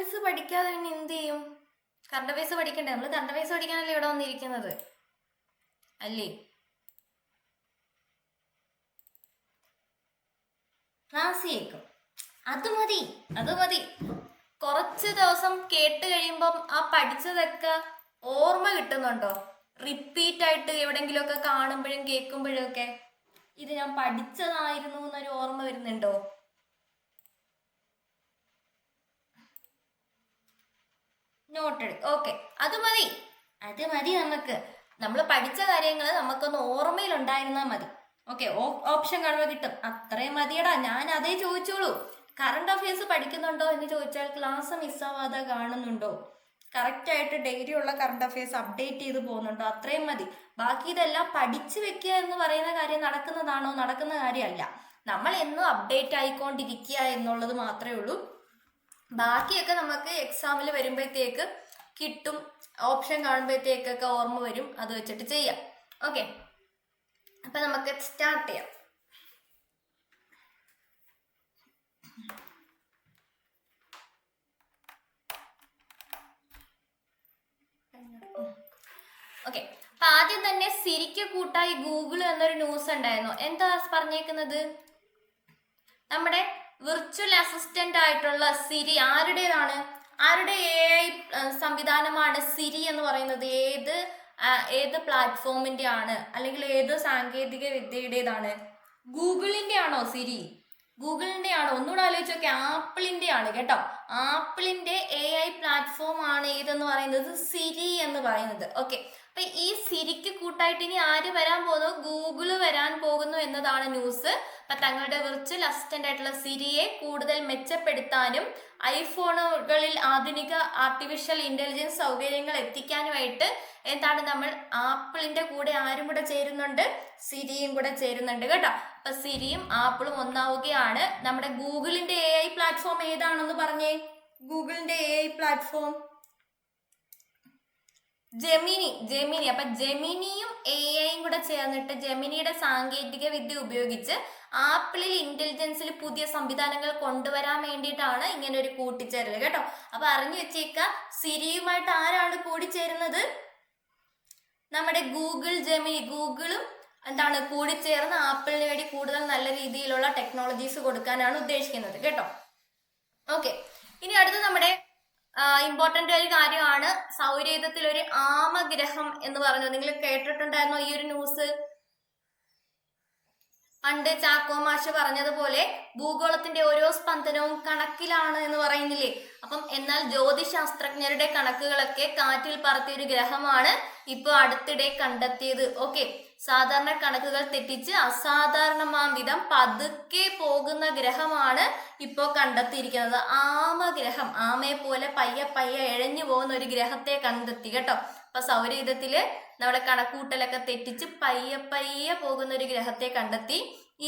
Affairs പഠിക്കാതെ പിന്നെ എന്ത് ചെയ്യും? കറണ്ട് അഫയേഴ്സ് പഠിക്കണ്ടേ? നമ്മൾ കറണ്ട് അഫയേഴ്സ് പഠിക്കാനല്ലേ ഇവിടെ വന്നിരിക്കുന്നത് അല്ലേ? ക്ലാസ് കേൾക്കും, അത് മതി, അത് മതി. കുറച്ച് ദിവസം കേട്ട് കഴിയുമ്പം ആ പഠിച്ചതൊക്കെ ഓർമ്മ കിട്ടുന്നുണ്ടോ? റിപ്പീറ്റ് ആയിട്ട് എവിടെങ്കിലുമൊക്കെ കാണുമ്പോഴും കേൾക്കുമ്പോഴും ഒക്കെ ഇത് ഞാൻ പഠിച്ചതായിരുന്നു എന്നൊരു ഓർമ്മ വരുന്നുണ്ടോ? നോട്ടഡ്. ഓക്കെ, അത് മതി, അത് മതി. നമ്മൾ പഠിച്ച കാര്യങ്ങൾ നമുക്കൊന്ന് ഓർമ്മയിലുണ്ടായിരുന്നാൽ മതി. ഓക്കെ, ഓപ്ഷൻ കാണുമ്പോൾ കിട്ടും, അത്രയും മതിയടാ. ഞാൻ അതേ ചോദിച്ചോളൂ. കറണ്ട് അഫയേഴ്സ് പഠിക്കുന്നുണ്ടോ എന്ന് ചോദിച്ചാൽ ക്ലാസ് മിസ്സാവാതെ കാണുന്നുണ്ടോ, കറക്റ്റായിട്ട് ഡെയിലി ഉള്ള കറണ്ട് അഫയേഴ്സ് അപ്ഡേറ്റ് ചെയ്ത് പോകുന്നുണ്ടോ, അത്രയും മതി. ബാക്കി ഇതെല്ലാം പഠിച്ചു വെക്കുക എന്ന് പറയുന്ന കാര്യം നടക്കുന്നതാണോ? നടക്കുന്ന കാര്യമല്ല. നമ്മൾ എന്നും അപ്ഡേറ്റ് ആയിക്കൊണ്ടിരിക്കുക എന്നുള്ളത് മാത്രമേ ഉള്ളൂ. ബാക്കിയൊക്കെ നമുക്ക് എക്സാമിൽ വരുമ്പോഴത്തേക്ക് കിട്ടും, ഓപ്ഷൻ കാണുമ്പോഴത്തേക്കൊക്കെ ഓർമ്മ വരും, അത് വെച്ചിട്ട് ചെയ്യാം. ഓക്കെ, അപ്പം നമുക്ക് സ്റ്റാർട്ട് ചെയ്യാം. ഓക്കെ, അപ്പൊ ആദ്യം തന്നെ സിരിക്ക് കൂട്ടായി ഗൂഗിൾ എന്നൊരു ന്യൂസ് ഉണ്ടായിരുന്നു. എന്താ പറഞ്ഞേക്കുന്നത്? നമ്മുടെ വിർച്വൽ അസിസ്റ്റന്റ് ആയിട്ടുള്ള സിരി ആരുടേതാണ്? ആരുടെ AI സംവിധാനമാണ് സിരി എന്ന് പറയുന്നത്? ഏത് പ്ലാറ്റ്ഫോമിന്റെ ആണ്, അല്ലെങ്കിൽ ഏത് സാങ്കേതിക വിദ്യയുടേതാണ്? ഗൂഗിളിന്റെ ആണോ സിരി? ഗൂഗിളിന്റെ ആണോ? ഒന്നുകൂടെ ആലോചിച്ച് നോക്കെ, ആപ്പിളിന്റെ ആണ് കേട്ടോ. ആപ്പിളിന്റെ AI പ്ലാറ്റ്ഫോം ആണ് ഏതെന്ന് പറയുന്നത്? സിരി എന്ന് പറയുന്നത്. ഓക്കെ, അപ്പൊ ഈ സിരിക്ക് കൂട്ടായിട്ട് ഇനി ആര് വരാൻ പോകുന്നു? ഗൂഗിള് വരാൻ പോകുന്നു എന്നതാണ് ന്യൂസ്. അപ്പൊ തങ്ങളുടെ വിർച്വൽ അസിസ്റ്റന്റ് ആയിട്ടുള്ള സിരിയെ കൂടുതൽ മെച്ചപ്പെടുത്താനും ഐഫോണുകളിൽ ആധുനിക ആർട്ടിഫിഷ്യൽ ഇന്റലിജൻസ് സൗകര്യങ്ങൾ എത്തിക്കാനുമായിട്ട് എന്താണ് നമ്മൾ ആപ്പിളിന്റെ കൂടെ ആരും കൂടെ ചേരുന്നുണ്ട്? സിരിയും കൂടെ ചേരുന്നുണ്ട് കേട്ടോ. അപ്പൊ സിരിയും ആപ്പിളും ഒന്നാവുകയാണ്. നമ്മുടെ ഗൂഗിളിന്റെ AI പ്ലാറ്റ്ഫോം ഏതാണെന്ന് പറഞ്ഞേ? ഗൂഗിളിന്റെ AI പ്ലാറ്റ്ഫോം ജെമിനി. അപ്പൊ ജെമിനിയും AIയും കൂടെ ചേർന്നിട്ട് ജെമിനിയുടെ സാങ്കേതിക വിദ്യ ഉപയോഗിച്ച് ആപ്പിളിൽ ഇന്റലിജൻസിൽ പുതിയ സംവിധാനങ്ങൾ കൊണ്ടുവരാൻ വേണ്ടിയിട്ടാണ് ഇങ്ങനെ ഒരു കൂട്ടിച്ചേരൽ കേട്ടോ. അപ്പൊ അറിഞ്ഞു വെച്ചേക്ക, സിരിയുമായിട്ട് ആരാണ് കൂടിച്ചേരുന്നത്? നമ്മുടെ ഗൂഗിളും എന്താണ് കൂടിച്ചേർന്ന് ആപ്പിളിന് വേണ്ടി കൂടുതൽ നല്ല രീതിയിലുള്ള ടെക്നോളജീസ് കൊടുക്കാനാണ് ഉദ്ദേശിക്കുന്നത് കേട്ടോ. ഓക്കെ, ഇനി അടുത്ത് നമ്മുടെ ഇമ്പോർട്ടന്റ് ഒരു കാര്യമാണ് സൗരയൂഥത്തിൽ ഒരു ആമഗ്രഹം എന്ന് പറഞ്ഞു. നിങ്ങൾ കേട്ടിട്ടുണ്ടായിരുന്നോ ഈ ഒരു ന്യൂസ്? പണ്ട് ചാക്കോ മാഷ് പറഞ്ഞതുപോലെ ഭൂഗോളത്തിന്റെ ഓരോ സ്പന്ദനവും കണക്കിലാണ് എന്ന് പറയുന്നില്ലേ? അപ്പം എന്നാൽ ജ്യോതിശാസ്ത്രജ്ഞരുടെ കണക്കുകളൊക്കെ കാറ്റിൽ പറത്തിയ ഒരു ഗ്രഹമാണ് ഇപ്പൊ അടുത്തിടെ കണ്ടെത്തിയത്. ഓക്കെ, സാധാരണ കണക്കുകൾ തെറ്റിച്ച് അസാധാരണമാം വിധം പതുക്കെ പോകുന്ന ഗ്രഹമാണ് ഇപ്പോൾ കണ്ടെത്തിയിരിക്കുന്നത്. ആമഗ്രഹം, ആമയെ പോലെ പയ്യെ എഴഞ്ഞു പോകുന്ന ഒരു ഗ്രഹത്തെ കണ്ടെത്തി കേട്ടോ. അപ്പൊ സൗരയൂഥത്തില് നമ്മുടെ കണക്കൂട്ടലൊക്കെ തെറ്റിച്ച് പയ്യെ പോകുന്ന ഒരു ഗ്രഹത്തെ കണ്ടെത്തി.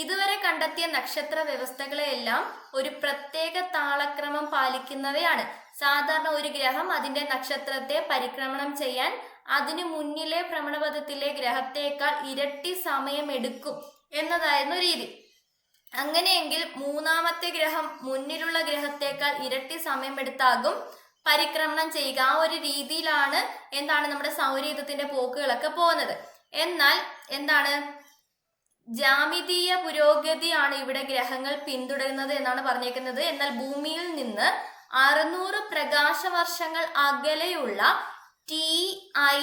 ഇതുവരെ കണ്ടെത്തിയ നക്ഷത്ര വ്യവസ്ഥകളെല്ലാം ഒരു പ്രത്യേക താളക്രമം പാലിക്കുന്നവയാണ്. സാധാരണ ഒരു ഗ്രഹം അതിന്റെ നക്ഷത്രത്തെ പരിക്രമണം ചെയ്യാൻ അതിനു മുന്നിലെ ഭ്രമണപഥത്തിലെ ഗ്രഹത്തേക്കാൾ ഇരട്ടി സമയം എടുക്കും എന്നതായിരുന്നു രീതി. അങ്ങനെയെങ്കിൽ മൂന്നാമത്തെ ഗ്രഹം മുന്നിലുള്ള ഗ്രഹത്തേക്കാൾ ഇരട്ടി സമയമെടുത്താകും പരിക്രമണം ചെയ്യുക. ആ ഒരു രീതിയിലാണ് എന്താണ് നമ്മുടെ സൗരയൂഥത്തിന്റെ പോക്കുകളൊക്കെ പോകുന്നത്. എന്നാൽ എന്താണ് ജാമിതീയ പുരോഗതിയാണ് ഇവിടെ ഗ്രഹങ്ങൾ പിന്തുടരുന്നത് എന്നാണ് പറഞ്ഞേക്കുന്നത്. എന്നാൽ ഭൂമിയിൽ നിന്ന് 600 പ്രകാശ വർഷങ്ങൾ അകലെയുള്ള TI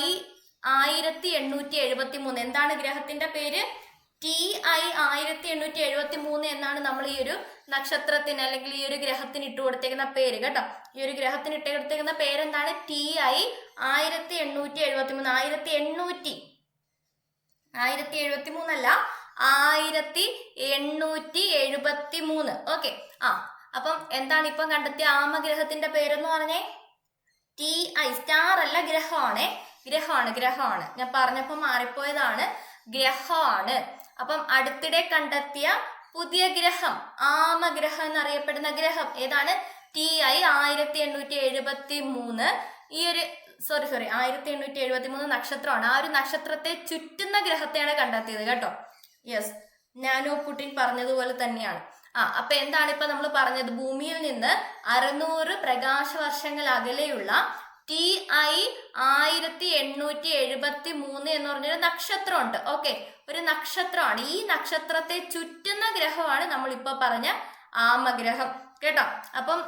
1873, എന്താണ് ഗ്രഹത്തിന്റെ പേര്? TI 1873 എന്നാണ് നമ്മൾ ഈ ഒരു നക്ഷത്രത്തിന് അല്ലെങ്കിൽ ഈ ഒരു ഗ്രഹത്തിന് ഇട്ട് കൊടുത്തേക്കുന്ന പേര് കേട്ടോ. ഈ ഒരു ഗ്രഹത്തിന് ഇട്ട് കൊടുത്തേക്കുന്ന പേരെന്താണ്? TI 1873. 1873 അല്ല, 1873. ഓക്കെ, അപ്പം എന്താണ് ഇപ്പം കണ്ടെത്തിയ ആമഗ്രഹത്തിന്റെ പേരെന്ന് പറഞ്ഞേ? TI, സ്റ്റാർ അല്ല, ഗ്രഹമാണ്. ഞാൻ പറഞ്ഞപ്പോൾ മാറിപ്പോയതാണ്, ഗ്രഹമാണ്. അപ്പം അടുത്തിടെ കണ്ടെത്തിയ പുതിയ ഗ്രഹം, ആമഗ്രഹം എന്നറിയപ്പെടുന്ന ഗ്രഹം ഏതാണ്? TI 1873. ഈ ഒരു 1873 നക്ഷത്രമാണ്. ആ ഒരു നക്ഷത്രത്തെ ചുറ്റുന്ന ഗ്രഹത്തെയാണ് കണ്ടെത്തിയത് കേട്ടോ. യെസ്, നാനോ പുടിൻ പറഞ്ഞതുപോലെ തന്നെയാണ്. അപ്പൊ എന്താണ് ഇപ്പൊ നമ്മൾ പറഞ്ഞത്, ഭൂമിയിൽ നിന്ന് 600 പ്രകാശ വർഷങ്ങൾ അകലെയുള്ള TI 1873 എന്ന് പറഞ്ഞൊരു നക്ഷത്രമുണ്ട്. ഓക്കെ, ഒരു നക്ഷത്രമാണ്. ഈ നക്ഷത്രത്തെ ചുറ്റുന്ന ഗ്രഹമാണ് നമ്മളിപ്പോ പറഞ്ഞ ആമഗ്രഹം കേട്ടോ. അപ്പം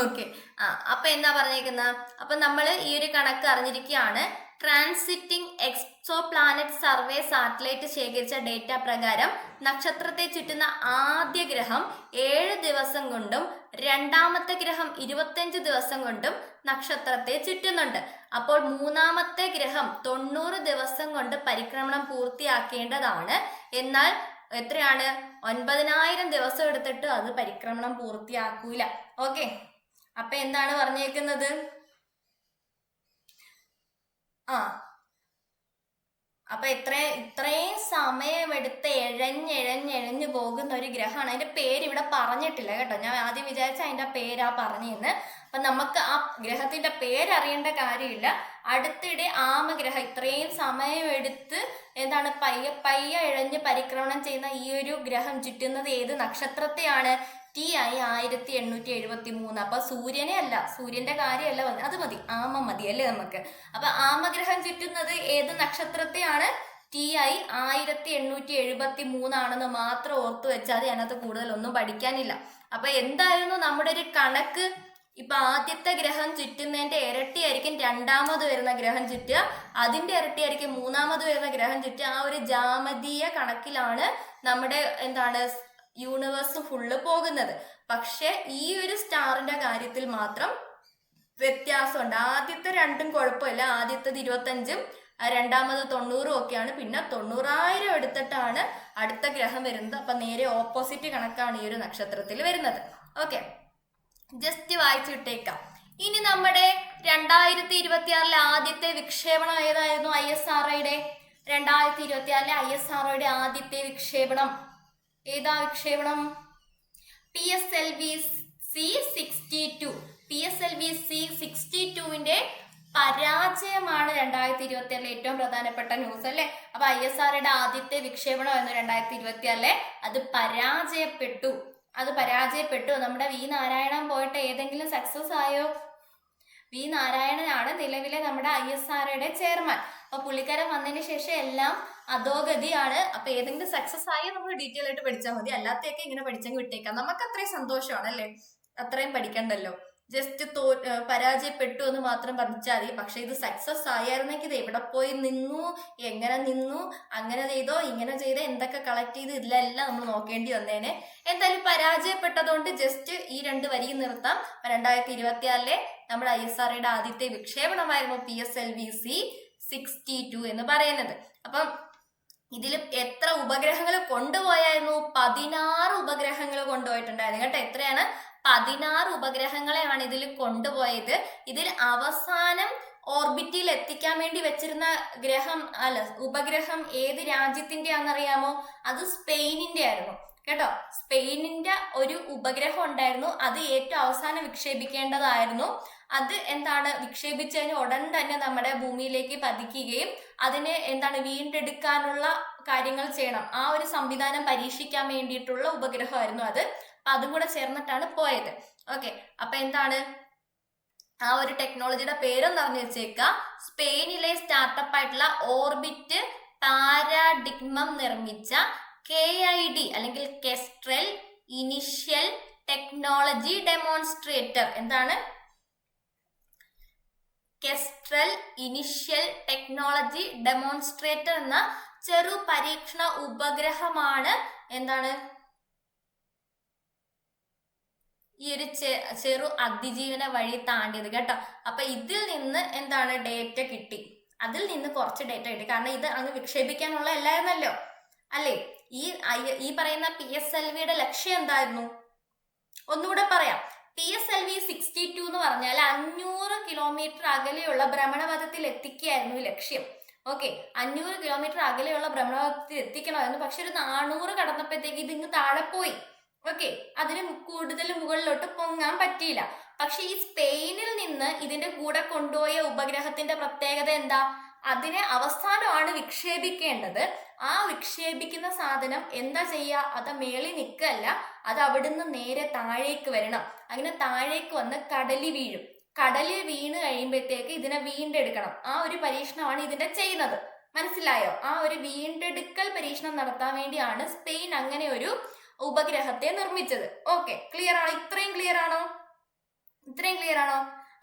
ഓക്കെ, അപ്പൊ എന്താ പറഞ്ഞേക്കുന്ന, അപ്പൊ നമ്മൾ ഈ ഒരു കണക്ക് അറിഞ്ഞിരിക്കുകയാണ്. ട്രാൻസിറ്റിംഗ് എക്സോ പ്ലാനറ്റ് സർവേ സാറ്റലൈറ്റ് ശേഖരിച്ച ഡേറ്റ പ്രകാരം നക്ഷത്രത്തെ ചുറ്റുന്ന ആദ്യ ഗ്രഹം 7 ദിവസം കൊണ്ടും രണ്ടാമത്തെ ഗ്രഹം 25 ദിവസം കൊണ്ടും നക്ഷത്രത്തെ ചുറ്റുന്നുണ്ട്. അപ്പോൾ മൂന്നാമത്തെ ഗ്രഹം 90 ദിവസം കൊണ്ട് പരിക്രമണം പൂർത്തിയാക്കേണ്ടതാണ്. എന്നാൽ എത്രയാണ്, 9000 ദിവസം എടുത്തിട്ട് അത് പരിക്രമണം പൂർത്തിയാക്കൂല. ഓക്കെ, അപ്പൊ എന്താണ് പറഞ്ഞേക്കുന്നത്, അപ്പൊ ഇത്രയും സമയമെടുത്ത് എഴഞ്ഞെഴഞ്ഞെഴഞ്ഞു പോകുന്ന ഒരു ഗ്രഹമാണ്. അതിന്റെ പേര് ഇവിടെ പറഞ്ഞിട്ടില്ല കേട്ടോ. ഞാൻ ആദ്യം വിചാരിച്ച അതിന്റെ പേരാ പറഞ്ഞെന്ന്. അപ്പൊ നമുക്ക് ആ ഗ്രഹത്തിന്റെ പേരറിയേണ്ട കാര്യമില്ല. അടുത്തിടെ ആമഗ്രഹം ഇത്രയും സമയമെടുത്ത് എന്താണ് പയ്യെ ഇഴഞ്ഞ് പരിക്രമണം ചെയ്യുന്ന ഈ ഒരു ഗ്രഹം ചുറ്റുന്നത് ഏത് നക്ഷത്രത്തെയാണ്? TI 1873. അപ്പൊ സൂര്യനെ അല്ല, സൂര്യന്റെ കാര്യമല്ല, അത് മതി, ആമ മതി അല്ലേ നമുക്ക്. അപ്പൊ ആമഗ്രഹം ചുറ്റുന്നത് ഏത് നക്ഷത്രത്തെയാണ്? TI 1873 ആണെന്ന് മാത്രം ഓർത്തു വെച്ചാൽ അതിനകത്ത് കൂടുതലൊന്നും പഠിക്കാനില്ല. അപ്പൊ എന്തായിരുന്നു നമ്മുടെ ഒരു കണക്ക്? ഇപ്പൊ ആദ്യത്തെ ഗ്രഹം ചുറ്റുന്നതിന്റെ ഇരട്ടിയായിരിക്കും രണ്ടാമത് വരുന്ന ഗ്രഹം ചുറ്റുക, അതിന്റെ ഇരട്ടിയായിരിക്കും മൂന്നാമത് വരുന്ന ഗ്രഹം ചുറ്റുക. ആ ഒരു ജാമതീയ കണക്കിലാണ് നമ്മുടെ എന്താണ് യൂണിവേഴ്സ് ഫുള്ള് പോകുന്നത്. പക്ഷെ ഈ ഒരു സ്റ്റാറിന്റെ കാര്യത്തിൽ മാത്രം വ്യത്യാസമുണ്ട്. ആദ്യത്തെ രണ്ടും കുഴപ്പമില്ല, ആദ്യത്തത് 25 രണ്ടാമത് 90 ഒക്കെയാണ്. പിന്നെ 90,000 എടുത്തിട്ടാണ് അടുത്ത ഗ്രഹം വരുന്നത്. അപ്പൊ നേരെ ഓപ്പോസിറ്റ് കണക്കാണ് ഈ ഒരു നക്ഷത്രത്തിൽ വരുന്നത്. ഓക്കെ, ജസ്റ്റ് വായിച്ചു വിട്ടേക്കാം. ഇനി നമ്മുടെ 2026 ആദ്യത്തെ വിക്ഷേപണം ഏതായിരുന്നു? ISROയുടെ 2026 ISROയുടെ ആദ്യത്തെ വിക്ഷേപണം ഏതാ വിക്ഷേപണം? PSLV C62. PSLV C62വിന്റെ പരാജയമാണ് 2026 ഏറ്റവും പ്രധാനപ്പെട്ട ന്യൂസ് അല്ലെ. അപ്പൊ ISROയുടെ ആദ്യത്തെ വിക്ഷേപണമായിരുന്നു 2026. അത് പരാജയപ്പെട്ടു. നമ്മുടെ വി നാരായണൻ പോയിട്ട് ഏതെങ്കിലും സക്സസ് ആയോ? വി നാരായണനാണ് നിലവിലെ നമ്മുടെ ISROയുടെ ചെയർമാൻ. അപ്പൊ പുള്ളിക്കാരൻ വന്നതിന് ശേഷം എല്ലാം അധോഗതിയാണ്. അപ്പൊ ഏതെങ്കിലും സക്സസ് ആയി നമ്മൾ ഡീറ്റെയിൽ ആയിട്ട് പഠിച്ചാൽ മതി, അല്ലാത്തൊക്കെ ഇങ്ങനെ പഠിച്ചെങ്കിൽ വിട്ടേക്കാം. നമുക്ക് അത്രയും സന്തോഷമാണ് അല്ലേ, അത്രയും പഠിക്കണ്ടല്ലോ. ജസ്റ്റ് പരാജയപ്പെട്ടു എന്ന് മാത്രം പഠിച്ചാൽ മതി. പക്ഷെ ഇത് സക്സസ് ആയിരുന്നെങ്കിൽ ഇത് എവിടെ പോയി നിന്നു, എങ്ങനെ നിന്നു, അങ്ങനെ ചെയ്തോ ഇങ്ങനെ ചെയ്തോ, എന്തൊക്കെ കളക്ട് ചെയ്ത്, ഇതിലെല്ലാം നമ്മൾ നോക്കേണ്ടി വന്നേനെ. എന്തായാലും പരാജയപ്പെട്ടതുകൊണ്ട് ജസ്റ്റ് ഈ 2 വരി നിർത്താം. 2026 നമ്മുടെ ISROയുടെ ആദ്യത്തെ വിക്ഷേപണമായിരുന്നു PSLV C62 എന്ന് പറയുന്നത്. അപ്പം ഇതിൽ എത്ര ഉപഗ്രഹങ്ങൾ കൊണ്ടുപോയായിരുന്നു? 16 ഉപഗ്രഹങ്ങൾ കൊണ്ടുപോയിട്ടുണ്ടായിരുന്നു കേട്ടോ. എത്രയാണ്? 16 ഉപഗ്രഹങ്ങളെയാണ് ഇതിൽ കൊണ്ടുപോയത്. ഇതിൽ അവസാനം ഓർബിറ്റിൽ എത്തിക്കാൻ വേണ്ടി വെച്ചിരുന്ന ഉപഗ്രഹം ഏത് രാജ്യത്തിന്റെ ആണെന്നറിയാമോ? അത് സ്പെയിനിന്റെ ആയിരുന്നു കേട്ടോ. സ്പെയിനിന്റെ ഒരു ഉപഗ്രഹം ഉണ്ടായിരുന്നു, അത് ഏറ്റവും അവസാനം വിക്ഷേപിക്കേണ്ടതായിരുന്നു. അത് വിക്ഷേപിച്ചതിന് ഉടൻ തന്നെ നമ്മുടെ ഭൂമിയിലേക്ക് പതിക്കുകയും അതിനെ വീണ്ടെടുക്കാനുള്ള കാര്യങ്ങൾ ചെയ്യണം. ആ ഒരു സംവിധാനം പരീക്ഷിക്കാൻ വേണ്ടിയിട്ടുള്ള ഉപഗ്രഹമായിരുന്നു അത്. അപ്പൊ അതും കൂടെ ചേർന്നിട്ടാണ് പോയത്. ഓക്കെ, അപ്പൊ ആ ഒരു ടെക്നോളജിയുടെ പേരൊന്ന് അറിഞ്ഞു വെച്ചേക്ക. സ്പെയിനിലെ സ്റ്റാർട്ടപ്പ് ആയിട്ടുള്ള ഓർബിറ്റ് പാരാഡിഗ്മം നിർമ്മിച്ച KID അല്ലെങ്കിൽ kestrel initial technology demonstrator. Kestrel initial technology demonstrator എന്ന ചെറു പരീക്ഷണ ഉപഗ്രഹമാണ് ഈ ഒരു ചെറു അതിജീവന വഴി താണ്ടിയത് കേട്ടോ. അപ്പൊ ഇതിൽ നിന്ന് ഡേറ്റ കിട്ടി, അതിൽ നിന്ന് കുറച്ച് ഡേറ്റ കിട്ടി. കാരണം ഇത് അങ്ങ് വിക്ഷേപിക്കാനുള്ള അല്ലായിരുന്നല്ലോ അല്ലേ. ഈ പറയുന്ന PSLVയുടെ ലക്ഷ്യം എന്തായിരുന്നു? ഒന്നുകൂടെ പറയാം. PSLV 62 എന്ന് പറഞ്ഞാൽ 500 കിലോമീറ്റർ അകലെയുള്ള ഭ്രമണപഥത്തിൽ എത്തിക്കുകയായിരുന്നു ലക്ഷ്യം. ഓക്കെ, 500 കിലോമീറ്റർ അകലെയുള്ള ഭ്രമണപഥത്തിൽ എത്തിക്കണമായിരുന്നു. പക്ഷെ ഒരു 400 കടന്നപ്പോഴത്തേക്ക് ഇത് ഇങ്ങ് താഴെ പോയി. ഓക്കെ, അതിന് കൂടുതൽ മുകളിലോട്ട് പൊങ്ങാൻ പറ്റിയില്ല. പക്ഷെ ഈ സ്പെയിനിൽ നിന്ന് ഇതിന്റെ കൂടെ കൊണ്ടുപോയ ഉപഗ്രഹത്തിന്റെ പ്രത്യേകത എന്താ? അതിനെ അവസാനമാണ് വിക്ഷേപിക്കേണ്ടത്. ആ വിക്ഷേപിക്കുന്ന സാധനം എന്താ ചെയ്യുക, അത് മേളിൽ നിൽക്കല്ല, അത് അവിടുന്ന് നേരെ താഴേക്ക് വരണം. അങ്ങനെ താഴേക്ക് വന്ന് കടലിൽ വീഴും. കടലിൽ വീണ് കഴിയുമ്പോഴത്തേക്ക് ഇതിനെ വീണ്ടെടുക്കണം. ആ ഒരു പരീക്ഷണമാണ് ഇതിന്റെ ചെയ്യുന്നത്. മനസ്സിലായോ? ആ ഒരു വീണ്ടെടുക്കൽ പരീക്ഷണം നടത്താൻ വേണ്ടിയാണ് സ്പെയിൻ അങ്ങനെ ഒരു ഉപഗ്രഹത്തെ നിർമ്മിച്ചത്. ഓക്കെ, ക്ലിയർ ആണോ? ഇത്രയും ക്ലിയർ ആണോ? ഇത്രയും ക്ലിയർ ആണോ?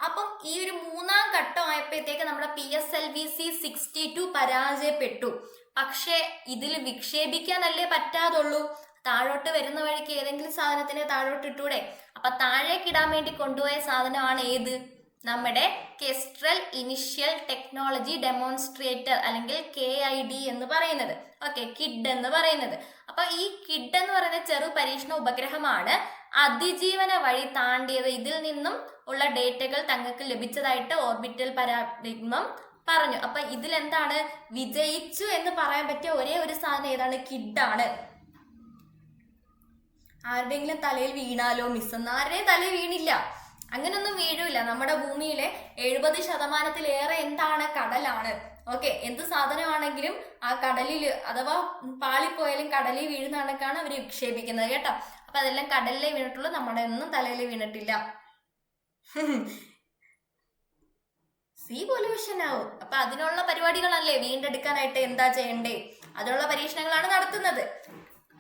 അപ്പം ഈ ഒരു മൂന്നാം ഘട്ടം ആയപ്പോഴത്തേക്ക് നമ്മുടെ PSLV-C62 പരാജയപ്പെട്ടു. പക്ഷെ ഇതിൽ വിക്ഷേപിക്കാനല്ലേ പറ്റാതുള്ളൂ. താഴോട്ട് വരുന്ന വഴിക്ക് ഏതെങ്കിലും സാധനത്തിനെ താഴോട്ട് ഇട്ടൂടെ? അപ്പൊ താഴേക്ക് ഇടാൻ വേണ്ടി കൊണ്ടുപോയ സാധനമാണ് ഏത്? നമ്മുടെ കെസ്ട്രൽ ഇനിഷ്യൽ ടെക്നോളജി ഡെമോൺസ്ട്രേറ്റർ, അല്ലെങ്കിൽ KID എന്ന് പറയുന്നത്. ഓക്കെ, കിഡ് എന്ന് പറയുന്നത്. അപ്പൊ ഈ കിഡ് എന്ന് പറയുന്ന ചെറു പരീക്ഷണ ഉപഗ്രഹമാണ് അതിജീവന വഴി താണ്ടിയത്. ഇതിൽ നിന്നും ഉള്ള ഡേറ്റകൾ തങ്ങൾക്ക് ലഭിച്ചതായിട്ട് ഓർബിറ്റൽ പരാഡിഗ്മം പറഞ്ഞു. അപ്പൊ ഇതിലെന്താണ് വിജയിച്ചു എന്ന് പറയാൻ പറ്റിയ ഒരേ ഒരു സാധനം ഏതാണ്? കിഡാണ്. ആരുടെയെങ്കിലും തലയിൽ വീണാലോ മിസ്സെന്ന്? ആരുടെയും തലയിൽ വീണില്ല, അങ്ങനൊന്നും വീഴില്ല. നമ്മുടെ ഭൂമിയിലെ 70% എന്താണ്? കടലാണ്. ഓക്കെ, എന്ത് സാധനമാണെങ്കിലും ആ കടലിൽ അഥവാ പാളിപ്പോയാലും കടലിൽ വീഴുന്ന കണക്കാണ് അവർ വിക്ഷേപിക്കുന്നത് കേട്ടോ. അപ്പൊ അതെല്ലാം കടലിലേ വീണിട്ടുള്ളൂ, നമ്മുടെ ഒന്നും തലയിൽ വീണിട്ടില്ല. സീ പൊല്യൂഷൻ ആവും. അപ്പൊ അതിനുള്ള പരിപാടികളല്ലേ വീണ്ടെടുക്കാനായിട്ട് എന്താ ചെയ്യണ്ടേ? അതിനുള്ള പരീക്ഷണങ്ങളാണ് നടത്തുന്നത്.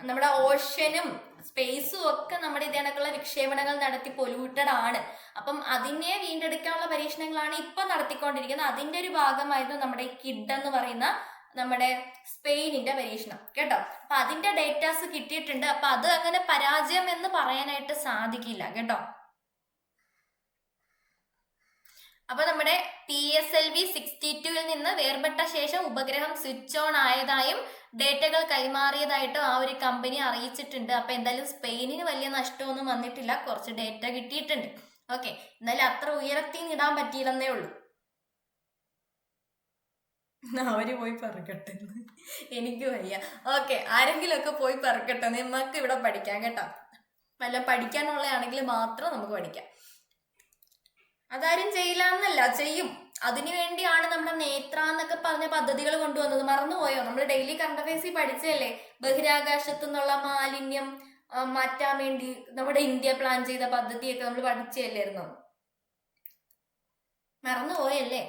നമ്മുടെ ഓഷ്യനും സ്പേസും ഒക്കെ നമ്മുടെ ഇതേണക്കുള്ള വിക്ഷേപണങ്ങൾ നടത്തി പൊല്യൂട്ടഡ് ആണ്. അപ്പം അതിനെ വീണ്ടെടുക്കാനുള്ള പരീക്ഷണങ്ങളാണ് ഇപ്പൊ നടത്തിക്കൊണ്ടിരിക്കുന്നത്. അതിന്റെ ഒരു ഭാഗമായിരുന്നു നമ്മുടെ കിഡ് എന്ന് പറയുന്ന നമ്മുടെ സ്പെയിനിന്റെ പരീക്ഷണം കേട്ടോ. അപ്പൊ അതിന്റെ ഡേറ്റാസ് കിട്ടിയിട്ടുണ്ട്. അപ്പൊ അത് അങ്ങനെ പരാജയം എന്ന് പറയാനായിട്ട് സാധിക്കില്ല കേട്ടോ. അപ്പൊ നമ്മുടെ PSLV-62 നിന്ന് വേർപെട്ട ശേഷം ഉപഗ്രഹം സ്വിച്ച് ഓൺ ആയതായും ഡേറ്റകൾ കൈമാറിയതായിട്ടും ആ ഒരു കമ്പനി അറിയിച്ചിട്ടുണ്ട്. അപ്പൊ എന്തായാലും സ്പെയിനിന് വലിയ നഷ്ടമൊന്നും വന്നിട്ടില്ല, കുറച്ച് ഡേറ്റ കിട്ടിയിട്ടുണ്ട്. ഓക്കെ, എന്നാലും അത്ര ഉയരത്തിൽ ഇടാൻ പറ്റിയില്ലെന്നേ ഉള്ളൂ. അവര് പോയി പറക്കട്ടെ, എനിക്ക് വയ്യ. ഓക്കെ, ആരെങ്കിലും ഒക്കെ പോയി പറക്കട്ടെ, നമുക്ക് ഇവിടെ പഠിക്കാം കേട്ടോ. വല്ല പഠിക്കാനുള്ളതാണെങ്കിൽ മാത്രം നമുക്ക് പഠിക്കാം. അതാരും ചെയ്യില്ല എന്നല്ല, ചെയ്യും. അതിനു വേണ്ടിയാണ് നമ്മുടെ നേത്ര എന്നൊക്കെ പറഞ്ഞ പദ്ധതികൾ കൊണ്ടുവന്നത്. മറന്നുപോയോ? നമ്മൾ ഡെയിലി കറണ്ട് അഫയേഴ്സിൽ പഠിച്ചതല്ലേ? ബഹിരാകാശത്തു നിന്നുള്ള മാലിന്യം മാറ്റാൻ വേണ്ടി നമ്മുടെ ഇന്ത്യ പ്ലാൻ ചെയ്ത പദ്ധതിയൊക്കെ നമ്മൾ പഠിച്ചല്ലായിരുന്നോ? മറന്നുപോയല്ലേ?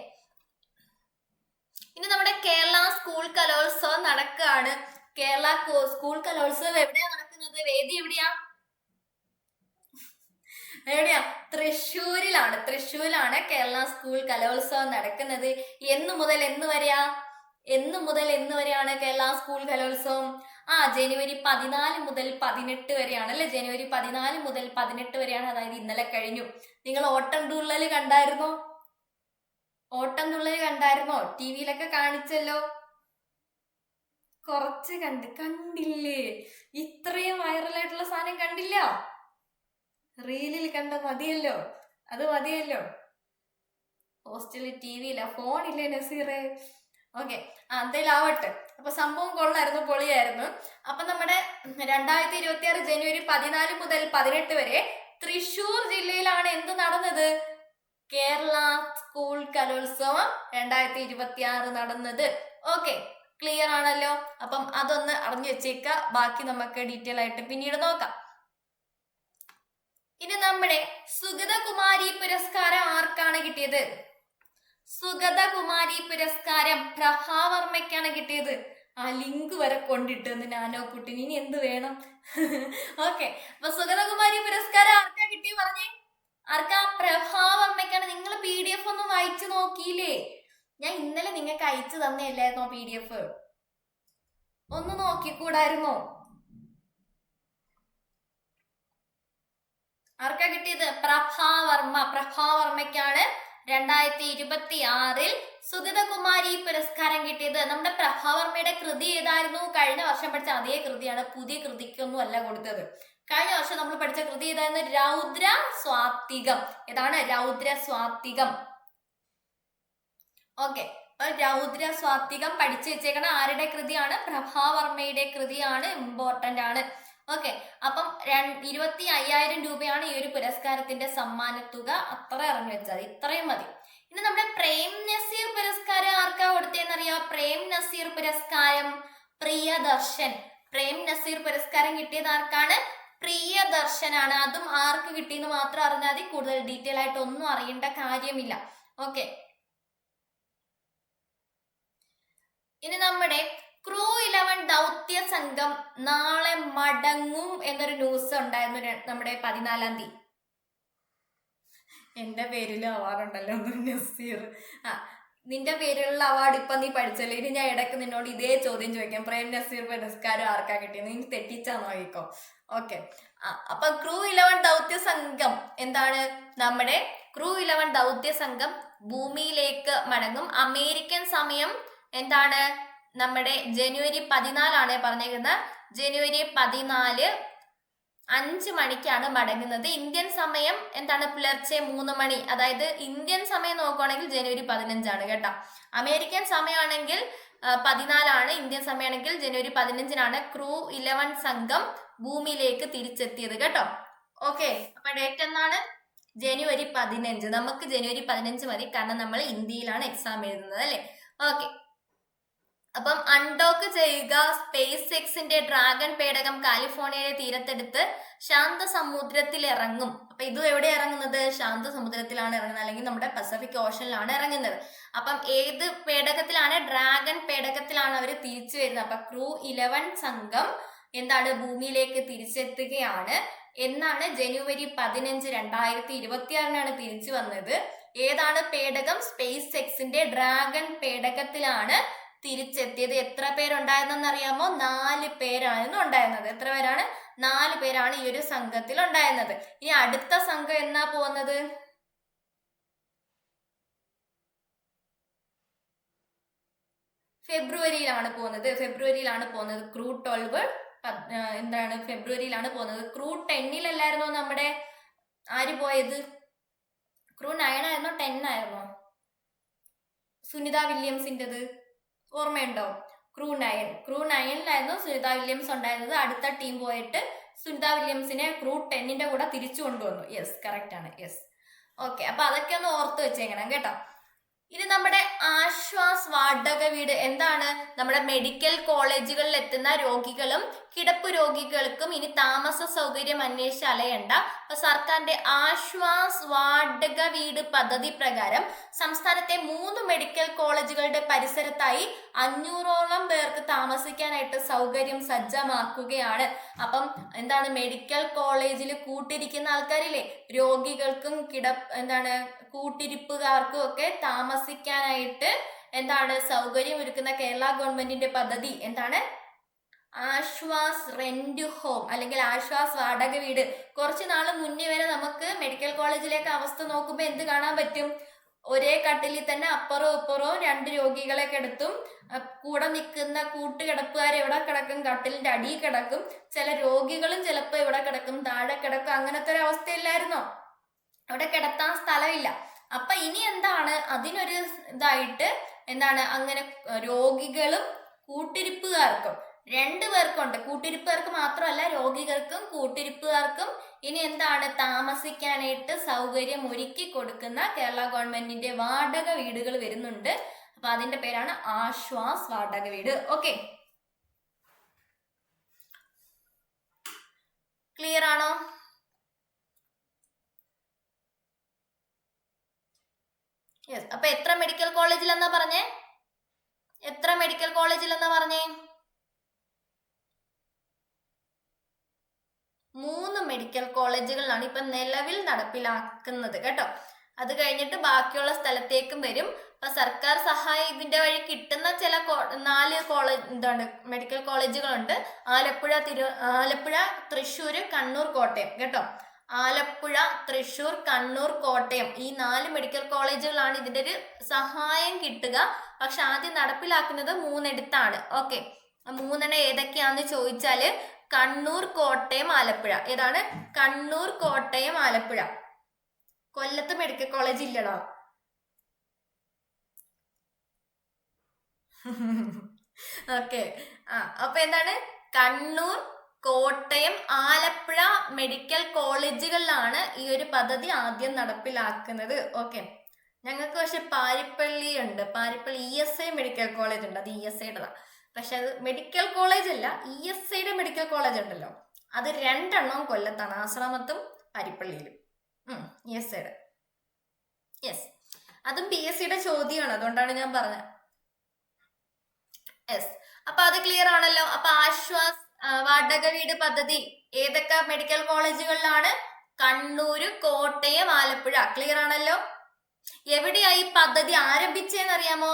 ഇനി നമ്മുടെ കേരള സ്കൂൾ കലോത്സവം നടക്കുകയാണ്. കേരള സ്കൂൾ കലോത്സവം എവിടെയാ നടക്കുന്നത്? വേദി എവിടെയാ? തൃശ്ശൂരിലാണ് കേരള സ്കൂൾ കലോത്സവം നടക്കുന്നത്. എന്ന് മുതൽ എന്ന് വരെയാണ് കേരള സ്കൂൾ കലോത്സവം? ജനുവരി 14 മുതൽ 18 വരെയാണ് അല്ലെ? ജനുവരി 14 മുതൽ 18 വരെയാണ്. അതായത് ഇന്നലെ കഴിഞ്ഞു. നിങ്ങൾ ഓട്ടം തുള്ളൽ കണ്ടായിരുന്നോ? TV-ലൊക്കെ കാണിച്ചല്ലോ. കുറച്ച് കണ്ടില്ലേ? ഇത്രയും വൈറലായിട്ടുള്ള സാധനം കണ്ടില്ല? റീലിൽ കണ്ട മതിയല്ലോ, അത് മതിയല്ലോ. ഹോസ്റ്റലിൽ TV-ഇല്ല, ഫോണില്ലേ നസീറെ? ഓക്കെ, എന്തായാലും ആവട്ടെ. അപ്പൊ സംഭവം കൊള്ളായിരുന്നു, പൊളിയായിരുന്നു. അപ്പൊ നമ്മുടെ 2026 ജനുവരി 14 മുതൽ 18 വരെ തൃശ്ശൂർ ജില്ലയിലാണ് എന്ത് നടന്നത്? കേരള സ്കൂൾ കലോത്സവം 2026 നടന്നത്. ഓക്കെ, ക്ലിയർ ആണല്ലോ? അപ്പം അതൊന്ന് അറിഞ്ഞു വെച്ചേക്ക. ബാക്കി നമുക്ക് ഡീറ്റെയിൽ ആയിട്ട് പിന്നീട് നോക്കാം. ഇനി നമ്മുടെ സുഗതകുമാരി പുരസ്കാരം ആർക്കാണ് കിട്ടിയത്? സുഗതകുമാരി പുരസ്കാരം പ്രഭാവർമ്മയ്ക്കാണ് കിട്ടിയത്. ആ ലിങ്ക് വരെ കൊണ്ടിട്ട് നാനോ കുട്ടിന് ഇനി എന്ത് വേണം? ഓക്കെ, അപ്പൊ സുഗതകുമാരി പുരസ്കാരം ആർക്കാ കിട്ടിയ പറഞ്ഞേ? ആർക്കാ? പ്രഭാവർമ്മയ്ക്കാണ്. നിങ്ങൾ PDF ഒന്നും വായിച്ചു നോക്കിയില്ലേ? ഞാൻ ഇന്നലെ നിങ്ങൾക്ക് അയച്ചു തന്നെയല്ലായിരുന്നോ PDF? ഒന്ന് നോക്കിക്കൂടായിരുന്നോ? ആർക്കാ കിട്ടിയത്? പ്രഭാവർമ്മയ്ക്കാണ് 2026 സുഗതകുമാരി പുരസ്കാരം കിട്ടിയത്. നമ്മുടെ പ്രഭാവർമ്മയുടെ കൃതി ഏതായിരുന്നു? കഴിഞ്ഞ വർഷം പഠിച്ച അതേ കൃതിയാണ്, പുതിയ കൃതിക്കൊന്നും അല്ല കൊടുത്തത്. കഴിഞ്ഞ വർഷം നമ്മൾ പഠിച്ച കൃതി ഏതായിരുന്നു? രൗദ്രസ്വാത്തികം. ഏതാണ്? രൗദ്രസ്വാത്തികം. ഓക്കെ, രൗദ്രസ്വാത്തികം പഠിച്ചു വെച്ചേക്കണം. ആരുടെ കൃതിയാണ്? പ്രഭാവർമ്മയുടെ കൃതിയാണ്, ഇമ്പോർട്ടന്റ് ആണ്. ഓക്കെ, അപ്പം 25,000 രൂപയാണ് ഈ ഒരു പുരസ്കാരത്തിന്റെ സമ്മാനത്തുക. അത്ര അറിഞ്ഞു വെച്ചാൽ ഇത്രയും മതി. ഇനി നമ്മുടെ പ്രേം നസീർ പുരസ്കാരം ആർക്കാ കൊടുത്തേന്നറിയാം? പ്രേം നസീർ പുരസ്കാരം പ്രിയദർശൻ. പ്രേം നസീർ പുരസ്കാരം കിട്ടിയത് ആർക്കാണ്? പ്രിയദർശനാണ്. അതും ആർക്ക് കിട്ടിയെന്ന് മാത്രം അറിഞ്ഞാൽ മതി, കൂടുതൽ ഡീറ്റെയിൽ ആയിട്ട് ഒന്നും അറിയേണ്ട കാര്യമില്ല. ഓക്കെ, ഇനി നമ്മുടെ ക്രൂ 11 ദൗത്യ സംഘം നാളെ മടങ്ങും എന്നൊരു ന്യൂസ് ഉണ്ടായിരുന്നു നമ്മുടെ 14-ാം തീയതി. എന്റെ പേരിൽ അവാർഡുണ്ടല്ലോ നസീർ. നിന്റെ പേരിലുള്ള അവാർഡ് ഇപ്പൊ നീ പഠിച്ചല്ലോ. ഇനി ഞാൻ ഇടയ്ക്ക് നിന്നോട് ഇതേ ചോദ്യം ചോദിക്കാം, പ്രേം നസീർ പുരസ്കാരം ആർക്കാ കിട്ടിയത്, നീ തെറ്റിച്ചാ നോക്കിക്കോ. ഓക്കെ, അപ്പൊ ക്രൂ 11 ദൗത്യ സംഘം എന്താണ്? നമ്മുടെ ക്രൂ 11 ദൗത്യ സംഘം ഭൂമിയിലേക്ക് മടങ്ങും. അമേരിക്കൻ സമയം എന്താണ്? നമ്മുടെ ജനുവരി 14 പറഞ്ഞേക്കുന്നത്. ജനുവരി 14 5 മണിക്കാണ് മടങ്ങുന്നത്. ഇന്ത്യൻ സമയം എന്താണ്? പുലർച്ചെ 3 മണി. അതായത് ഇന്ത്യൻ സമയം നോക്കുകയാണെങ്കിൽ ജനുവരി 15 കേട്ടോ. അമേരിക്കൻ സമയമാണെങ്കിൽ 14, ഇന്ത്യൻ സമയമാണെങ്കിൽ ജനുവരി 15 ക്രൂ 11 സംഘം ഭൂമിയിലേക്ക് തിരിച്ചെത്തിയത് കേട്ടോ. ഓക്കെ, അപ്പൊ ഡേറ്റ് എന്നാണ്? ജനുവരി 15. നമുക്ക് ജനുവരി 15 മതി, കാരണം നമ്മൾ ഇന്ത്യയിലാണ് എക്സാം എഴുതുന്നത് അല്ലെ. ഓക്കെ, അപ്പം അൺഡോക്ക് ചെയ്യുക. സ്പേസ് എക്സിന്റെ ഡ്രാഗൺ പേടകം കാലിഫോർണിയയുടെ തീരത്തെടുത്ത് ശാന്ത സമുദ്രത്തിൽ ഇറങ്ങും. അപ്പൊ ഇത് എവിടെ ഇറങ്ങുന്നത്? ശാന്ത സമുദ്രത്തിലാണ് ഇറങ്ങുന്നത്, അല്ലെങ്കിൽ നമ്മുടെ പസഫിക് ഓഷനിലാണ് ഇറങ്ങുന്നത്. അപ്പം ഏത് പേടകത്തിലാണ്? ഡ്രാഗൺ പേടകത്തിലാണ് അവർ തിരിച്ചു വരുന്നത്. അപ്പൊ ക്രൂ 11 സംഘം എന്താണ്? ഭൂമിയിലേക്ക് തിരിച്ചെത്തുകയാണ്. എന്നാണ്? ജനുവരി 15, 2026 തിരിച്ചു വന്നത്. ഏതാണ് പേടകം? സ്പേസ് എക്സിന്റെ ഡ്രാഗൺ പേടകത്തിലാണ് തിരിച്ചെത്തിയത്. എത്ര പേരുണ്ടായിരുന്നെന്ന് അറിയാമോ? 4 പേരായിരുന്നു ഉണ്ടായിരുന്നത്. എത്ര പേരാണ്? 4 പേരാണ് ഈ ഒരു സംഘത്തിൽ ഉണ്ടായിരുന്നത്. ഇനി അടുത്ത സംഘം എന്നാ പോകുന്നത്? ഫെബ്രുവരിയിലാണ് പോകുന്നത്. ക്രൂ 12 എന്താണ്? ഫെബ്രുവരിയിലാണ് പോകുന്നത്. ക്രൂ 10 നമ്മുടെ ആര് പോയത്? ക്രൂ 9 ആയിരുന്നോ 10 ആയിരുന്നോ? സുനിത വില്യംസിൻ്റെത് ഓർമ്മയുണ്ടോ? ക്രൂ 9 സുനിത വില്യംസ് ഉണ്ടായിരുന്നത്. അടുത്ത ടീം പോയിട്ട് സുനിത വില്യംസിനെ ക്രൂ 10 കൂടെ തിരിച്ചു കൊണ്ടുവന്നു. യെസ്, കറക്റ്റ് ആണ്. യെസ്, ഓക്കെ, അപ്പൊ അതൊക്കെ ഒന്ന് ഓർത്ത് വെച്ചേക്കണം കേട്ടോ. ഇനി നമ്മുടെ ആശ്വാസ് വാടക വീട് എന്താണ്? നമ്മുടെ മെഡിക്കൽ കോളേജുകളിൽ എത്തുന്ന രോഗികളും കിടപ്പ് രോഗികൾക്കും ഇനി താമസ സൗകര്യം അന്വേഷിച്ച് അലയണ്ട. അപ്പൊ സർക്കാരിന്റെ ആശ്വാസ് വാടക വീട് പദ്ധതി പ്രകാരം സംസ്ഥാനത്തെ 3 മെഡിക്കൽ കോളേജുകളുടെ പരിസരത്തായി 500ഓളം പേർക്ക് താമസിക്കാനായിട്ട് സൗകര്യം സജ്ജമാക്കുകയാണ്. അപ്പം എന്താണ്? മെഡിക്കൽ കോളേജിൽ കൂട്ടിരിക്കുന്ന ആൾക്കാരില്ലേ, രോഗികൾക്കും കൂട്ടിരിപ്പുകാർക്കും ഒക്കെ താമസിക്കാനായിട്ട് എന്താണ്? സൗകര്യം ഒരുക്കുന്ന കേരള ഗവൺമെന്റിന്റെ പദ്ധതി എന്താണ്? ആശ്വാസ് റെന്റ് ഹോം അല്ലെങ്കിൽ ആശ്വാസ് വാടക വീട്. കുറച്ച് നാൾ മുന്നേ വരെ നമുക്ക് മെഡിക്കൽ കോളേജിലേക്ക് അവസ്ഥ നോക്കുമ്പോൾ എന്ത് കാണാൻ പറ്റും? ഒരേ കട്ടിലിൽ തന്നെ അപ്പുറവും ഇപ്പുറവും 2 രോഗികളെ കിടത്തും. കൂടെ നിൽക്കുന്ന കൂട്ടുകിടപ്പുകാർ എവിടെ കിടക്കും? കട്ടിലിന്റെ അടിയിൽ കിടക്കും. ചില രോഗികളും ചിലപ്പോൾ ഇവിടെ കിടക്കും, താഴെ കിടക്കും. അങ്ങനത്തെ ഒരു അവസ്ഥയില്ലായിരുന്നോ? അവിടെ കിടത്താൻ സ്ഥലമില്ല. അപ്പൊ ഇനി എന്താണ്? അതിനൊരു ഇതായിട്ട് എന്താണ്? അങ്ങനെ രോഗികളും കൂട്ടിരിപ്പുകാർക്കും 2 പേർക്കുണ്ട്. കൂട്ടിരിപ്പുകാർക്ക് മാത്രമല്ല, രോഗികൾക്കും കൂട്ടിരിപ്പുകാർക്കും ഇനി എന്താണ്? താമസിക്കാനായിട്ട് സൗകര്യം ഒരുക്കി കൊടുക്കുന്ന കേരള ഗവൺമെന്റിന്റെ വാടക വീടുകൾ വരുന്നുണ്ട്. അപ്പൊ അതിന്റെ പേരാണ് ആശ്വാസ് വാടക വീട്. ഓക്കെ, ക്ലിയർ ആണോ? യെസ്, അപ്പൊ എത്ര മെഡിക്കൽ കോളേജിലെന്നാ പറഞ്ഞേ? 3 മെഡിക്കൽ കോളേജുകളിലാണ് ഇപ്പൊ നിലവിൽ നടപ്പിലാക്കുന്നത് കേട്ടോ. അത് കഴിഞ്ഞിട്ട് ബാക്കിയുള്ള സ്ഥലത്തേക്കും വരും. അപ്പൊ സർക്കാർ സഹായം ഇതിന്റെ വഴി കിട്ടുന്ന ചില 4 മെഡിക്കൽ കോളേജുകളുണ്ട്. ആലപ്പുഴ, തൃശ്ശൂർ, കണ്ണൂർ, കോട്ടയം കേട്ടോ. ആലപ്പുഴ, തൃശ്ശൂർ, കണ്ണൂർ, കോട്ടയം ഈ 4 മെഡിക്കൽ കോളേജുകളാണ് ഇതിന്റെ ഒരു സഹായം കിട്ടുക. പക്ഷെ ആദ്യം നടപ്പിലാക്കുന്നത് 3 ഓക്കെ, 3 ഏതൊക്കെയാന്ന് ചോദിച്ചാല് കണ്ണൂർ, കോട്ടയം, ആലപ്പുഴ. ഏതാണ്? കണ്ണൂർ, കോട്ടയം, ആലപ്പുഴ. കൊല്ലത്ത് മെഡിക്കൽ കോളേജ് ഇല്ലടാ. ഓക്കെ, അപ്പൊ എന്താണ്? കണ്ണൂർ, കോട്ടയം, ആലപ്പുഴ മെഡിക്കൽ കോളേജുകളിലാണ് ഈ ഒരു പദ്ധതി ആദ്യം നടപ്പിലാക്കുന്നത്. ഓക്കെ, ഞങ്ങൾക്ക് പക്ഷെ പാരിപ്പള്ളി ഉണ്ട്. പാരിപ്പള്ളി ESI മെഡിക്കൽ കോളേജ് ഉണ്ട്. അത് ESIയുടെതാ. പക്ഷെ അത് മെഡിക്കൽ കോളേജ് അല്ല, ESIയുടെ മെഡിക്കൽ കോളേജ് ഉണ്ടല്ലോ, അത് 2 കൊല്ലത്താണ്, ആശ്രാമത്തും അരിപ്പള്ളിയിലും. ESIയുടെ. യെസ്, അതും PSCയുടെ ചോദ്യമാണ്, അതുകൊണ്ടാണ് ഞാൻ പറഞ്ഞത്. യെസ്, അപ്പൊ അത് ക്ലിയർ ആണല്ലോ. അപ്പൊ ആശ്വാസ് വാടക വീട് പദ്ധതി ഏതൊക്കെ മെഡിക്കൽ കോളേജുകളിലാണ്? കണ്ണൂര്, കോട്ടയം, ആലപ്പുഴ. ക്ലിയർ ആണല്ലോ. എവിടെയായി പദ്ധതി ആരംഭിച്ചതെന്ന് അറിയാമോ?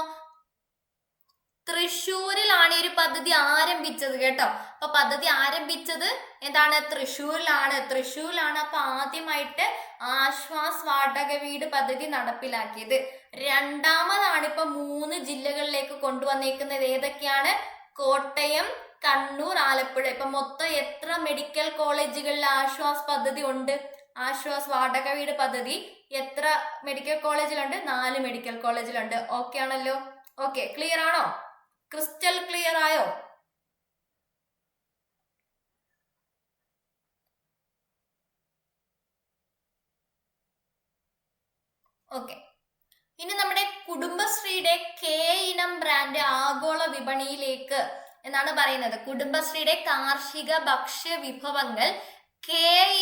തൃശ്ശൂരിലാണ് ഈ ഒരു പദ്ധതി ആരംഭിച്ചത് കേട്ടോ. അപ്പൊ പദ്ധതി ആരംഭിച്ചത് എന്താണ്? തൃശ്ശൂരിലാണ്. അപ്പൊ ആദ്യമായിട്ട് ആശ്വാസ് വാടക വീട് പദ്ധതി നടപ്പിലാക്കിയത്. രണ്ടാമതാണ് ഇപ്പൊ 3 ജില്ലകളിലേക്ക് കൊണ്ടുവന്നേക്കുന്നത്. ഏതൊക്കെയാണ്? കോട്ടയം, കണ്ണൂർ, ആലപ്പുഴ. ഇപ്പൊ മൊത്തം എത്ര മെഡിക്കൽ കോളേജുകളിൽ ആശ്വാസ് പദ്ധതി ഉണ്ട്? ആശ്വാസ് വാടക വീട് പദ്ധതി എത്ര മെഡിക്കൽ കോളേജിലുണ്ട്? 4 മെഡിക്കൽ കോളേജിലുണ്ട്. ഓക്കെ ആണല്ലോ. ഓക്കെ, ക്ലിയർ ആണോ? ക്രിസ്റ്റൽ ക്ലിയർ ആയോ? ഓക്കെ, ഇനി നമ്മുടെ കുടുംബശ്രീയുടെ K ഇനം ബ്രാൻഡ് ആഗോള വിപണിയിലേക്ക് എന്നാണ് പറയുന്നത്. കുടുംബശ്രീയുടെ കാർഷിക ഭക്ഷ്യ വിഭവങ്ങൾ K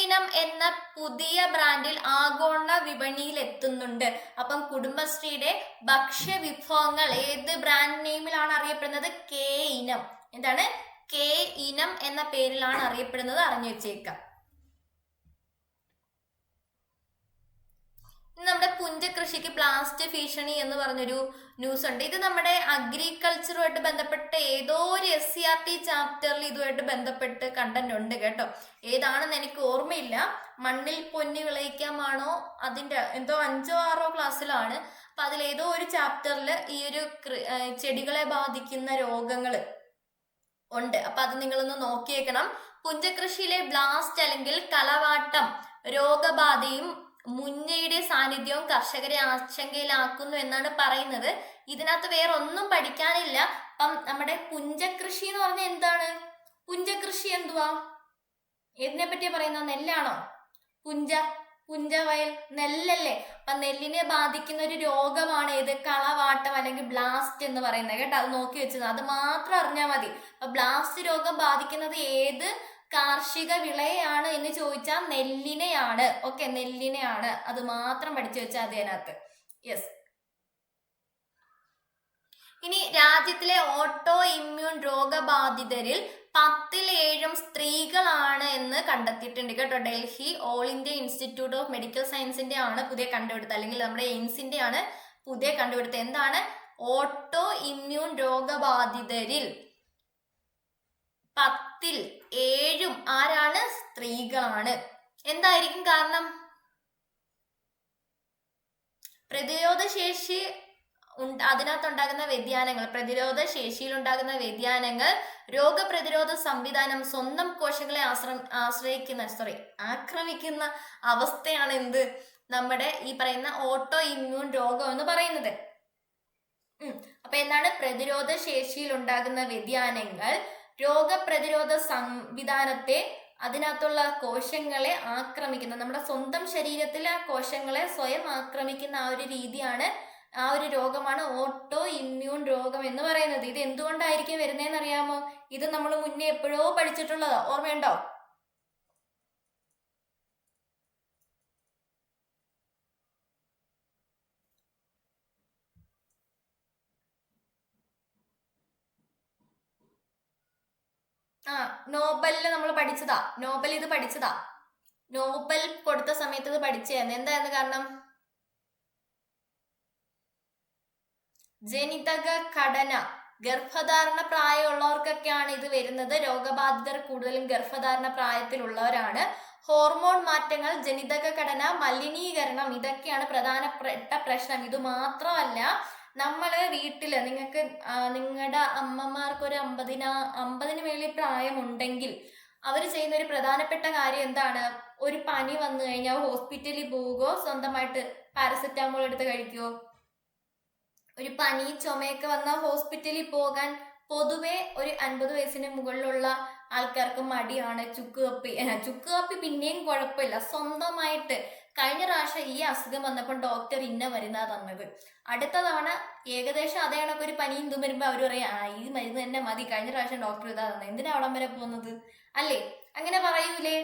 ഇനം എന്ന പുതിയ ബ്രാൻഡിൽ ആഗോള വിപണിയിൽ എത്തുന്നുണ്ട്. അപ്പം കുടുംബശ്രീയുടെ ഭക്ഷ്യ വിഭവങ്ങൾ ഏത് ബ്രാൻഡ് നെയിമിലാണ് അറിയപ്പെടുന്നത്? K ഇനം. എന്താണ്? K ഇനം എന്ന പേരിലാണ് അറിയപ്പെടുന്നത്, അറിഞ്ഞു വെച്ചേക്കാം. നമ്മുടെ പുഞ്ചകൃഷിക്ക് പ്ലാസ്റ്റ് ഭീഷണി എന്ന് പറഞ്ഞൊരു ന്യൂസ് ഉണ്ട്. ഇത് നമ്മുടെ അഗ്രികൾച്ചറുമായിട്ട് ബന്ധപ്പെട്ട് ഏതോ ഒരു SCERT ചാപ്റ്ററിൽ ഇതുമായിട്ട് ബന്ധപ്പെട്ട് കണ്ടന്റ് ഉണ്ട് കേട്ടോ. ഏതാണെന്ന് എനിക്ക് ഓർമ്മയില്ല. മണ്ണിൽ പൊന്നി വിളയിക്കാമാണോ അതിന്റെ എന്തോ 5ഓ 6ഓ ക്ലാസ്സിലാണ്. അപ്പൊ അതിലേതോ ഒരു ചാപ്റ്ററിൽ ഈ ഒരു ചെടികളെ ബാധിക്കുന്ന രോഗങ്ങൾ ഉണ്ട്. അപ്പൊ അത് നിങ്ങളൊന്ന് നോക്കിയേക്കണം. പുഞ്ചകൃഷിയിലെ ബ്ലാസ്റ്റ് അല്ലെങ്കിൽ കളവാട്ടം രോഗബാധയും മുഞ്ഞയുടെ സാന്നിധ്യവും കർഷകരെ ആശങ്കയിലാക്കുന്നു എന്നാണ് പറയുന്നത്. ഇതിനകത്ത് വേറെ ഒന്നും പഠിക്കാനില്ല. അപ്പം നമ്മുടെ പുഞ്ചകൃഷി എന്ന് പറഞ്ഞാൽ എന്താണ്? പുഞ്ചകൃഷി എന്തുവാ? ഏതിനെ പറ്റിയാ പറയുന്ന? നെല്ലാണോ? പുഞ്ച വയൽ, നെല്ലല്ലേ? അപ്പൊ നെല്ലിനെ ബാധിക്കുന്ന ഒരു രോഗമാണ് ഏത്? കളവാട്ടം അല്ലെങ്കിൽ ബ്ലാസ്റ്റ് എന്ന് പറയുന്നത് കേട്ടോ. അത് നോക്കി വെച്ചത്, അത് മാത്രം അറിഞ്ഞാൽ മതി. അപ്പൊ ബ്ലാസ്റ്റ് രോഗം ബാധിക്കുന്നത് ഏത് കാർഷിക വിളയാണ് എന്ന് ചോദിച്ചാൽ നെല്ലിനെയാണ്. ഓക്കെ, നെല്ലിനെയാണ്. അത് മാത്രം പഠിച്ചു വെച്ചാൽ മതി അതിനകത്ത്. യെസ്, ഇനി രാജ്യത്തിലെ ഓട്ടോ ഇമ്മ്യൂൺ രോഗബാധിതരിൽ 10ൽ 7 സ്ത്രീകളാണ് എന്ന് കണ്ടെത്തിയിട്ടുണ്ട് കേട്ടോ. Delhi all India institute of medical സയൻസിന്റെ ആണ് പുതിയ കണ്ടുപിടുത്തം, അല്ലെങ്കിൽ നമ്മുടെ എയിംസിന്റെ ആണ് പുതിയ കണ്ടുപിടുത്തം. എന്താണ്? ഓട്ടോ ഇമ്മ്യൂൺ രോഗബാധിതരിൽ 10ൽ 7 ആരാണ്? സ്ത്രീകളാണ്. എന്തായിരിക്കും കാരണം? പ്രതിരോധ ശേഷി അതിനകത്തുണ്ടാകുന്ന വ്യതിയാനങ്ങൾ, പ്രതിരോധ ശേഷിയിൽ ഉണ്ടാകുന്ന വ്യതിയാനങ്ങൾ രോഗപ്രതിരോധ സംവിധാനം സ്വന്തം കോശങ്ങളെ ആക്രമിക്കുന്ന അവസ്ഥയാണ് എന്ത്? നമ്മുടെ ഈ പറയുന്ന ഓട്ടോ ഇമ്മ്യൂൺ രോഗം എന്ന് പറയുന്നത്. അപ്പൊ എന്താണ്? പ്രതിരോധ ശേഷിയിൽ ഉണ്ടാകുന്ന വ്യതിയാനങ്ങൾ രോഗപ്രതിരോധ സംവിധാനത്തെ, അതിനകത്തുള്ള കോശങ്ങളെ ആക്രമിക്കുന്ന, നമ്മുടെ സ്വന്തം ശരീരത്തിലെ കോശങ്ങളെ സ്വയം ആക്രമിക്കുന്ന ആ ഒരു രീതിയാണ്, ആ ഒരു രോഗമാണ് ഓട്ടോ ഇമ്മ്യൂൺ രോഗം എന്ന് പറയുന്നത്. ഇത് എന്തുകൊണ്ടായിരിക്കും വരുന്നതെന്ന് അറിയാമോ? ഇത് നമ്മൾ മുന്നേ എപ്പോഴോ പഠിച്ചിട്ടുള്ളതാ, ഓർമ്മയുണ്ടോ? നോബലില് നമ്മൾ പഠിച്ചതാ. നോബൽ ഇത് പഠിച്ചതാ. നോബൽ കൊടുത്ത സമയത്ത് ഇത് പഠിച്ചായിരുന്നു. എന്തായിരുന്നു കാരണം? ജനിതക ഘടന, ഗർഭധാരണ പ്രായമുള്ളവർക്കൊക്കെയാണ് ഇത് വരുന്നത്. രോഗബാധിതർ കൂടുതലും ഗർഭധാരണ പ്രായത്തിലുള്ളവരാണ്. ഹോർമോൺ മാറ്റങ്ങൾ, ജനിതക ഘടന, മലിനീകരണം, ഇതൊക്കെയാണ് പ്രധാനപ്പെട്ട പ്രശ്നം. ഇത് മാത്രമല്ല, നമ്മള് വീട്ടില് നിങ്ങൾക്ക് നിങ്ങളുടെ അമ്മമാർക്ക് ഒരു 50-ന് മേളിൽ പ്രായമുണ്ടെങ്കിൽ അവർ ചെയ്യുന്ന ഒരു പ്രധാനപ്പെട്ട കാര്യം എന്താണ്? ഒരു പനി വന്നു കഴിഞ്ഞാൽ ഹോസ്പിറ്റലിൽ പോവുകയോ സ്വന്തമായിട്ട് പാരസെറ്റാമോൾ എടുത്ത് കഴിക്കുവോ? ഒരു പനി ചുമയൊക്കെ വന്നാൽ ഹോസ്പിറ്റലിൽ പോകാൻ പൊതുവെ ഒരു 50 വയസ്സിന് മുകളിലുള്ള ആൾക്കാർക്ക് മടിയാണ്. ചുക്ക് കാപ്പി പിന്നെയും കുഴപ്പമില്ല, സ്വന്തമായിട്ട് കഴിഞ്ഞ പ്രാവശ്യം ഈ അസുഖം വന്നപ്പോൾ ഡോക്ടർ ഇന്ന മരുന്നാ തന്നത്. അടുത്ത തവണ ഏകദേശം അതേ കണക്ക് ഒരു പനിയും ഇതും വരുമ്പോൾ അവർ പറയും ഈ മരുന്ന് തന്നെ മതി, കഴിഞ്ഞ പ്രാവശ്യം ഡോക്ടർ ഇതാ തന്നത്, എന്തിനാ അവിടം വരെ പോകുന്നത് അല്ലേ? അങ്ങനെ പറയൂലേ?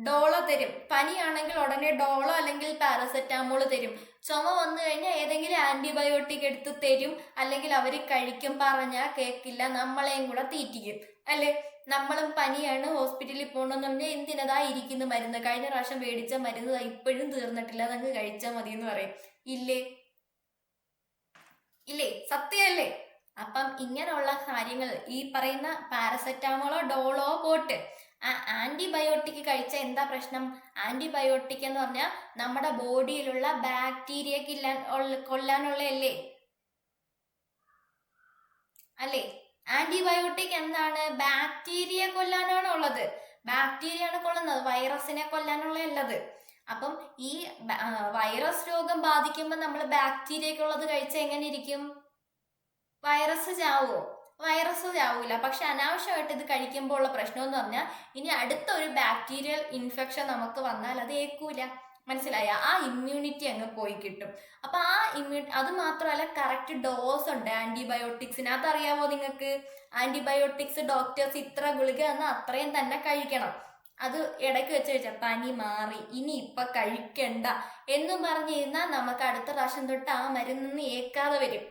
ഡോളോ തരും. പനിയാണെങ്കിൽ ഉടനെ ഡോളോ അല്ലെങ്കിൽ പാരസെറ്റാമോൾ തരും. ചുമ വന്നു കഴിഞ്ഞാൽ ഏതെങ്കിലും ആന്റിബയോട്ടിക് എടുത്ത് തരും, അല്ലെങ്കിൽ അവർ കഴിക്കും, പറഞ്ഞാൽ കേൾക്കില്ല, നമ്മളെയും കൂടെ തീറ്റിക്കും അല്ലേ? നമ്മളും പനിയാണ് ഹോസ്പിറ്റലിൽ പോകണമെന്ന് പറഞ്ഞാൽ എന്തിനതാ ഇരിക്കുന്ന മരുന്ന്, കഴിഞ്ഞ പ്രാവശ്യം മേടിച്ച മരുന്ന് ഇപ്പോഴും തീർന്നിട്ടില്ല, അതങ്ങ് കഴിച്ചാൽ മതി എന്ന് പറയും. ഇല്ലേ? സത്യമല്ലേ? അപ്പം ഇങ്ങനെയുള്ള കാര്യങ്ങൾ ഈ പറയുന്ന പാരസെറ്റാമോളോ ഡോളോ പോട്ട് ആന്റിബയോട്ടിക് കഴിച്ച എന്താ പ്രശ്നം? ആന്റിബയോട്ടിക് എന്ന് പറഞ്ഞാൽ നമ്മുടെ ബോഡിയിലുള്ള ബാക്ടീരിയ കൊല്ലാനുള്ളതല്ലേ അല്ലേ? ആന്റിബയോട്ടിക് എന്താണ്? ബാക്ടീരിയ കൊല്ലാനാണ് ഉള്ളത്. ബാക്ടീരിയ ആണ് കൊല്ലുന്നത്, വൈറസിനെ കൊല്ലാനുള്ളതല്ലത്. അപ്പം ഈ വൈറസ് രോഗം ബാധിക്കുമ്പോൾ നമ്മൾ ബാക്ടീരിയക്കുള്ളത് കഴിച്ചാൽ എങ്ങനെ ഇരിക്കും? വൈറസ് ചാവുമോ? വൈറസ് ചാവൂല. പക്ഷെ അനാവശ്യമായിട്ട് ഇത് കഴിക്കുമ്പോൾ ഉള്ള പ്രശ്നം എന്ന് പറഞ്ഞാൽ ഇനി അടുത്ത ഒരു ബാക്ടീരിയൽ ഇൻഫെക്ഷൻ നമുക്ക് വന്നാൽ അത് ഏൽക്കൂല. മനസ്സിലായ? ആ ഇമ്മ്യൂണിറ്റി അങ്ങ് പോയി കിട്ടും. അപ്പൊ ആ അത് മാത്രമല്ല, കറക്റ്റ് ഡോസ് ഉണ്ട് ആന്റിബയോട്ടിക്സിന്. അതറിയാമോ നിങ്ങൾക്ക്? ആന്റിബയോട്ടിക്സ് ഡോക്ടേഴ്സ് ഇത്ര ഗുളിക എന്നാൽ അത്രയും തന്നെ കഴിക്കണം. അത് ഇടയ്ക്ക് വെച്ച് കഴിച്ചാൽ പനി മാറി, ഇനി ഇപ്പൊ കഴിക്കണ്ട എന്നും പറഞ്ഞിരുന്നാൽ നമുക്ക് അടുത്ത പ്രാവശ്യം തൊട്ട് ആ മരുന്നൊന്നും ഏൽക്കാതെ വരും.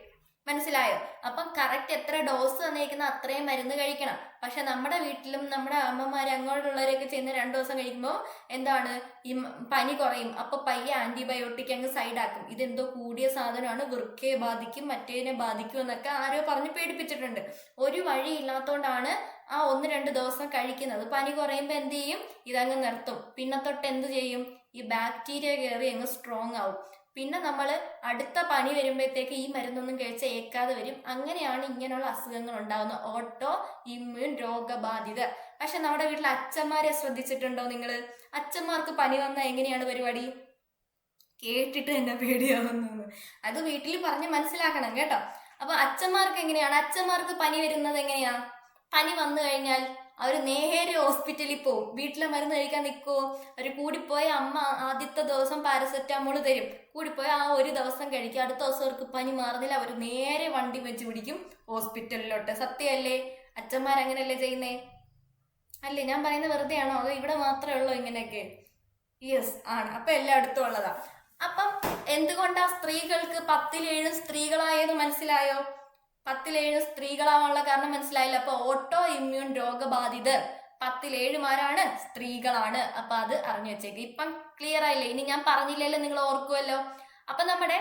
മനസ്സിലായോ? അപ്പം കറക്റ്റ് എത്ര ഡോസ് തന്നേക്കുന്ന അത്രയും മരുന്ന് കഴിക്കണം. പക്ഷെ നമ്മുടെ വീട്ടിലും നമ്മുടെ അമ്മമാർ അങ്ങോട്ടുള്ളവരൊക്കെ ചെയ്യുന്ന 2 ദിവസം കഴിക്കുമ്പോൾ എന്താണ്, ഈ പനി കുറയും, അപ്പൊ പയ്യെ ആന്റിബയോട്ടിക് അങ്ങ് സൈഡാക്കും. ഇതെന്തോ കൂടിയ സാധനമാണ്, വൃക്കയെ ബാധിക്കും, മറ്റേതിനെ ബാധിക്കും എന്നൊക്കെ ആരോ പറഞ്ഞ് പേടിപ്പിച്ചിട്ടുണ്ട്. ഒരു വഴി ഇല്ലാത്തോണ്ടാണ് ആ 1-2 ദിവസം കഴിക്കുന്നത്. പനി കുറയുമ്പോൾ എന്ത് ചെയ്യും? ഇതങ്ങ് നിർത്തും. പിന്നെ തൊട്ട് എന്ത് ചെയ്യും? ഈ ബാക്ടീരിയ കയറി അങ്ങ് സ്ട്രോങ് ആവും. പിന്നെ നമ്മൾ അടുത്ത പനി വരുമ്പോഴത്തേക്ക് ഈ മരുന്നൊന്നും കഴിച്ചാൽ ഏൽക്കാതെ വരും. അങ്ങനെയാണ് ഇങ്ങനെയുള്ള അസുഖങ്ങൾ ഉണ്ടാകുന്നത്, ഓട്ടോ ഇമ്മ്യൂൺ രോഗബാധിതർ. പക്ഷെ നമ്മുടെ വീട്ടിൽ അച്ഛന്മാരെ ശ്രദ്ധിച്ചിട്ടുണ്ടോ നിങ്ങൾ? അച്ഛന്മാർക്ക് പനി വന്നാൽ എങ്ങനെയാണ് പരിപാടി? കേട്ടിട്ട് തന്നെ പേടിയാവുന്നു. അത് വീട്ടിൽ പറഞ്ഞ് മനസ്സിലാക്കണം കേട്ടോ. അപ്പൊ അച്ഛന്മാർക്ക് എങ്ങനെയാണ്? അച്ഛന്മാർക്ക് പനി വരുന്നത് എങ്ങനെയാ? പനി വന്നു കഴിഞ്ഞാൽ അവർ നേരെ ഹോസ്പിറ്റലിൽ പോവും. വീട്ടിലെ മരുന്ന് കഴിക്കാൻ നിൽക്കുമോ? അവർ കൂടിപ്പോയ അമ്മ ആദ്യത്തെ ദിവസം പാരസെറ്റാമോൾ തരും, കൂടിപ്പോയ ആ ഒരു ദിവസം കഴിക്കും. അടുത്ത ദിവസം അവർക്ക് പനി മാറുന്നില്ല, അവർ നേരെ വണ്ടി വെച്ച് പിടിക്കും ഹോസ്പിറ്റലിലോട്ട്. സത്യമല്ലേ? അച്ഛന്മാരങ്ങനെയല്ലേ ചെയ്യുന്നേ? അല്ലേ? ഞാൻ പറയുന്നത് വെറുതെ ആണോ? അതോ ഇവിടെ മാത്രമേ ഉള്ളൂ ഇങ്ങനെയൊക്കെ? യെസ് ആണ്. അപ്പൊ എല്ലായിടത്തും ഉള്ളതാ. അപ്പം എന്തുകൊണ്ടാ സ്ത്രീകൾക്ക് 10-7 സ്ത്രീകളായത് മനസ്സിലായോ? 10-7 സ്ത്രീകളാവാനുള്ള കാരണം മനസ്സിലായില്ല. അപ്പൊ ഓട്ടോ ഇമ്മ്യൂൺ രോഗബാധിതർ 10-7 സ്ത്രീകളാണ്. അപ്പൊ അത് അറിഞ്ഞു വെച്ചേക്ക്. ഇപ്പം ക്ലിയർ ആയില്ലേ? ഇനി ഞാൻ പറഞ്ഞില്ലല്ലോ, നിങ്ങൾ ഓർക്കുമല്ലോ. അപ്പൊ നമ്മുടെ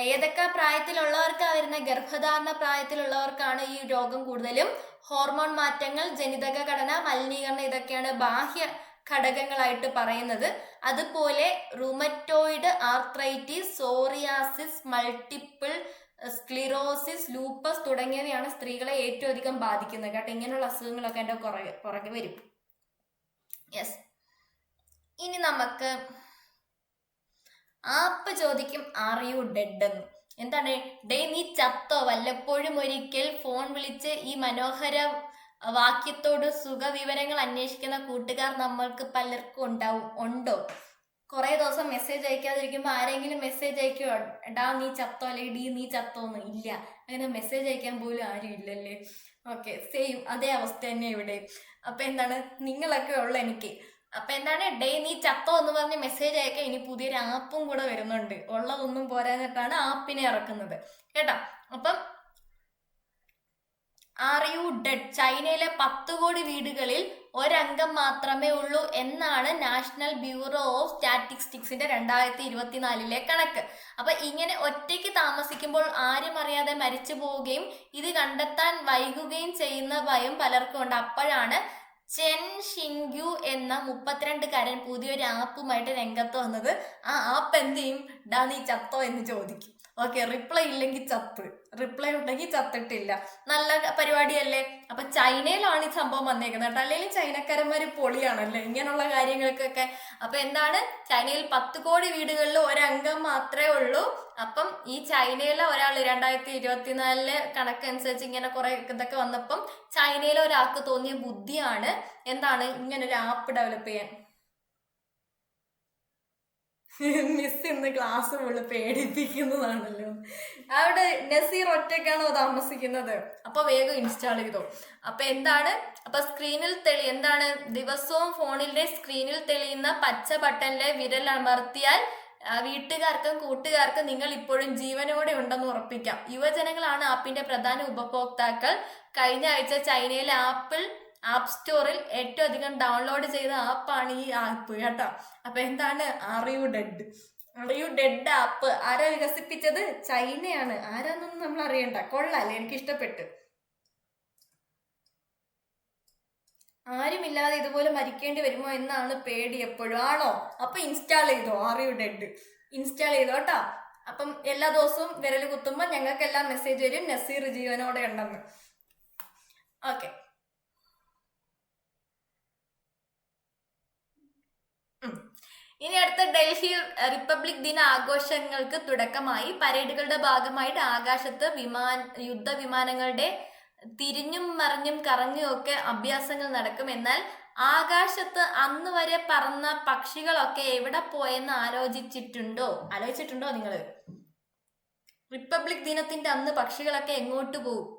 ഏതൊക്കെ പ്രായത്തിലുള്ളവർക്കാ വരുന്ന? ഗർഭധാരണ പ്രായത്തിലുള്ളവർക്കാണ് ഈ രോഗം കൂടുതലും. ഹോർമോൺ മാറ്റങ്ങൾ, ജനിതക ഘടന, മലിനീകരണം, ഇതൊക്കെയാണ് ബാഹ്യ ഘടകങ്ങളായിട്ട് പറയുന്നത്. അതുപോലെ rheumatoid arthritis, psoriasis, multiple sclerosis, lupus തുടങ്ങിയവയാണ് സ്ത്രീകളെ ഏറ്റവും അധികം ബാധിക്കുന്നത് കേട്ടോ. ഇങ്ങനെയുള്ള അസുഖങ്ങളൊക്കെ എൻ്റെ പുറകെ വരും. യെസ്. ഇനി നമുക്ക് ആപ്പ് ചോദിക്കും, ആർ യു ഡെഡ് എന്ന്. എന്താണ്? ഡേ നീ ചത്തോ? വല്ലപ്പോഴും ഒരിക്കൽ ഫോൺ വിളിച്ച് ഈ മനോഹര വാക്യത്തോട് സുഖവിവരങ്ങൾ അന്വേഷിക്കുന്ന കൂട്ടുകാർ നമ്മൾക്ക് പലർക്കും ഉണ്ടോ? കുറെ ദിവസം മെസ്സേജ് അയക്കാതിരിക്കുമ്പോൾ ആരെങ്കിലും മെസ്സേജ് അയക്കുമോ? ഡാ നീ ചത്തോ, അല്ലെ ഡീ നീ ചത്തോന്ന്? ഇല്ല. അങ്ങനെ മെസ്സേജ് അയക്കാൻ പോലും ആരും ഇല്ലല്ലേ? ഓക്കെ, സെയിം അതേ അവസ്ഥ തന്നെ ഇവിടെ. അപ്പൊ എന്താണ്, നിങ്ങളൊക്കെ ഉള്ള എനിക്ക്. അപ്പൊ എന്താണ്, ഡേ നീ ചത്തോ എന്ന് പറഞ്ഞ് മെസ്സേജ് അയക്കാൻ ഇനി പുതിയൊരു ആപ്പും കൂടെ വരുന്നുണ്ട്. ഉള്ളതൊന്നും പോരാഞ്ഞിട്ടാണ് ആപ്പിനെ ഇറക്കുന്നത് കേട്ടോ. അപ്പം ആർ യു ഡെഡ്? ചൈനയിലെ 10 കോടി വീടുകളിൽ ഒരംഗം മാത്രമേ ഉള്ളൂ എന്നാണ് നാഷണൽ ബ്യൂറോ ഓഫ് സ്റ്റാറ്റിസ്റ്റിക്സിന്റെ 2024 കണക്ക്. അപ്പൊ ഇങ്ങനെ ഒറ്റയ്ക്ക് താമസിക്കുമ്പോൾ ആരും അറിയാതെ മരിച്ചു പോവുകയും ഇത് കണ്ടെത്താൻ വൈകുകയും ചെയ്യുന്ന ഭയം പലർക്കും ഉണ്ട്. അപ്പോഴാണ് ചെൻ ഷിങ്യു എന്ന 32കാരൻ പുതിയൊരു ആപ്പുമായിട്ട് രംഗത്ത് വന്നത്. ആ ആപ്പ് എന്ത് ചെയ്യും? ഡാ നീ ചത്തോ എന്ന് ചോദിക്കും. ഓക്കെ, റിപ്ലൈ ഇല്ലെങ്കിൽ ചത്ത്, റിപ്ലൈ ഉണ്ടെങ്കിൽ ചത്തിട്ടില്ല. നല്ല പരിപാടിയല്ലേ? അപ്പൊ ചൈനയിലാണ് ഈ സംഭവം വന്നേക്കുന്നത് കേട്ടോ. അല്ലെങ്കിൽ ചൈനക്കാരന്മാര് പൊളിയാണല്ലേ ഇങ്ങനെയുള്ള കാര്യങ്ങൾക്കൊക്കെ. അപ്പൊ എന്താണ്, ചൈനയിൽ 10 കോടി വീടുകളിൽ ഒരംഗം മാത്രമേ ഉള്ളൂ. അപ്പം ഈ ചൈനയിലെ ഒരാൾ 2024 കണക്കനുസരിച്ച് ഇങ്ങനെ കുറെ ഇതൊക്കെ വന്നപ്പം ചൈനയിലെ ഒരാൾക്ക് തോന്നിയ ബുദ്ധിയാണ് എന്താണ്, ഇങ്ങനൊരു ആപ്പ് ഡെവലപ്പ് ചെയ്യാൻ. മിസ് ഇന്ന് ക്ലാസ് ഫുള്ള് പേടിപ്പിക്കുന്നതാണല്ലോ. അവിടെ നസീർ ഒറ്റയ്ക്കാണോ താമസിക്കുന്നത്? അപ്പൊ വേഗം ഇൻസ്റ്റാൾ ചെയ്തോ. അപ്പൊ എന്താണ്, അപ്പൊ സ്ക്രീനിൽ എന്താണ്, ദിവസവും ഫോണിന്റെ സ്ക്രീനിൽ തെളിയുന്ന പച്ച ബട്ടണിലെ വിരൽ അമർത്തിയാൽ വീട്ടുകാർക്കും കൂട്ടുകാർക്കും നിങ്ങൾ ഇപ്പോഴും ജീവനോടെ ഉണ്ടെന്ന് ഉറപ്പിക്കാം. യുവജനങ്ങളാണ് ആപ്പിന്റെ പ്രധാന ഉപഭോക്താക്കൾ. കഴിഞ്ഞ ആഴ്ച ചൈനയിലെ ആപ്പ് സ്റ്റോറിൽ ഏറ്റവും അധികം ഡൗൺലോഡ് ചെയ്ത ആപ്പാണ് ഈ ആപ്പ് കേട്ടോ. അപ്പൊ എന്താണ്, ആർ യു ഡെഡ് ആപ്പ് ആരാ വികസിപ്പിച്ചത്? ചൈനയാണ്. ആരാന്നൊന്നും നമ്മൾ അറിയണ്ട. കൊള്ളാല്ലേ, എനിക്ക് ഇഷ്ടപ്പെട്ടു. ആരുമില്ലാതെ ഇതുപോലെ മരിക്കേണ്ടി വരുമോ എന്നാണ് പേടി എപ്പോഴും. ആണോ? അപ്പൊ ഇൻസ്റ്റാൾ ചെയ്തോ, ആർ യു ഡെഡ് ഇൻസ്റ്റാൾ ചെയ്തോ കേട്ടോ. അപ്പം എല്ലാ ദിവസവും വിരൽ കുത്തുമ്പോൾ ഞങ്ങൾക്കെല്ലാം മെസ്സേജ് വരും നസീർ ജീവനോടെ ഉണ്ടെന്ന്. ഓക്കെ, ഇനി അടുത്ത ഡൽഹി റിപ്പബ്ലിക് ദിന ആഘോഷങ്ങൾക്ക് തുടക്കമായി. പരേഡുകളുടെ ഭാഗമായിട്ട് ആകാശത്ത് യുദ്ധവിമാനങ്ങളുടെ തിരിഞ്ഞും മറിഞ്ഞും കറങ്ങിയും ഒക്കെ അഭ്യാസങ്ങൾ നടക്കും. എന്നാൽ ആകാശത്ത് അന്ന് വരെ പറന്ന പക്ഷികളൊക്കെ എവിടെ പോയെന്ന് ആലോചിച്ചിട്ടുണ്ടോ നിങ്ങൾ? റിപ്പബ്ലിക് ദിനത്തിന്റെ അന്ന് പക്ഷികളൊക്കെ എങ്ങോട്ട് പോകും?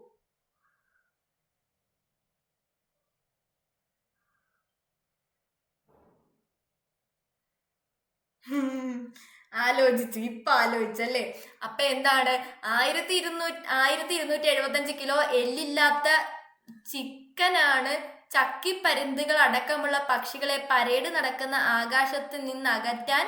ആലോചിച്ചല്ലേ? അപ്പൊ എന്താണ്, 1275 കിലോ എല്ലില്ലാത്ത ചിക്കനാണ് ചക്കിപ്പരുന്തുകൾ അടക്കമുള്ള പക്ഷികളെ പരേഡ് നടക്കുന്ന ആകാശത്ത് നിന്ന് അകറ്റാൻ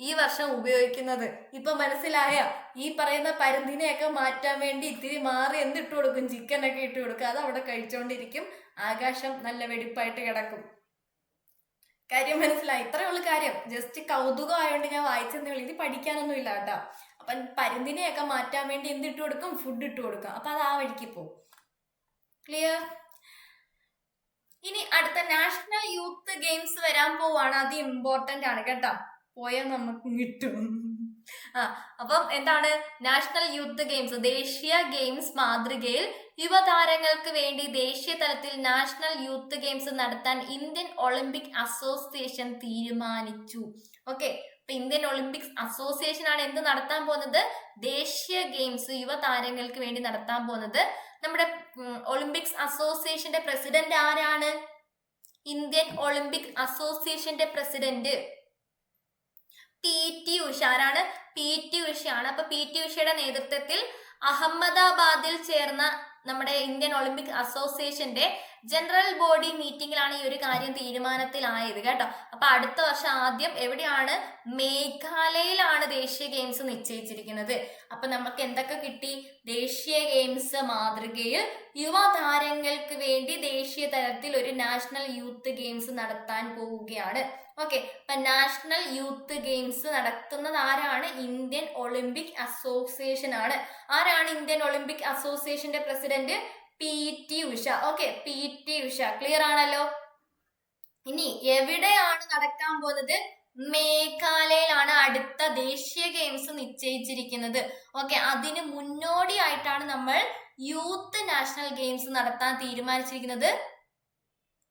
ഈ വർഷം ഉപയോഗിക്കുന്നത്. ഇപ്പൊ മനസ്സിലായ? ഈ പറയുന്ന പരുന്തിനെയൊക്കെ മാറ്റാൻ വേണ്ടി ഇത്തിരി മാറി എന്തിട്ട് കൊടുക്കും? ചിക്കനൊക്കെ ഇട്ട് കൊടുക്കും. അത് അവിടെ കഴിച്ചോണ്ടിരിക്കും. ആകാശം നല്ല വെടിപ്പായിട്ട് കിടക്കും. കാര്യം മനസ്സിലായി? ഇത്രയേ ഉള്ളു കാര്യം. ജസ്റ്റ് കൗതുകം ആയതുകൊണ്ട് ഞാൻ വായിച്ചെന്നേ ഉള്ളൂ. ഇത് പഠിക്കാനൊന്നും ഇല്ല കേട്ടോ. അപ്പൊ പരുന്തിനെയൊക്കെ മാറ്റാൻ വേണ്ടി എന്തിട്ട് കൊടുക്കും? ഫുഡ് ഇട്ട് കൊടുക്കും. അപ്പൊ അത് ആ വഴിക്ക് പോകും. ക്ലിയർ? ഇനി അടുത്ത നാഷണൽ യൂത്ത് ഗെയിംസ് വരാൻ പോവാണ്. അത് ഇമ്പോർട്ടന്റ് ആണ് കേട്ടോ. പോയാൽ നമുക്ക് കിട്ടും. അപ്പം എന്താണ് നാഷണൽ യൂത്ത് ഗെയിംസ്? ദേശീയ ഗെയിംസ് മാതൃകയിൽ യുവതാരങ്ങൾക്ക് വേണ്ടി ദേശീയ തലത്തിൽ നാഷണൽ യൂത്ത് ഗെയിംസ് നടത്താൻ ഇന്ത്യൻ ഒളിമ്പിക് അസോസിയേഷൻ തീരുമാനിച്ചു. ഓക്കെ, അപ്പൊ ഇന്ത്യൻ ഒളിമ്പിക്സ് അസോസിയേഷൻ ആണ് എന്ത് നടത്താൻ പോകുന്നത്? ദേശീയ ഗെയിംസ് യുവതാരങ്ങൾക്ക് വേണ്ടി നടത്താൻ പോകുന്നത്. നമ്മുടെ ഒളിമ്പിക്സ് അസോസിയേഷന്റെ പ്രസിഡന്റ് ആരാണ്? ഇന്ത്യൻ ഒളിമ്പിക് അസോസിയേഷന്റെ പ്രസിഡന്റ് PT ഉഷ. ആരാണ്? PT ഉഷയാണ്. അപ്പൊ PT ഉഷയുടെ നേതൃത്വത്തിൽ അഹമ്മദാബാദിൽ ചേർന്ന നമ്മുടെ ഇന്ത്യൻ ഒളിമ്പിക് അസോസിയേഷന്റെ ജനറൽ ബോഡി മീറ്റിംഗിലാണ് ഈ ഒരു കാര്യം തീരുമാനത്തിലായത് കേട്ടോ. അപ്പൊ അടുത്ത വർഷം ആദ്യം എവിടെയാണ്? മേഘാലയയിലാണ് ദേശീയ ഗെയിംസ് നിശ്ചയിച്ചിരിക്കുന്നത്. അപ്പൊ നമുക്ക് എന്തൊക്കെ കിട്ടി? ദേശീയ ഗെയിംസ് മാതൃകയിൽ യുവതാരങ്ങൾക്ക് വേണ്ടി ദേശീയ തലത്തിൽ ഒരു നാഷണൽ യൂത്ത് ഗെയിംസ് നടത്താൻ പോവുകയാണ്. ഓക്കെ, അപ്പൊ നാഷണൽ യൂത്ത് ഗെയിംസ് നടത്തുന്നത് ആരാണ്? ഇന്ത്യൻ ഒളിമ്പിക് അസോസിയേഷൻ ആണ്. ആരാണ് ഇന്ത്യൻ ഒളിമ്പിക് അസോസിയേഷന്റെ president? PT Usha. Okay, PT Usha. Clear ആണല്ലോ? ഇനി എവിടെയാണ് നടക്കാൻ പോകുന്നത്? മേഘാലയയിലാണ് അടുത്ത ദേശീയ ഗെയിംസ് നിശ്ചയിച്ചിരിക്കുന്നത്. ഓക്കെ, അതിന് മുന്നോടിയായിട്ടാണ് നമ്മൾ യൂത്ത് നാഷണൽ ഗെയിംസ് നടത്താൻ തീരുമാനിച്ചിരിക്കുന്നത്.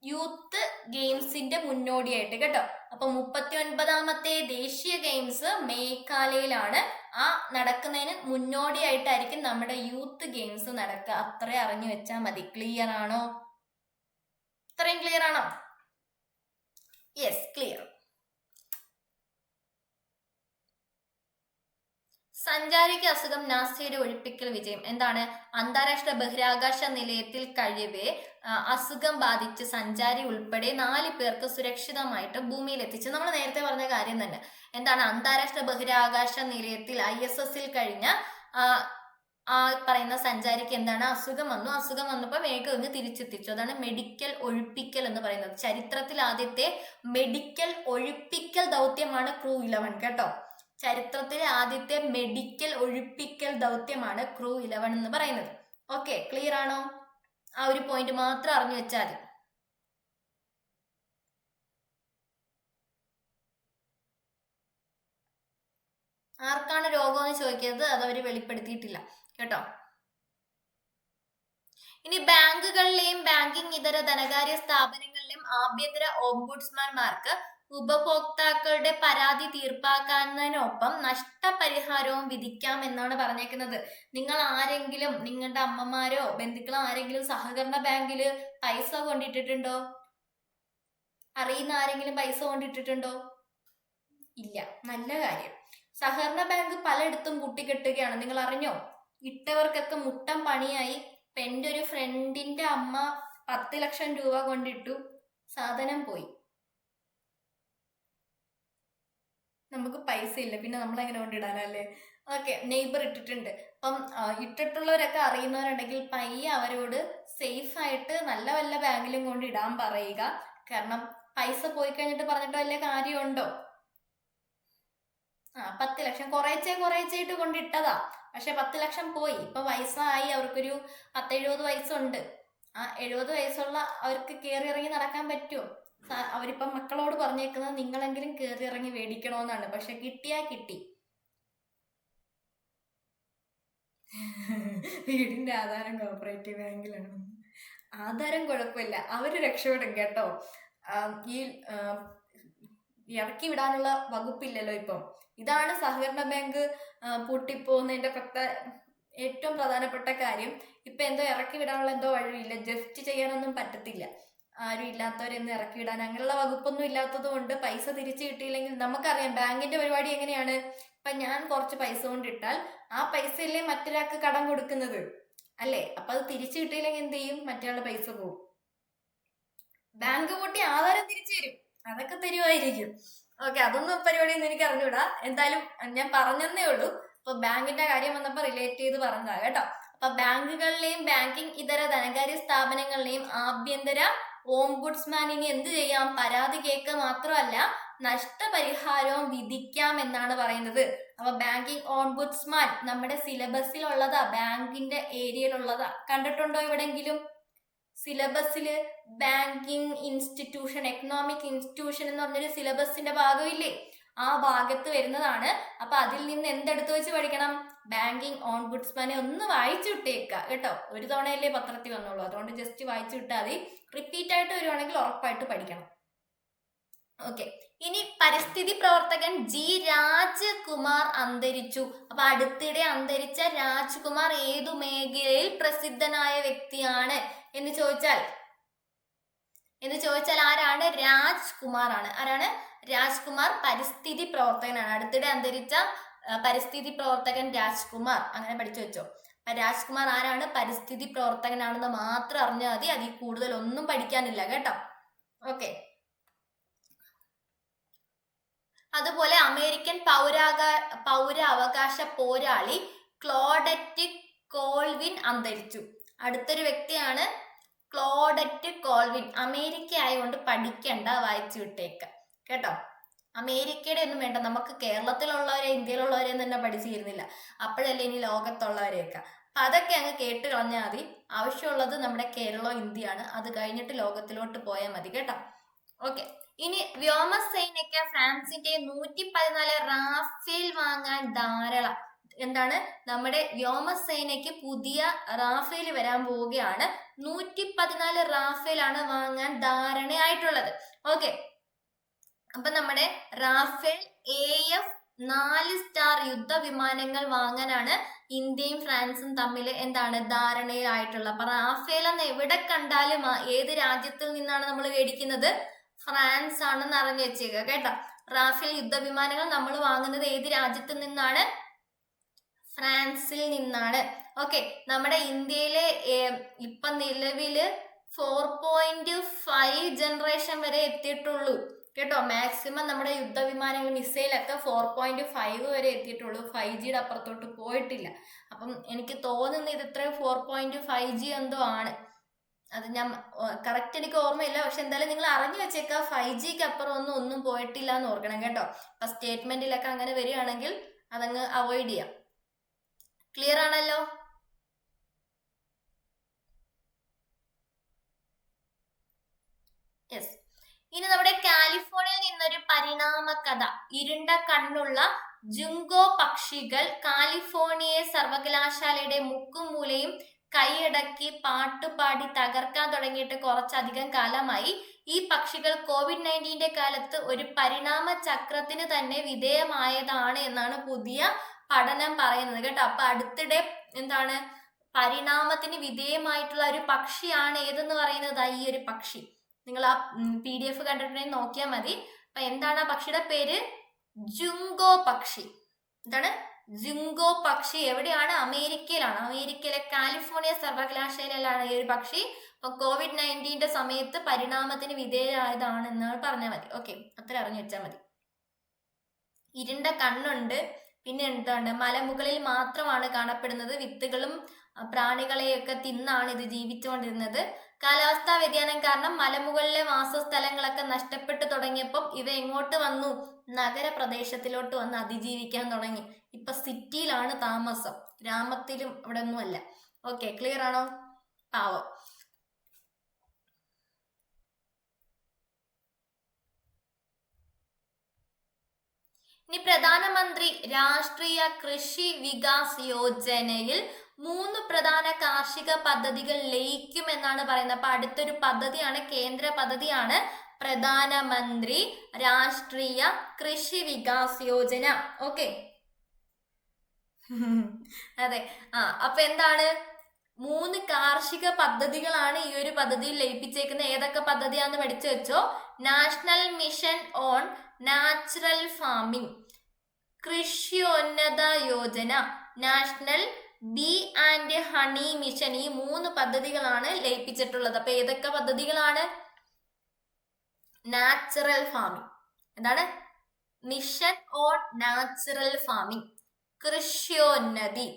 യൂത്ത് ഗെയിംസിന്റെ മുന്നോടിയായിട്ട് കേട്ടോ. അപ്പൊ 39ാമത്തെ ദേശീയ ഗെയിംസ് മേഘാലയയിലാണ്. ആ നടക്കുന്നതിന് മുന്നോടിയായിട്ടായിരിക്കും നമ്മുടെ യൂത്ത് ഗെയിംസ് നടക്കുക. അത്രേ അറിഞ്ഞു വെച്ചാൽ മതി. ക്ലിയർ ആണോ? ഇത്രയും ക്ലിയർ ആണോ? Yes, clear. സഞ്ചാരിക്ക് അസുഖം നാസയുടെ ഒഴിപ്പിക്കൽ വിജയം. എന്താണ്? അന്താരാഷ്ട്ര ബഹിരാകാശ നിലയത്തിൽ കഴിവേ അസുഖം ബാധിച്ച് സഞ്ചാരി ഉൾപ്പെടെ 4 പേർക്ക് സുരക്ഷിതമായിട്ട് ഭൂമിയിൽ എത്തിച്ചു. നമ്മൾ നേരത്തെ പറഞ്ഞ കാര്യം തന്നെ. എന്താണ്? അന്താരാഷ്ട്ര ബഹിരാകാശ നിലയത്തിൽ ISS-ൽ കഴിഞ്ഞ ആ പറയുന്ന സഞ്ചാരിക്ക് എന്താണ്? അസുഖം വന്നു. അസുഖം വന്നപ്പോൾ വേഗം ഒന്ന് തിരിച്ചെത്തിച്ചു. അതാണ് മെഡിക്കൽ ഒഴിപ്പിക്കൽ എന്ന് പറയുന്നത്. ചരിത്രത്തിൽ ആദ്യത്തെ മെഡിക്കൽ ഒഴിപ്പിക്കൽ ദൗത്യമാണ് ക്രൂ 11 കേട്ടോ. ചരിത്രത്തിലെ ആദ്യത്തെ മെഡിക്കൽ ഒഴിപ്പിക്കൽ ദൗത്യമാണ് ക്രൂ 11 എന്ന് പറയുന്നത്. ഓക്കെ, ക്ലിയർ ആണോ? ആ ഒരു പോയിന്റ് മാത്രം അറിഞ്ഞു വെച്ചാൽ മതി. ആർക്കാണ് രോഗമെന്ന് ചോദിക്കുന്നത്? അത് അവർ വെളിപ്പെടുത്തിയിട്ടില്ല കേട്ടോ. ഇനി ബാങ്കുകളിലെയും ബാങ്കിംഗ് ഇതര ധനകാര്യ സ്ഥാപനങ്ങളിലെയും ആഭ്യന്തര ഓംബുഡ്സ്മാൻമാർക്ക് ഉപഭോക്താക്കളുടെ പരാതി തീർപ്പാക്കുന്നതിനൊപ്പം നഷ്ടപരിഹാരവും വിധിക്കാം എന്നാണ് പറഞ്ഞേക്കുന്നത്. നിങ്ങൾ ആരെങ്കിലും, നിങ്ങളുടെ അമ്മമാരോ ബന്ധുക്കളോ ആരെങ്കിലും സഹകരണ ബാങ്കിൽ പൈസ കൊണ്ടിട്ടിട്ടുണ്ടോ? അറിയുന്ന ആരെങ്കിലും പൈസ കൊണ്ടിട്ടിട്ടുണ്ടോ? ഇല്ല. നല്ല കാര്യം. സഹകരണ ബാങ്ക് പലയിടത്തും പൂട്ടിക്കെട്ടുകയാണ്. നിങ്ങൾ അറിഞ്ഞോ? ഇട്ടവർക്കൊക്കെ മുട്ടം പണിയായി. ഇപ്പൊ എൻ്റെ ഒരു ഫ്രണ്ടിന്റെ അമ്മ 10 ലക്ഷം രൂപ കൊണ്ടിട്ടു, സാധനം പോയി. നമുക്ക് പൈസ ഇല്ല, പിന്നെ നമ്മളെങ്ങനെ കൊണ്ടിടാനല്ലേ? ഓക്കെ, നെയ്ബർ ഇട്ടിട്ടുണ്ട്. അപ്പം ഇട്ടിട്ടുള്ളവരൊക്കെ അറിയുന്നവരുണ്ടെങ്കിൽ പയ്യെ അവരോട് സേഫ് ആയിട്ട് നല്ല വല്ല ബാങ്കിലും കൊണ്ട് ഇടാൻ പറയുക. കാരണം പൈസ പോയി കഴിഞ്ഞിട്ട് പറഞ്ഞിട്ട് വല്ല കാര്യമുണ്ടോ? 10 ലക്ഷം കുറേച്ചായിട്ട് കൊണ്ടിട്ടതാ, പക്ഷെ 10 ലക്ഷം പോയി. ഇപ്പൊ വയസ്സായി, അവർക്കൊരു 10-70 വയസ്സുണ്ട്. 70 വയസ്സുള്ള അവർക്ക് കയറി ഇറങ്ങി നടക്കാൻ പറ്റുമോ? അവരിപ്പം മക്കളോട് പറഞ്ഞേക്കുന്നത് നിങ്ങളെങ്കിലും കയറി ഇറങ്ങി മേടിക്കണോന്നാണ്. പക്ഷെ കിട്ടിയാ കിട്ടി. വീടിന്റെ ആധാരം കോപ്പറേറ്റീവ് ബാങ്കിലാണ്. ആധാരം കുഴപ്പമില്ല, അവര് രക്ഷപ്പെടും കേട്ടോ. ഈ ഇറക്കി വിടാനുള്ള വകുപ്പില്ലല്ലോ ഇപ്പം. ഇതാണ് സഹകരണ ബാങ്ക് പൂട്ടിപ്പോകുന്നതിന്റെ ഏറ്റവും പ്രധാനപ്പെട്ട കാര്യം. ഇപ്പൊ എന്തോ ഇറക്കി വിടാനുള്ള എന്തോ വഴിയില്ല, ജപ്റ്റ് ചെയ്യാനൊന്നും പറ്റത്തില്ല. ആരും ഇല്ലാത്തവരെന്ന് ഇറക്കി വിടാൻ അങ്ങനെയുള്ള വകുപ്പൊന്നും ഇല്ലാത്തത് കൊണ്ട് പൈസ തിരിച്ചു കിട്ടിയില്ലെങ്കിൽ, നമുക്കറിയാം ബാങ്കിന്റെ പരിപാടി എങ്ങനെയാണ്. ഇപ്പൊ ഞാൻ കുറച്ച് പൈസ കൊണ്ടിട്ടാൽ ആ പൈസയല്ലേ മറ്റൊരാൾക്ക് കടം കൊടുക്കുന്നത് അല്ലേ? അപ്പൊ അത് തിരിച്ചു കിട്ടിയില്ലെങ്കിൽ എന്ത് ചെയ്യും? മറ്റൊരാളുടെ പൈസ പോകും. ബാങ്ക് പൂട്ടി ആധാരം തിരിച്ചു തരും, അതൊക്കെ തരുമായിരിക്കും. ഓക്കെ, അതൊന്നും പരിപാടിയൊന്നും എനിക്ക് അറിഞ്ഞൂടാ. എന്തായാലും ഞാൻ പറഞ്ഞതേ ഉള്ളൂ. ഇപ്പൊ ബാങ്കിന്റെ കാര്യം വന്നപ്പോ റിലേറ്റ് ചെയ്ത് പറഞ്ഞതാ കേട്ടോ. അപ്പൊ ബാങ്കുകളിലെയും ബാങ്കിങ് ഇതര ധനകാര്യ സ്ഥാപനങ്ങളിലെയും ആഭ്യന്തര ഓംബുഡ്സ്മാനിന് എന്ത് ചെയ്യാം? പരാതി കേൾക്കുക മാത്രമല്ല നഷ്ടപരിഹാരവും വിധിക്കാം എന്നാണ് പറയുന്നത്. അപ്പൊ ബാങ്കിങ് ഓംബുഡ്സ്മാൻ നമ്മുടെ സിലബസിലുള്ളതാ, ബാങ്കിന്റെ ഏരിയയിലുള്ളതാ. കണ്ടിട്ടുണ്ടോ എവിടെങ്കിലും സിലബസില്? ബാങ്കിങ് ഇൻസ്റ്റിറ്റ്യൂഷൻ, എക്കണോമിക് ഇൻസ്റ്റിറ്റ്യൂഷൻ എന്ന് പറഞ്ഞൊരു സിലബസിന്റെ ഭാഗമില്ലേ? ആ ഭാഗത്ത് വരുന്നതാണ്. അപ്പൊ അതിൽ നിന്ന് എന്തെടുത്ത് വെച്ച് പഠിക്കണം? ബാങ്കിങ് ഓംബുഡ്സ്മാനെ ഒന്ന് വായിച്ചു വിട്ടേക്കുക കേട്ടോ. ഒരു തവണയല്ലേ പത്രത്തിൽ വന്നുള്ളൂ, അതുകൊണ്ട് ജസ്റ്റ് വായിച്ചു വിട്ടാൽ മതി. റിപ്പീറ്റ് ആയിട്ട് വരുവാണെങ്കിൽ ഉറപ്പായിട്ട് പഠിക്കണം. ഓക്കെ, ഇനി പരിസ്ഥിതി പ്രവർത്തകൻ ജി രാജ്കുമാർ അന്തരിച്ചു. അപ്പൊ അടുത്തിടെ അന്തരിച്ച രാജ്കുമാർ ഏതു മേഖലയിൽ പ്രസിദ്ധനായ വ്യക്തിയാണ് എന്ന് ചോദിച്ചാൽ ആരാണ്? രാജ്കുമാർ ആണ്. ആരാണ്? രാജ്കുമാർ പരിസ്ഥിതി പ്രവർത്തകനാണ്. അടുത്തിടെ അന്തരിച്ച പരിസ്ഥിതി പ്രവർത്തകൻ രാജ്കുമാർ, അങ്ങനെ പഠിച്ചു വെച്ചോ. രാജ്കുമാർ ആരാണ്? പരിസ്ഥിതി പ്രവർത്തകനാണെന്ന് മാത്രം അറിഞ്ഞാൽ മതി, അതിൽ കൂടുതൽ ഒന്നും പഠിക്കാനില്ല കേട്ടോ. ഓക്കെ, അതുപോലെ അമേരിക്കൻ പൗരാവകാശ പോരാളി ക്ലോഡറ്റ് കോൾവിൻ അന്തരിച്ചു. അടുത്തൊരു വ്യക്തിയാണ് ക്ലോഡറ്റ് കോൾവിൻ. അമേരിക്ക ആയതുകൊണ്ട് പഠിക്കണ്ട, വായിച്ചു വിട്ടേക്ക കേട്ടോ. അമേരിക്കയുടെ ഒന്നും വേണ്ട, നമുക്ക് കേരളത്തിലുള്ളവരെ ഇന്ത്യയിലുള്ളവരെ തന്നെ പഠിച്ചിരുന്നില്ല, അപ്പോഴല്ലേ ഇനി ലോകത്തുള്ളവരെയൊക്കെ. അപ്പൊ അതൊക്കെ അങ്ങ് കേട്ട് കളഞ്ഞാൽ മതി. ആവശ്യമുള്ളത് നമ്മുടെ കേരളവും ഇന്ത്യയാണ്, അത് കഴിഞ്ഞിട്ട് ലോകത്തിലോട്ട് പോയാൽ മതി കേട്ടോ. ഓക്കെ, ഇനി വ്യോമസേനയ്ക്ക് ഫ്രാൻസിന്റെ 114 റാഫേൽ വാങ്ങാൻ ധാരാളം. എന്താണ്? നമ്മുടെ വ്യോമസേനയ്ക്ക് പുതിയ റാഫേൽ വരാൻ പോവുകയാണ്. 114 റാഫേലാണ് വാങ്ങാൻ ധാരണയായിട്ടുള്ളത്. ഓക്കെ, അപ്പൊ നമ്മുടെ റാഫേൽ AF-4 സ്റ്റാർ യുദ്ധവിമാനങ്ങൾ വാങ്ങാനാണ് ഇന്ത്യയും ഫ്രാൻസും തമ്മിൽ എന്താണ് ധാരണയായിട്ടുള്ളത്. അപ്പൊ റാഫേൽ എന്ന് എവിടെ കണ്ടാലും ഏത് രാജ്യത്തിൽ നിന്നാണ് നമ്മൾ മേടിക്കുന്നത്? ഫ്രാൻസ് ആണെന്ന് അറിഞ്ഞു വെച്ചേക്കുക കേട്ടോ. റാഫേൽ യുദ്ധവിമാനങ്ങൾ നമ്മൾ വാങ്ങുന്നത് ഏത് രാജ്യത്തിൽ നിന്നാണ്? ഫ്രാൻസിൽ നിന്നാണ്. ഓക്കെ, നമ്മുടെ ഇന്ത്യയിലെ ഇപ്പൊ നിലവില് 4.5 ജനറേഷൻ വരെ എത്തിയിട്ടുള്ളൂ കേട്ടോ. മാക്സിമം നമ്മുടെ യുദ്ധവിമാനങ്ങൾ മിസൈലൊക്കെ 4.5 വരെ എത്തിയിട്ടുള്ളൂ, 5Gയുടെ അപ്പുറത്തോട്ട് പോയിട്ടില്ല. അപ്പം എനിക്ക് തോന്നുന്നത് ഇത് ഇത്ര 4.5G എന്തോ ആണ്. അത് ഞാൻ കറക്റ്റ് എനിക്ക് ഓർമ്മയില്ല, പക്ഷെ എന്തായാലും നിങ്ങൾ അറിഞ്ഞു വെച്ചേക്കുക 5Gക്ക് അപ്പുറം ഒന്നും പോയിട്ടില്ല എന്ന് ഓർക്കണം കേട്ടോ. അപ്പൊ സ്റ്റേറ്റ്മെന്റിലൊക്കെ അങ്ങനെ വരികയാണെങ്കിൽ അതങ്ങ് അവോയ്ഡ് ചെയ്യാം. ക്ലിയർ ആണല്ലോ? യെസ്. ഇനി നമ്മുടെ കാലിഫോർണിയയിൽ നിന്നൊരു പരിണാമ കഥ. ഇരുണ്ട കണ്ണുള്ള ജുങ്കോ പക്ഷികൾ കാലിഫോർണിയ സർവകലാശാലയുടെ മുക്കും മൂലയും കൈയടക്കി പാട്ടുപാടി തകർക്കാൻ തുടങ്ങിയിട്ട് കുറച്ചധികം കാലമായി. ഈ പക്ഷികൾ COVID-19 കാലത്ത് ഒരു പരിണാമ ചക്രത്തിന് തന്നെ വിധേയമായതാണ് എന്നാണ് പുതിയ പഠനം പറയുന്നത് കേട്ടോ. അപ്പൊ അടുത്തിടെ എന്താണ് പരിണാമത്തിന് വിധേയമായിട്ടുള്ള ഒരു പക്ഷിയാണ് ഏതെന്ന് പറയുന്നത് ഈ ഒരു പക്ഷി. നിങ്ങൾ ആ PDF കണ്ടിട്ടുണ്ടെങ്കിൽ നോക്കിയാൽ മതി. അപ്പൊ എന്താണ് ആ പക്ഷിയുടെ പേര്? ജുങ്കോ പക്ഷി. എന്താണ്? ജുങ്കോ പക്ഷി. എവിടെയാണ്? അമേരിക്കയിലാണ്. അമേരിക്കയിലെ കാലിഫോർണിയ സർവകലാശാലയിലാണ് ഈ ഒരു പക്ഷി. അപ്പൊ COVID-19 സമയത്ത് പരിണാമത്തിന് വിധേയമായതാണ് എന്നാണ് പറഞ്ഞാൽ മതി. ഓക്കെ, അത്ര അറിഞ്ഞു വെച്ചാൽ മതി. ഇരുണ്ട കണ്ണുണ്ട്. പിന്നെ എന്താണ്? മലമുകളിൽ മാത്രമാണ് കാണപ്പെടുന്നത്. വിത്തുകളും പ്രാണികളെയൊക്കെ തിന്നാണ് ഇത് ജീവിച്ചുകൊണ്ടിരുന്നത്. കാലാവസ്ഥാ വ്യതിയാനം കാരണം മലമുകളിലെ വാസസ്ഥലങ്ങളൊക്കെ നഷ്ടപ്പെട്ടു തുടങ്ങിയപ്പം ഇവ എങ്ങോട്ട് വന്നു? നഗരപ്രദേശത്തിലോട്ട് വന്ന് അതിജീവിക്കാൻ തുടങ്ങി. ഇപ്പൊ സിറ്റിയിലാണ് താമസം, ഗ്രാമത്തിലും ഇവിടെ ഒന്നുമല്ല. ഓക്കെ, ക്ലിയർ ആണോ? പാവം. ഇനി പ്രധാനമന്ത്രി രാഷ്ട്രീയ കൃഷി വികാസ് യോജനയിൽ 3 പ്രധാന കാർഷിക പദ്ധതികൾ ലയിക്കുമെന്നാണ് പറയുന്നത്. അപ്പൊ അടുത്തൊരു പദ്ധതിയാണ്, കേന്ദ്ര പദ്ധതിയാണ് പ്രധാനമന്ത്രി രാഷ്ട്രീയ കൃഷി വികാസ് യോജന. ഓക്കെ, അതെ. അപ്പൊ എന്താണ്? 3 കാർഷിക പദ്ധതികളാണ് ഈ ഒരു പദ്ധതിയിൽ ലയിപ്പിച്ചേക്കുന്നത്. ഏതൊക്കെ പദ്ധതിയാന്ന് പഠിച്ചു വെച്ചോ. National mission on natural farming, Krishonnati Yojana, national bee and honey mission. ഈ 3 പദ്ധതികളാണ് ലയിപ്പിച്ചിട്ടുള്ളത്. അപ്പൊ ഏതൊക്കെ പദ്ധതികളാണ്? നാച്ചുറൽ ഫാമിംഗ്, എന്താണ്? Mission on natural farming, Krishonnati,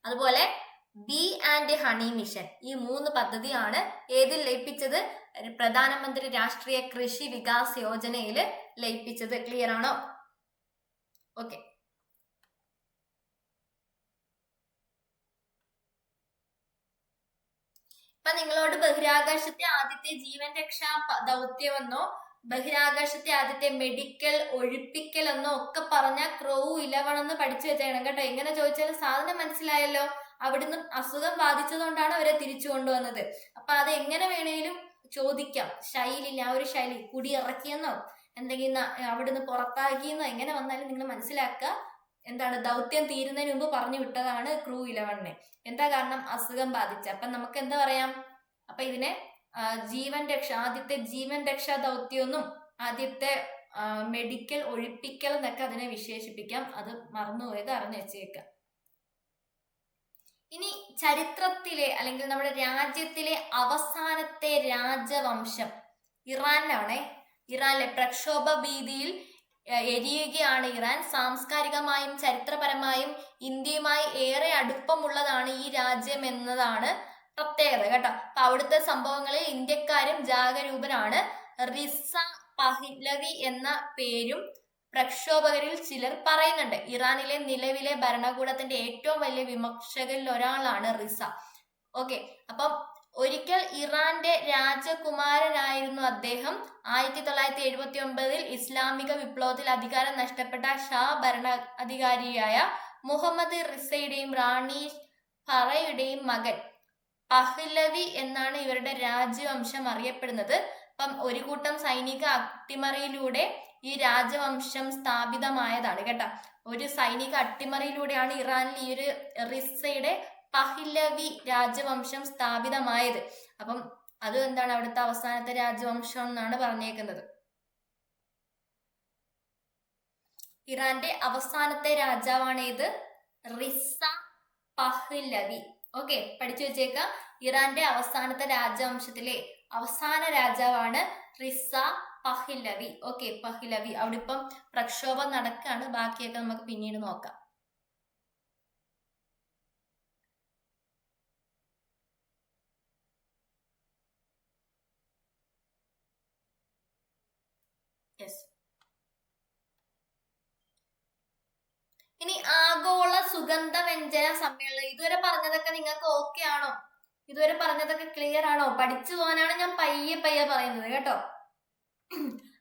അതുപോലെ ബീ ആൻഡ് ഹണി മിഷൻ. ഈ 3 പദ്ധതിയാണ് ഏതിൽ ലയിപ്പിച്ചത്? പ്രധാനമന്ത്രി രാഷ്ട്രീയ കൃഷി വികാസ് യോജനയിൽ ലയിപ്പിച്ചത്. ക്ലിയർ ആണോ? ഓക്കെ. ഇപ്പൊ നിങ്ങളോട് ബഹിരാകാശത്തെ ആദ്യത്തെ ജീവൻ രക്ഷാ ദൗത്യമെന്നോ ബഹിരാകാശത്തെ ആദ്യത്തെ മെഡിക്കൽ ഒഴിപ്പിക്കൽ എന്നോ ഒക്കെ പറഞ്ഞ ക്രൂ 11 എന്ന് പഠിച്ചു വെച്ചേക്കണം കേട്ടോ. എങ്ങനെ ചോദിച്ചാലും സാധനം മനസ്സിലായല്ലോ. അവിടുന്ന് അസുഖം ബാധിച്ചതുകൊണ്ടാണ് അവരെ തിരിച്ചു കൊണ്ടുവന്നത്. അപ്പൊ അത് എങ്ങനെ വേണേലും ചോദിക്കാം. ശൈലില്ല, ആ ഒരു ശൈലി കുടി ഇറക്കിയെന്നോ എന്തെങ്കിലും അവിടുന്ന് പുറത്താക്കിയെന്നോ എങ്ങനെ വന്നാലും നിങ്ങൾ മനസ്സിലാക്കുക. എന്താണ്? ദൗത്യം തീരുന്നതിന് മുമ്പ് പറഞ്ഞു വിട്ടതാണ് ക്രൂ 11. എന്താ കാരണം? അസുഖം ബാധിച്ച. അപ്പൊ നമുക്ക് എന്താ പറയാം? അപ്പൊ ഇതിനെ ജീവൻ രക്ഷ, ആദ്യത്തെ ജീവൻ രക്ഷാ ദൗത്യമെന്നും ആദ്യത്തെ മെഡിക്കൽ ഒഴിപ്പിക്കൽ എന്നൊക്കെ അതിനെ വിശേഷിപ്പിക്കാം. അത് മറന്നുപോയത് അറിഞ്ഞു വെച്ചേക്കാം. ഇനി ചരിത്രത്തിലെ അല്ലെങ്കിൽ നമ്മുടെ രാജ്യത്തിലെ അവസാനത്തെ രാജവംശം ഇറാനിലാണേ. ഇറാനിലെ പ്രക്ഷോഭ ഭീതിയിൽ എരിയുകയാണ് ഇറാൻ. സാംസ്കാരികമായും ചരിത്രപരമായും ഇന്ത്യയുമായി ഏറെ അടുപ്പമുള്ളതാണ് ഈ രാജ്യം എന്നതാണ് പ്രത്യേകത കേട്ടോ. അപ്പൊ അവിടുത്തെ സംഭവങ്ങളിൽ ഇന്ത്യക്കാരും ജാഗരൂകരാണ്. റിസ പഹ്ലവി എന്ന പേരും പ്രക്ഷോഭകരിൽ ചിലർ പറയുന്നുണ്ട്. ഇറാനിലെ നിലവിലെ ഭരണകൂടത്തിന്റെ ഏറ്റവും വലിയ വിമർശകരിൽ ഒരാളാണ് റിസ. ഓക്കെ, അപ്പം ഒരിക്കൽ ഇറാന്റെ രാജകുമാരനായിരുന്നു അദ്ദേഹം. 1979 ഇസ്ലാമിക വിപ്ലവത്തിൽ അധികാരം നഷ്ടപ്പെട്ട ഷാ ഭരണാധികാരിയായ മുഹമ്മദ് റിസയുടെയും റാണി ഫറയുടെയും മകൻ പഹ്ലവി എന്നാണ് ഇവരുടെ രാജവംശം അറിയപ്പെടുന്നത്. അപ്പം ഒരു കൂട്ടം സൈനിക അട്ടിമറിയിലൂടെ ഈ രാജവംശം സ്ഥാപിതമായതാണ് കേട്ടോ. ഒരു സൈനിക അട്ടിമറിയിലൂടെയാണ് ഇറാനിൽ ഈ ഒരു റിസയുടെ പഹ്ലവി രാജവംശം സ്ഥാപിതമായത്. അപ്പം അത് എന്താണ്? അവിടുത്തെ അവസാനത്തെ രാജവംശം എന്നാണ് പറഞ്ഞേക്കുന്നത്. ഇറാന്റെ അവസാനത്തെ രാജാവാണ് ഏത്? റിസ പഹ്ലവി. ഓക്കെ, പഠിച്ചു വെച്ചേക്ക. ഇറാന്റെ അവസാനത്തെ രാജവംശത്തിലെ അവസാന രാജാവാണ് റിസ പഹ്ലവി. Okay, Pahlavi. അവിടെ ഇപ്പം പ്രക്ഷോഭം നടക്കാണ്. ബാക്കിയൊക്കെ നമുക്ക് പിന്നീട് നോക്കാം. ഇനി ആഗോള സുഗന്ധ വ്യഞ്ജന സമ്മേളനം. ഇതുവരെ പറഞ്ഞതൊക്കെ നിങ്ങൾക്ക് ഓക്കെ ആണോ? ഇതുവരെ പറഞ്ഞതൊക്കെ ക്ലിയർ ആണോ? പഠിച്ചു പോകാനാണ് ഞാൻ പയ്യെ പറയുന്നത് കേട്ടോ.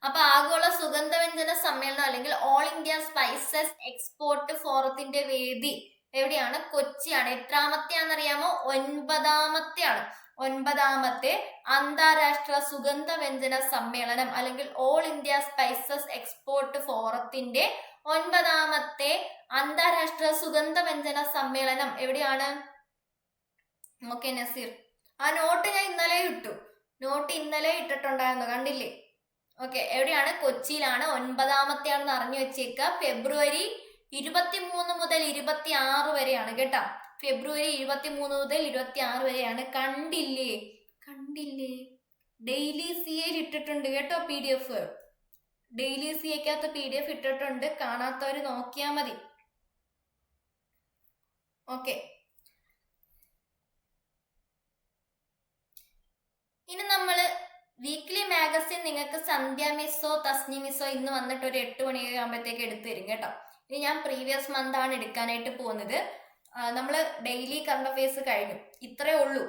അപ്പൊ ആഗോള സുഗന്ധ വ്യഞ്ജന സമ്മേളനം അല്ലെങ്കിൽ ഓൾ ഇന്ത്യ സ്പൈസസ് എക്സ്പോർട്ട് ഫോറത്തിന്റെ വേദി എവിടെയാണ്? കൊച്ചിയാണ്. എത്രാമത്തെയാണെന്നറിയാമോ? 9ാമത്തെയാണ്. 9ാമത്തെ അന്താരാഷ്ട്ര സുഗന്ധ വ്യഞ്ജന സമ്മേളനം അല്ലെങ്കിൽ ഓൾ ഇന്ത്യ സ്പൈസസ് എക്സ്പോർട്ട് ഫോറത്തിന്റെ 9ാമത്തെ അന്താരാഷ്ട്ര സുഗന്ധ വ്യഞ്ജന സമ്മേളനം എവിടെയാണ്? ഓക്കെ നസീർ, ആ നോട്ട് ഞാൻ ഇന്നലെ ഇട്ടു. നോട്ട് ഇന്നലെ ഇട്ടിട്ടുണ്ടായിരുന്നു, കണ്ടില്ലേ? ഓക്കെ, എവിടെയാണ്? കൊച്ചിയിലാണ്. 9ാമത്തെയാണെന്ന് അറിഞ്ഞു വെച്ചേക്കുക. ഫെബ്രുവരി 23 മുതൽ 26 വരെയാണ് കേട്ടോ. ഫെബ്രുവരി 23 മുതൽ 26 വരെയാണ്. കണ്ടില്ലേ? ഡെയിലി CA ഇട്ടിട്ടുണ്ട് കേട്ടോ PDF. ഡെയിലി CAക്കകത്ത് PDF ഇട്ടിട്ടുണ്ട്. കാണാത്തവര് നോക്കിയാൽ മതി. ഓക്കെ, ഇനി നമ്മള് വീക്ക്ലി മാഗസിൻ നിങ്ങൾക്ക് സന്ധ്യ മിസ്സോ തസ്നി മിസ്സോ ഇന്ന് വന്നിട്ട് ഒരു 8 മണിയൊക്കെ ആകുമ്പോഴത്തേക്ക് എടുത്തു തരും കേട്ടോ. ഇനി ഞാൻ പ്രീവിയസ് മന്ത് ആണ് എടുക്കാനായിട്ട് പോകുന്നത്. നമ്മൾ ഡെയിലി കറണ്ട് അഫയേഴ്സ് കഴിഞ്ഞു. ഇത്രേ ഉള്ളൂ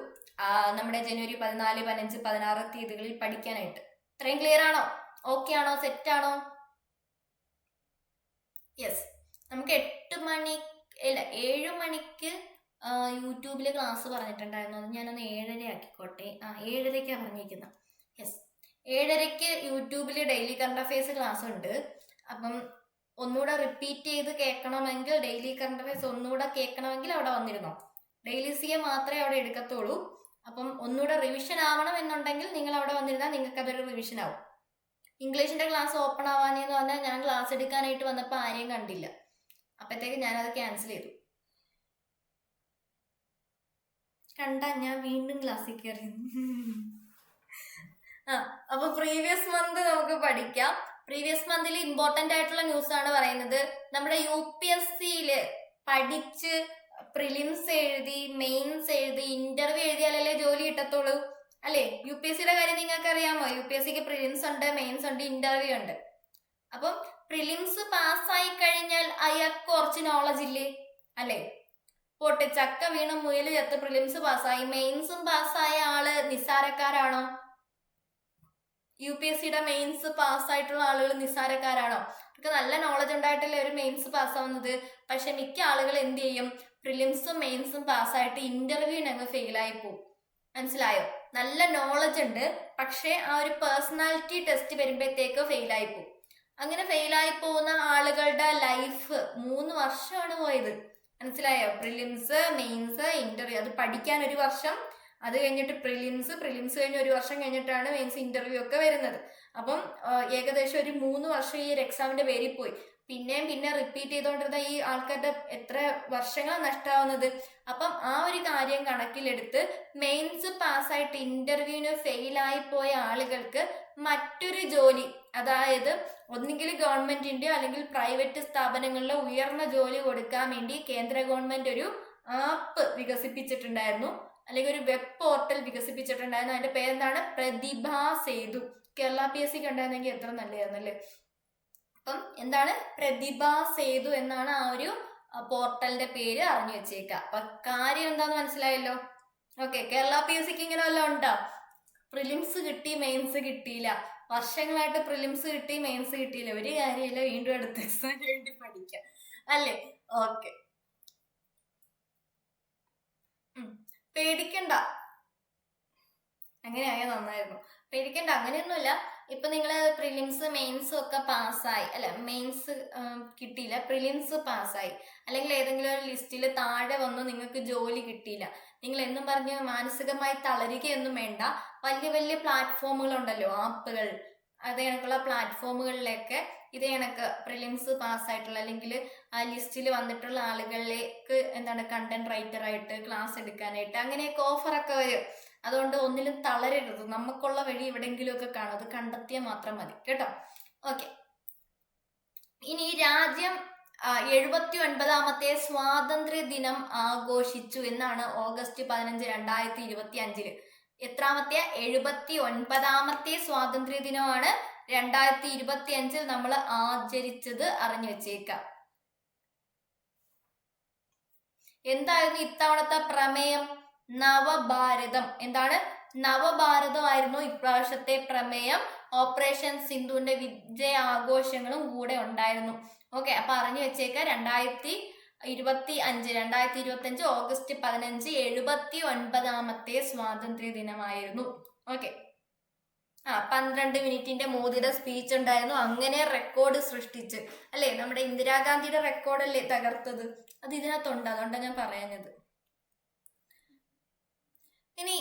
നമ്മുടെ ജനുവരി 14, 15, 16 തീയതികളിൽ പഠിക്കാനായിട്ട്. ഇത്രയും ക്ലിയർ ആണോ? ഓക്കെ ആണോ? സെറ്റ് ആണോ? യെസ്, നമുക്ക് 7 മണിക്ക് യൂട്യൂബിൽ ക്ലാസ് പറഞ്ഞിട്ടുണ്ടായിരുന്നു. അത് ഞാനൊന്ന് 7:30 ആക്കിക്കോട്ടെ. 7:30ക്കാണ് പറഞ്ഞിരിക്കുന്നത്. യെസ്, 7:30ക്ക് യൂട്യൂബിൽ ഡെയിലി കറണ്ട് അഫയേഴ്സ് ക്ലാസ് ഉണ്ട്. അപ്പം ഒന്നുകൂടെ റിപ്പീറ്റ് ചെയ്ത് കേൾക്കണമെങ്കിൽ, ഡെയിലി കറണ്ട് അഫയേഴ്സ് ഒന്നുകൂടെ കേൾക്കണമെങ്കിൽ അവിടെ വന്നിരുന്നോ. ഡെയിലി CA മാത്രമേ അവിടെ എടുക്കത്തുള്ളൂ. അപ്പം ഒന്നുകൂടെ റിവിഷൻ ആവണം എന്നുണ്ടെങ്കിൽ നിങ്ങൾ അവിടെ വന്നിരുന്നാൽ നിങ്ങൾക്ക് അതൊരു റിവിഷൻ ആവും. ഇംഗ്ലീഷിന്റെ ക്ലാസ് ഓപ്പൺ ആവാനെന്ന് പറഞ്ഞാൽ ഞാൻ ക്ലാസ് എടുക്കാനായിട്ട് വന്നപ്പോൾ ആരെയും കണ്ടില്ല. അപ്പോഴത്തേക്ക് ഞാനത് ക്യാൻസൽ ചെയ്തു. കണ്ടാ ഞാൻ വീണ്ടും ക്ലാസ്സിൽ കയറി. അപ്പൊ പ്രീവിയസ് മന്ത് നമുക്ക് പഠിക്കാം. പ്രീവിയസ് മന്തിൽ ഇമ്പോർട്ടന്റ് ആയിട്ടുള്ള ന്യൂസ് ആണ് പറയുന്നത്. നമ്മുടെ UPSCയില് പഠിച്ച് പ്രിലിംസ് എഴുതി, മെയിൻസ് എഴുതി, ഇന്റർവ്യൂ എഴുതിയാലല്ലേ ജോലി കിട്ടത്തുള്ളൂ അല്ലേ? UPSCയുടെ കാര്യം നിങ്ങൾക്ക് അറിയാമോ? UPSCക്ക് പ്രിലിംസ് ഉണ്ട്, മെയിൻസ് ഉണ്ട്, ഇന്റർവ്യൂ ഉണ്ട്. അപ്പം പ്രിലിംസ് പാസ്സായി കഴിഞ്ഞാൽ അയാൾക്ക് കുറച്ച് നോളജ് ഇല്ലേ അല്ലേ? പോട്ടെ, ചക്ക വീണ മുയല് ചത്ത് പ്രിലിംസ് പാസ്സായി. മെയിൻസും പാസ്സായ ആള് നിസ്സാരക്കാരാണോ? UPSCയുടെ മെയിൻസ് പാസ്സായിട്ടുള്ള ആളുകൾ നിസ്സാരക്കാരാണോ? അവർക്ക് നല്ല നോളജ് ഉണ്ടായിട്ടല്ലേ ഒരു മെയിൻസ് പാസ്സാവുന്നത്. പക്ഷെ മിക്ക ആളുകൾ എന്ത് ചെയ്യും? പ്രിലിംസും മെയിൻസും പാസ്സായിട്ട് ഇന്റർവ്യൂവിനങ്ങ് ഫെയിലായി പോകും. മനസ്സിലായോ? നല്ല നോളജ് ഉണ്ട്, പക്ഷെ ആ ഒരു പേഴ്സണാലിറ്റി ടെസ്റ്റ് വരുമ്പോഴത്തേക്ക് ഫെയിലായി പോകും. അങ്ങനെ ഫെയിലായി പോകുന്ന ആളുകളുടെ ലൈഫ് 3 വർഷമാണ് പോയത്. മനസ്സിലായോ? പ്രിലിംസ്, മെയിൻസ്, ഇന്റർവ്യൂ, അത് പഠിക്കാൻ 1 വർഷം, അത് കഴിഞ്ഞിട്ട് പ്രിലിംസ് കഴിഞ്ഞ് 1 വർഷം കഴിഞ്ഞിട്ടാണ് മെയിൻസ്, ഇന്റർവ്യൂ ഒക്കെ വരുന്നത്. അപ്പം ഏകദേശം ഒരു 3 വർഷം ഈ ഒരു എക്സാമിന്റെ പേരിൽ പോയി. പിന്നെ റിപ്പീറ്റ് ചെയ്തുകൊണ്ടിരുന്ന ഈ ആൾക്കാരുടെ എത്ര വർഷങ്ങളാണ് നഷ്ടമാവുന്നത്. അപ്പം ആ ഒരു കാര്യം കണക്കിലെടുത്ത് മെയിൻസ് പാസ്സായിട്ട് ഇന്റർവ്യൂവിന് ഫെയിലായി പോയ ആളുകൾക്ക് മറ്റൊരു ജോലി, അതായത് ഒന്നുകിൽ ഗവൺമെന്റിന്റെ അല്ലെങ്കിൽ പ്രൈവറ്റ് സ്ഥാപനങ്ങളിലെ ഉയർന്ന ജോലി കൊടുക്കാൻ വേണ്ടി കേന്ദ്ര ഗവൺമെന്റ് ഒരു ആപ്പ് വികസിപ്പിച്ചിട്ടുണ്ടായിരുന്നു, അല്ലെങ്കിൽ ഒരു വെബ് പോർട്ടൽ വികസിപ്പിച്ചിട്ടുണ്ടായിരുന്നു. അതിന്റെ പേരെന്താണ്? പ്രതിഭ സേതു. കേരള PSCക്ക് ഉണ്ടായിരുന്നെങ്കിൽ എത്ര നല്ലതായിരുന്നല്ലേ. അപ്പം എന്താണ്? പ്രതിഭ സേതു എന്നാണ് ആ ഒരു പോർട്ടലിന്റെ പേര്. അറിഞ്ഞു വെച്ചേക്ക. അപ്പൊ കാര്യം എന്താന്ന് മനസ്സിലായല്ലോ. ഓക്കെ, കേരള PSCക്ക് ഇങ്ങനെ വല്ലതും ഉണ്ടോ? പ്രിലിംസ് കിട്ടി, മെയിൻസ് കിട്ടിയില്ല. വർഷങ്ങളായിട്ട് പ്രിലിംസ് കിട്ടി, മെയിൻസ് കിട്ടിയില്ല. ഒരു കാര്യമില്ല, വീണ്ടും അടുത്ത എക്സാമിന് വേണ്ടി പഠിക്കാം അല്ലേ? ഓക്കെ, പേടിക്കണ്ട. അങ്ങനെയായ നന്നായിരുന്നു. പേടിക്കണ്ട, അങ്ങനെയൊന്നുമില്ല. ഇപ്പൊ നിങ്ങൾ പ്രിലിംസ് മെയിൻസും ഒക്കെ പാസ്സായി, അല്ല മെയിൻസ് കിട്ടിയില്ല, പ്രിലിംസ് പാസ്സായി, അല്ലെങ്കിൽ ഏതെങ്കിലും ഒരു ലിസ്റ്റിൽ താഴെ വന്നു നിങ്ങൾക്ക് ജോലി കിട്ടിയില്ല, നിങ്ങൾ എന്നും പറഞ്ഞ് മാനസികമായി തളരുകയൊന്നും വേണ്ട. വലിയ വലിയ പ്ലാറ്റ്ഫോമുകളുണ്ടല്ലോ, ആപ്പുകൾ, അതേ കണക്കുള്ള പ്ലാറ്റ്ഫോമുകളിലൊക്കെ ഇതേ കണക്ക് പ്രിലിംസ് പാസ്സായിട്ടുള്ള അല്ലെങ്കിൽ ആ ലിസ്റ്റിൽ വന്നിട്ടുള്ള ആളുകളിലേക്ക് എന്താണ് കണ്ടന്റ് റൈറ്ററായിട്ട് ക്ലാസ് എടുക്കാനായിട്ട് അങ്ങനെയൊക്കെ ഓഫറൊക്കെ വരും. അതുകൊണ്ട് ഒന്നിലും തളരരുത്. നമുക്കുള്ള വഴി എവിടെയെങ്കിലും ഒക്കെ കാണും, അത് കണ്ടെത്തിയാൽ മാത്രം മതി കേട്ടോ. ഓക്കെ, ഇനി രാജ്യം 79ാമത്തെ സ്വാതന്ത്ര്യ ദിനം ആഘോഷിച്ചു എന്നാണ് ഓഗസ്റ്റ് 15, 2025. എത്രാമത്തെ? 79ാമത്തെ സ്വാതന്ത്ര്യ ദിനമാണ് 2025 നമ്മൾ ആചരിച്ചത്. അറിഞ്ഞു വെച്ചേക്കാം. എന്തായിരുന്നു ഇത്തവണത്തെ പ്രമേയം? നവഭാരതം. എന്താണ്? നവഭാരതമായിരുന്നു ഇപ്രാവശ്യത്തെ പ്രമേയം. ഓപ്പറേഷൻ സിന്ധുവിന്റെ വിജയാഘോഷങ്ങളും കൂടെ ഉണ്ടായിരുന്നു. ഓക്കെ, അപ്പൊ അറിഞ്ഞു വെച്ചേക്ക. 2025 ഓഗസ്റ്റ് 15 79ാമത്തെ സ്വാതന്ത്ര്യ ദിനമായിരുന്നു. ഓക്കെ. 12 മിനിറ്റിന്റെ മോദിയുടെ സ്പീച്ച് ഉണ്ടായിരുന്നു. അങ്ങനെ റെക്കോർഡ് സൃഷ്ടിച്ച് അല്ലേ, നമ്മുടെ ഇന്ദിരാഗാന്ധിയുടെ റെക്കോർഡല്ലേ തകർത്തത്. അത് ഇതിനകത്തുണ്ട്, അതുകൊണ്ടാണ് ഞാൻ പറയുന്നത്. ഇനി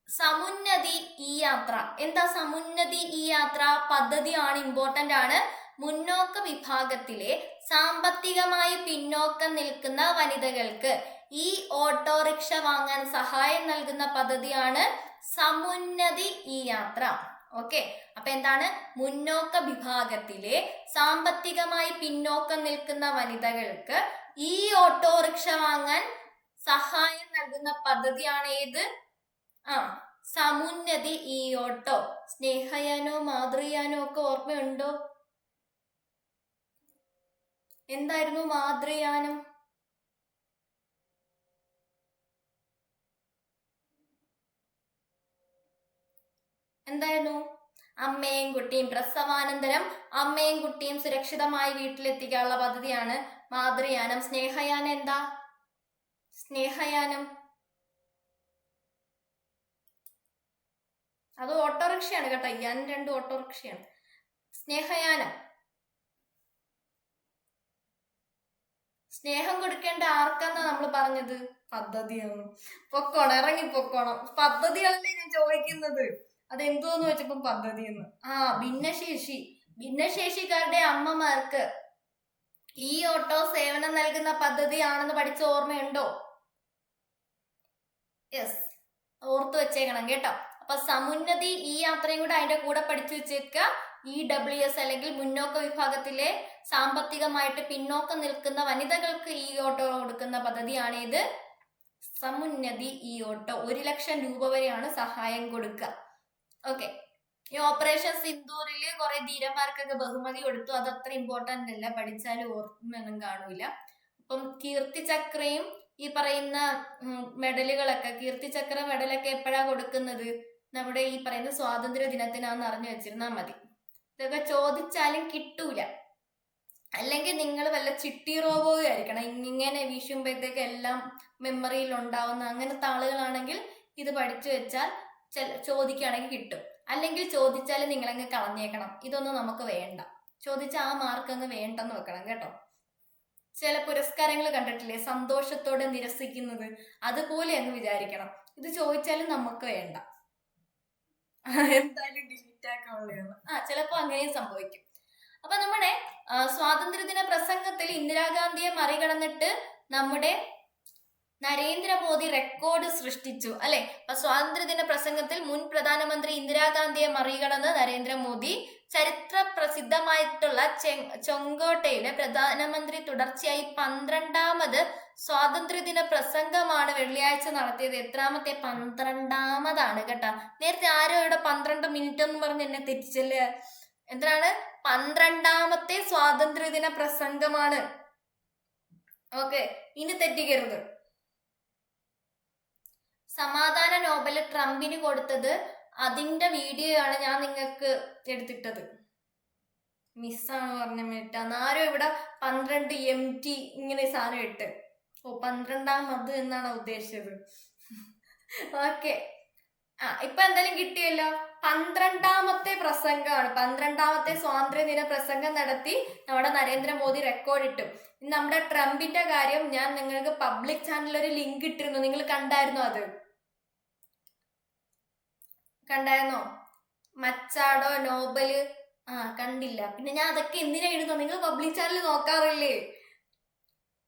സമുന്നതി ഈ യാത്ര. എന്താ സമുന്നതി ഈ യാത്ര? പദ്ധതിയാണ്, ഇമ്പോർട്ടന്റ് ആണ്. മുന്നോക്ക വിഭാഗത്തിലെ സാമ്പത്തികമായി പിന്നോക്കം നിൽക്കുന്ന വനിതകൾക്ക് ഈ ഓട്ടോറിക്ഷ വാങ്ങാൻ സഹായം നൽകുന്ന പദ്ധതിയാണ് സമുന്നതി ഈ യാത്ര. ഓക്കെ. അപ്പൊ എന്താണ്? മുന്നോക്ക വിഭാഗത്തിലെ സാമ്പത്തികമായി പിന്നോക്കം നിൽക്കുന്ന വനിതകൾക്ക് ഈ ഓട്ടോറിക്ഷ വാങ്ങാൻ സഹായം നൽകുന്ന പദ്ധതിയാണ് ഏത്? സമുന്നതി ഈ ഓട്ടോ. സ്നേഹയാനോ മാതൃയാനോ ഒക്കെ ഓർമ്മയുണ്ടോ? എന്തായിരുന്നു മാതൃയാനം? എന്തായിരുന്നു? അമ്മയും കുട്ടിയും പ്രസവാനന്തരം അമ്മയും കുട്ടിയും സുരക്ഷിതമായി വീട്ടിലെത്തിക്കാനുള്ള പദ്ധതിയാണ് മാതൃയാനം. സ്നേഹയാനം എന്താ? സ്നേഹയാനം അത് ഓട്ടോറിക്ഷയാണ് കേട്ടോ. ഞാൻ 2 ഓട്ടോറിക്ഷയാണ്. സ്നേഹയാനം സ്നേഹം കൊടുക്കേണ്ട ആർക്കാന്നാ നമ്മൾ പറഞ്ഞത്? പദ്ധതിയാണ്. പൊക്കോണം, ഇറങ്ങി പൊക്കോണം. പദ്ധതികളല്ലേ ഞാൻ ചോദിക്കുന്നത്. അതെന്തോന്ന് വെച്ചപ്പോ പദ്ധതി എന്ന്. ഭിന്നശേഷിക്കാരുടെ അമ്മമാർക്ക് ഈ ഓട്ടോ സേവനം നൽകുന്ന പദ്ധതിയാണെന്ന് പഠിച്ച ഓർമ്മയുണ്ടോ? യെസ്, ഓർത്തു വെച്ചേക്കണം കേട്ടോ. അപ്പൊ സമുന്നതി ഈ യാത്രയും കൂടെ അതിന്റെ കൂടെ പഠിച്ചു വെച്ചേക്കുക. EWS അല്ലെങ്കിൽ മുന്നോക്ക വിഭാഗത്തിലെ സാമ്പത്തികമായിട്ട് പിന്നോക്കം നിൽക്കുന്ന വനിതകൾക്ക് ഈ ഓട്ടോ കൊടുക്കുന്ന പദ്ധതിയാണ് ഇത് സമുന്നതി ഈ ഓട്ടോ. 1 ലക്ഷം രൂപ വരെയാണ് സഹായം കൊടുക്കുക. ഓക്കെ. ഈ ഓപ്പറേഷൻ സിന്ദൂറിൽ കുറെ ധീരന്മാർക്കൊക്കെ ബഹുമതി കൊടുത്തു. അത് അത്ര ഇമ്പോർട്ടന്റ് അല്ല, പഠിച്ചാലും ഓർമ്മയൊന്നും കാണൂല. അപ്പം കീർത്തി ചക്രയും ഈ പറയുന്ന മെഡലുകളൊക്കെ, കീർത്തി ചക്ര മെഡലൊക്കെ എപ്പോഴാ കൊടുക്കുന്നത്? നമ്മുടെ ഈ പറയുന്ന സ്വാതന്ത്ര്യ ദിനത്തിനാന്ന് അറിഞ്ഞു വെച്ചിരുന്നാൽ മതി. ഇതൊക്കെ ചോദിച്ചാലും കിട്ടൂല. അല്ലെങ്കിൽ നിങ്ങൾ വല്ല ചിട്ടി റോബോ ആയിരിക്കണം, ഇങ്ങനെ വീശുമ്പോഴത്തേക്ക് എല്ലാം മെമ്മറിയിൽ ഉണ്ടാവുന്ന അങ്ങനത്തെ ആളുകളാണെങ്കിൽ ഇത് പഠിച്ചു വെച്ചാൽ ചോദിക്കുകയാണെങ്കിൽ കിട്ടും. അല്ലെങ്കിൽ ചോദിച്ചാൽ നിങ്ങളങ്ങ് കളഞ്ഞേക്കണം. ഇതൊന്നും നമുക്ക് വേണ്ട. ചോദിച്ചാൽ ആ മാർക്ക് അങ്ങ് വേണ്ടെന്ന് വെക്കണം കേട്ടോ. ചില പുരസ്കാരങ്ങൾ കണ്ടിട്ടില്ലേ, സന്തോഷത്തോടെ നിരസിക്കുന്നത്, അതുപോലെ അങ്ങ് വിചാരിക്കണം. ഇത് ചോദിച്ചാലും നമുക്ക് വേണ്ട, എന്തായാലും ഡിലീറ്റ് ആക്കാനുള്ളതാണ്. ചിലപ്പോ അങ്ങനെയും സംഭവിക്കും. അപ്പൊ നമ്മുടെ സ്വാതന്ത്ര്യദിന പ്രസംഗത്തിൽ ഇന്ദിരാഗാന്ധിയെ മറികടന്നിട്ട് നമ്മുടെ നരേന്ദ്രമോദി റെക്കോർഡ് സൃഷ്ടിച്ചു അല്ലെ. അപ്പൊ സ്വാതന്ത്ര്യദിന പ്രസംഗത്തിൽ മുൻ പ്രധാനമന്ത്രി ഇന്ദിരാഗാന്ധിയെ മറികടന്ന് നരേന്ദ്രമോദി ചരിത്ര പ്രസിദ്ധമായിട്ടുള്ള ചെങ്കോട്ടയിലെ പ്രധാനമന്ത്രി തുടർച്ചയായി 12ാമത് സ്വാതന്ത്ര്യദിന പ്രസംഗമാണ് വെള്ളിയാഴ്ച നടത്തിയത്. എത്രാമത്തെ? 12ാമതാണ് കേട്ടാ. നേരത്തെ ആരോ ഇവിടെ 12 മിനിറ്റ് എന്ന് പറഞ്ഞ് എന്നെ തെറ്റിച്ചല്ലേ. എന്താണ്? 12ാമത്തെ സ്വാതന്ത്ര്യദിന പ്രസംഗമാണ്. ഓക്കെ, ഇനി തെറ്റിക്കരുത്. സമാധാന നോബൽ ട്രംപിന് കൊടുത്തത്, അതിന്റെ വീഡിയോ ആണ് ഞാൻ നിങ്ങൾക്ക് എടുത്തിട്ടത്. മിസ്സാണ് പറഞ്ഞ മിനിറ്റ്. അന്നാരും ഇവിടെ 12 MT ഇങ്ങനെ സാധനം ഇട്ട് 12ാമത് എന്നാണ് ഉദ്ദേശിച്ചത്. ഓക്കെ, ഇപ്പൊ എന്തായാലും കിട്ടിയല്ലോ. 12ാമത്തെ പ്രസംഗമാണ്. 12ാമത്തെ സ്വാതന്ത്ര്യദിന പ്രസംഗം നടത്തി നമ്മുടെ നരേന്ദ്രമോദി റെക്കോർഡ് ഇട്ടു. നമ്മുടെ ട്രംപിന്റെ കാര്യം ഞാൻ നിങ്ങൾക്ക് പബ്ലിക് ചാനലിൽ ഒരു ലിങ്ക് ഇട്ടിരുന്നു. നിങ്ങൾ കണ്ടായിരുന്നോ? അത് കണ്ടായിരുന്നോ? മച്ചാടോ നോബല്? കണ്ടില്ല. പിന്നെ ഞാൻ അതൊക്കെ എന്തിനാ എഴുതുക? നിങ്ങൾ പബ്ലിക് ചാനൽ നോക്കാറില്ലേ?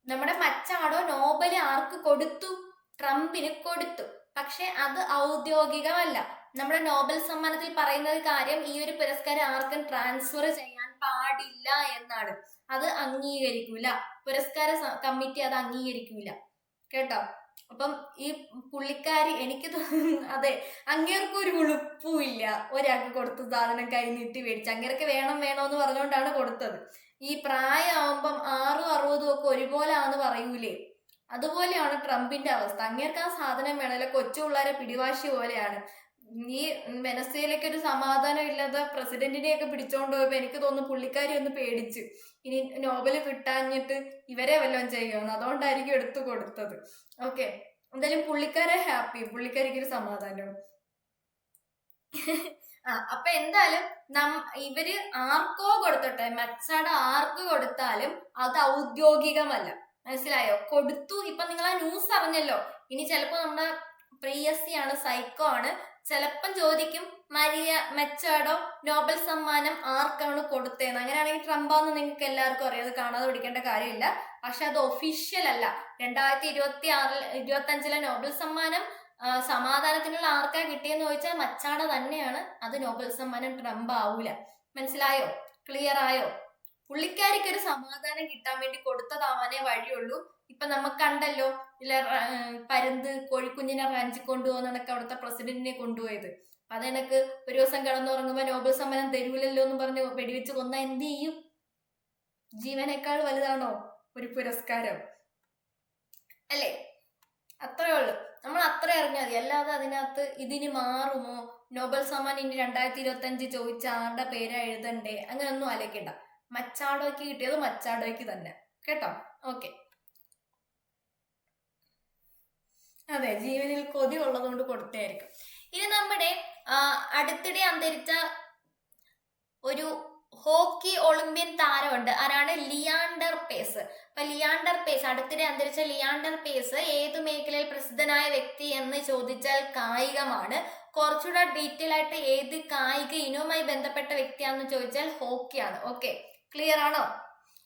നമ്മുടെ മച്ചാടോ നോബല് ആർക്ക് കൊടുത്തു? ട്രംപിന് കൊടുത്തു. പക്ഷെ അത് ഔദ്യോഗികമല്ല. നമ്മുടെ നോബൽ സമ്മാനത്തിൽ പറയുന്നത് കാര്യം, ഈ ഒരു പുരസ്കാരം ആർക്കും ട്രാൻസ്ഫർ ചെയ്യാൻ പാടില്ല എന്നാണ്. അത് അംഗീകരിക്കൂല, പുരസ്കാര കമ്മിറ്റി അത് അംഗീകരിക്കൂല കേട്ടോ. അപ്പം ഈ പുള്ളിക്കാരി, എനിക്ക് അതെ, അങ്ങേർക്കും ഒരു ഉളുപ്പും ഇല്ല. ഒരാൾക്ക് കൊടുത്ത സാധനം കൈ നീട്ടി മേടിച്ച്, അങ്ങേർക്ക് വേണമെന്ന് പറഞ്ഞുകൊണ്ടാണ് കൊടുത്തത്. ഈ പ്രായമാകുമ്പം 6ഉം 60ഉം ഒക്കെ ഒരുപോലെ ആണെന്ന് പറയൂലേ, അതുപോലെയാണ് ട്രംപിന്റെ അവസ്ഥ. അങ്ങേർക്ക് ആ സാധനം വേണമല്ലോ. കൊച്ചു പിള്ളേരെ പിടിവാശി പോലെയാണ്. ഈ വെനസ്വേലയ്ക്ക് ഒരു സമാധാനം ഇല്ലാതെ പ്രസിഡന്റിനെയൊക്കെ പിടിച്ചോണ്ട് പോയപ്പോ എനിക്ക് തോന്നുന്നു പുള്ളിക്കാരി ഒന്ന് പേടിച്ച് ഇനി നോബൽ കിട്ടാഞ്ഞിട്ട് ഇവരെ വല്ലതും ചെയ്യുമെന്ന്, അതുകൊണ്ടായിരിക്കും എടുത്തു കൊടുത്തത്. ഓക്കെ, എന്തായാലും പുള്ളിക്കാരെ ഹാപ്പി, പുള്ളിക്കാരിക്ക് ഒരു സമാധാനവും. അപ്പൊ എന്തായാലും ഇവര് ആർക്കോ കൊടുത്തോട്ടെ, മച്ചാട് ആർക്ക് കൊടുത്താലും അത് ഔദ്യോഗികമല്ല, മനസ്സിലായോ? കൊടുത്തു. ഇപ്പൊ നിങ്ങൾ ആ ന്യൂസ് അറിഞ്ഞല്ലോ. ഇനി ചിലപ്പോ നമ്മുടെ പ്രിയസി ആണ്, സൈക്കോ ആണ്, ചിലപ്പം ചോദിക്കും മെച്ചാഡോ നോബൽ സമ്മാനം ആർക്കാണ് കൊടുത്തേന്ന്. അങ്ങനെയാണെങ്കിൽ ട്രംപാന്ന് നിങ്ങൾക്ക് എല്ലാവർക്കും അറിയാം, അത് കാണാതെ പഠിക്കേണ്ട കാര്യമില്ല. പക്ഷെ അത് ഒഫീഷ്യൽ അല്ല. 2025 നോബൽ സമ്മാനം സമാധാനത്തിനുള്ള ആർക്കാ കിട്ടിയെന്ന് ചോദിച്ചാൽ മച്ചാട തന്നെയാണ്. അത് നോബൽ സമ്മാനം ട്രംപ് ആവൂല. മനസ്സിലായോ? ക്ലിയർ ആയോ? പുള്ളിക്കാരിക്ക് ഒരു സമാധാനം കിട്ടാൻ വേണ്ടി കൊടുത്തതാവാനേ വഴിയുള്ളൂ. ഇപ്പൊ നമുക്ക് കണ്ടല്ലോ, ഇല്ല പരുന്ത് കോഴിക്കുഞ്ഞിനെ റാഞ്ചി കൊണ്ടുപോകുന്നതൊക്കെ അവിടുത്തെ പ്രസിഡന്റിനെ കൊണ്ടുപോയത്. അതെനക്ക് ഒരു ദിവസം കിടന്നുറങ്ങുമ്പോ നോബൽ സമ്മാനം തരൂലല്ലോ എന്ന് പറഞ്ഞ് വെടിവെച്ച് കൊന്ന എന്ത് ചെയ്യും? ജീവനേക്കാൾ വലുതാണോ ഒരു പുരസ്കാരം? അല്ലേ? അത്രേ ഉള്ളു. നമ്മൾ അത്ര അറിഞ്ഞാൽ മതി. അല്ലാതെ അതിനകത്ത് ഇതിന് മാറുമോ, നോബൽ സമ്മാനം ഇനി 2025 ചോദിച്ച ആരുടെ പേരാ എഴുതണ്ടേ, അങ്ങനെയൊന്നും ആലോചിക്കണ്ട. മച്ചാടോയ്ക്ക് കിട്ടിയത് മച്ചാടോയ്ക്ക് തന്നെ, കേട്ടോ? ഓക്കെ. അതെ, ജീവനിൽ കൊതി ഉള്ളതുകൊണ്ട് കൊടുത്തായിരിക്കും. ഇനി നമ്മുടെ അടുത്തിടെ അന്തരിച്ച ഒരു ഹോക്കി ഒളിമ്പ്യൻ താരമുണ്ട്. ആരാണ്? ലിയാണ്ടർ പേസ്. അപ്പൊ ലിയാണ്ടർ പേസ്, അടുത്തിടെ അന്തരിച്ച ലിയാണ്ടർ പേസ് ഏതു മേഖലയിൽ പ്രസിദ്ധനായ വ്യക്തി എന്ന് ചോദിച്ചാൽ കായികമാണ്. കുറച്ചുകൂടെ ഡീറ്റെയിൽ ആയിട്ട് ഏത് കായിക ഇനവുമായി ബന്ധപ്പെട്ട വ്യക്തിയാണെന്ന് ചോദിച്ചാൽ ഹോക്കിയാണ്. ഓക്കെ, ക്ലിയർ ആണോ?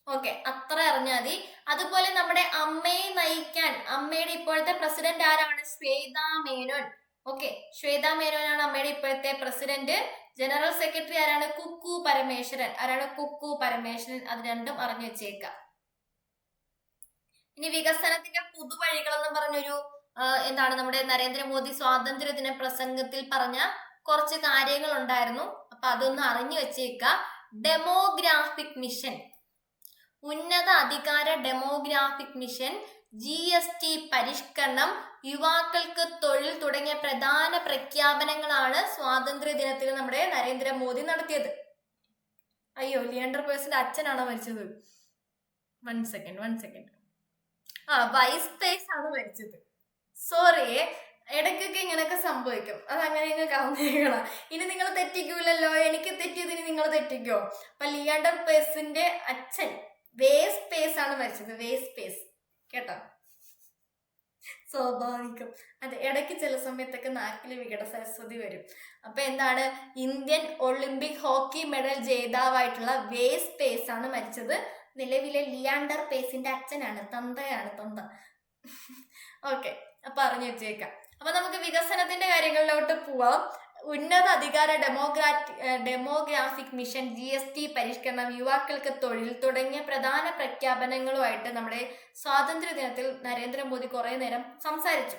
ഓക്കെ, അത്ര അറിഞ്ഞാൽ മതി. അതുപോലെ നമ്മുടെ അമ്മയെ നയിക്കാൻ, അമ്മയുടെ ഇപ്പോഴത്തെ പ്രസിഡന്റ് ആരാണ്? ശ്വേതാ മേനോൻ. ഓക്കെ, ശ്വേതാ മേനോനാണ് അമ്മയുടെ ഇപ്പോഴത്തെ പ്രസിഡന്റ്. ജനറൽ സെക്രട്ടറി ആരാണ്? കുക്കു പരമേശ്വരൻ. ആരാണ്? കുക്കു പരമേശ്വരൻ. അത് രണ്ടും അറിഞ്ഞു വെച്ചേക്കാം. ഇനി വികസനത്തിന്റെ പുതുവഴികൾ എന്ന് പറഞ്ഞൊരു എന്താണ് നമ്മുടെ നരേന്ദ്രമോദി സ്വാതന്ത്ര്യദിന പ്രസംഗത്തിൽ പറഞ്ഞ കുറച്ച് കാര്യങ്ങൾ ഉണ്ടായിരുന്നു. അപ്പൊ അതൊന്ന് അറിഞ്ഞു വെച്ചേക്കാം. ഡെമോഗ്രാഫിക് മിഷൻ, ഉന്നത അധികാര ഡെമോഗ്രാഫിക് മിഷൻ, GST പരിഷ്കരണം, യുവാക്കൾക്ക് തൊഴിൽ തുടങ്ങിയ പ്രധാന പ്രഖ്യാപനങ്ങളാണ് സ്വാതന്ത്ര്യ ദിനത്തിൽ നമ്മുടെ നരേന്ദ്രമോദി നടത്തിയത്. അയ്യോ, ലിയാണ്ടർ പേഴ്സിന്റെ അച്ഛനാണോ മരിച്ചത്? One second. വൈസ് പേസ് ആണ് മരിച്ചത്. സോറി, ഇടയ്ക്കൊക്കെ ഇങ്ങനെയൊക്കെ സംഭവിക്കും. അത് അങ്ങനെ കാണുന്നേക്കണം. ഇനി നിങ്ങൾ തെറ്റിക്കൂലല്ലോ, എനിക്ക് തെറ്റിയതിന് നിങ്ങൾ തെറ്റിക്കോ? അപ്പൊ ലിയാണ്ടർ പേഴ്സിന്റെ അച്ഛൻ വേസ് പേസ് ആണ് മരിച്ചത്. വേസ് പേസ്, കേട്ടോ? സ്വാഭാവികം. അത് ഇടയ്ക്ക് ചില സമയത്തൊക്കെ നാക്കില് വികട സരസ്വതി വരും. അപ്പൊ എന്താണ്, ഇന്ത്യൻ ഒളിമ്പിക് ഹോക്കി മെഡൽ ജേതാവായിട്ടുള്ള വേസ് പേസ് ആണ് മരിച്ചത്. നിലവിലെ ലിയാണ്ടർ പേസിന്റെ അച്ഛനാണ്, തന്ത. ഓക്കെ, അപ്പൊ അറിഞ്ഞു വെച്ചേക്കാം. അപ്പൊ നമുക്ക് വികസനത്തിന്റെ കാര്യങ്ങളിലോട്ട് പോവാം. ഉന്നത അധികാര ഡെമോഗ്രാഫിക് മിഷൻ, GST പരിഷ്കരണം, യുവാക്കൾക്ക് തൊഴിൽ തുടങ്ങിയ പ്രധാന പ്രഖ്യാപനങ്ങളുമായിട്ട് നമ്മുടെ സ്വാതന്ത്ര്യ ദിനത്തിൽ നരേന്ദ്രമോദി കുറെ നേരം സംസാരിച്ചു.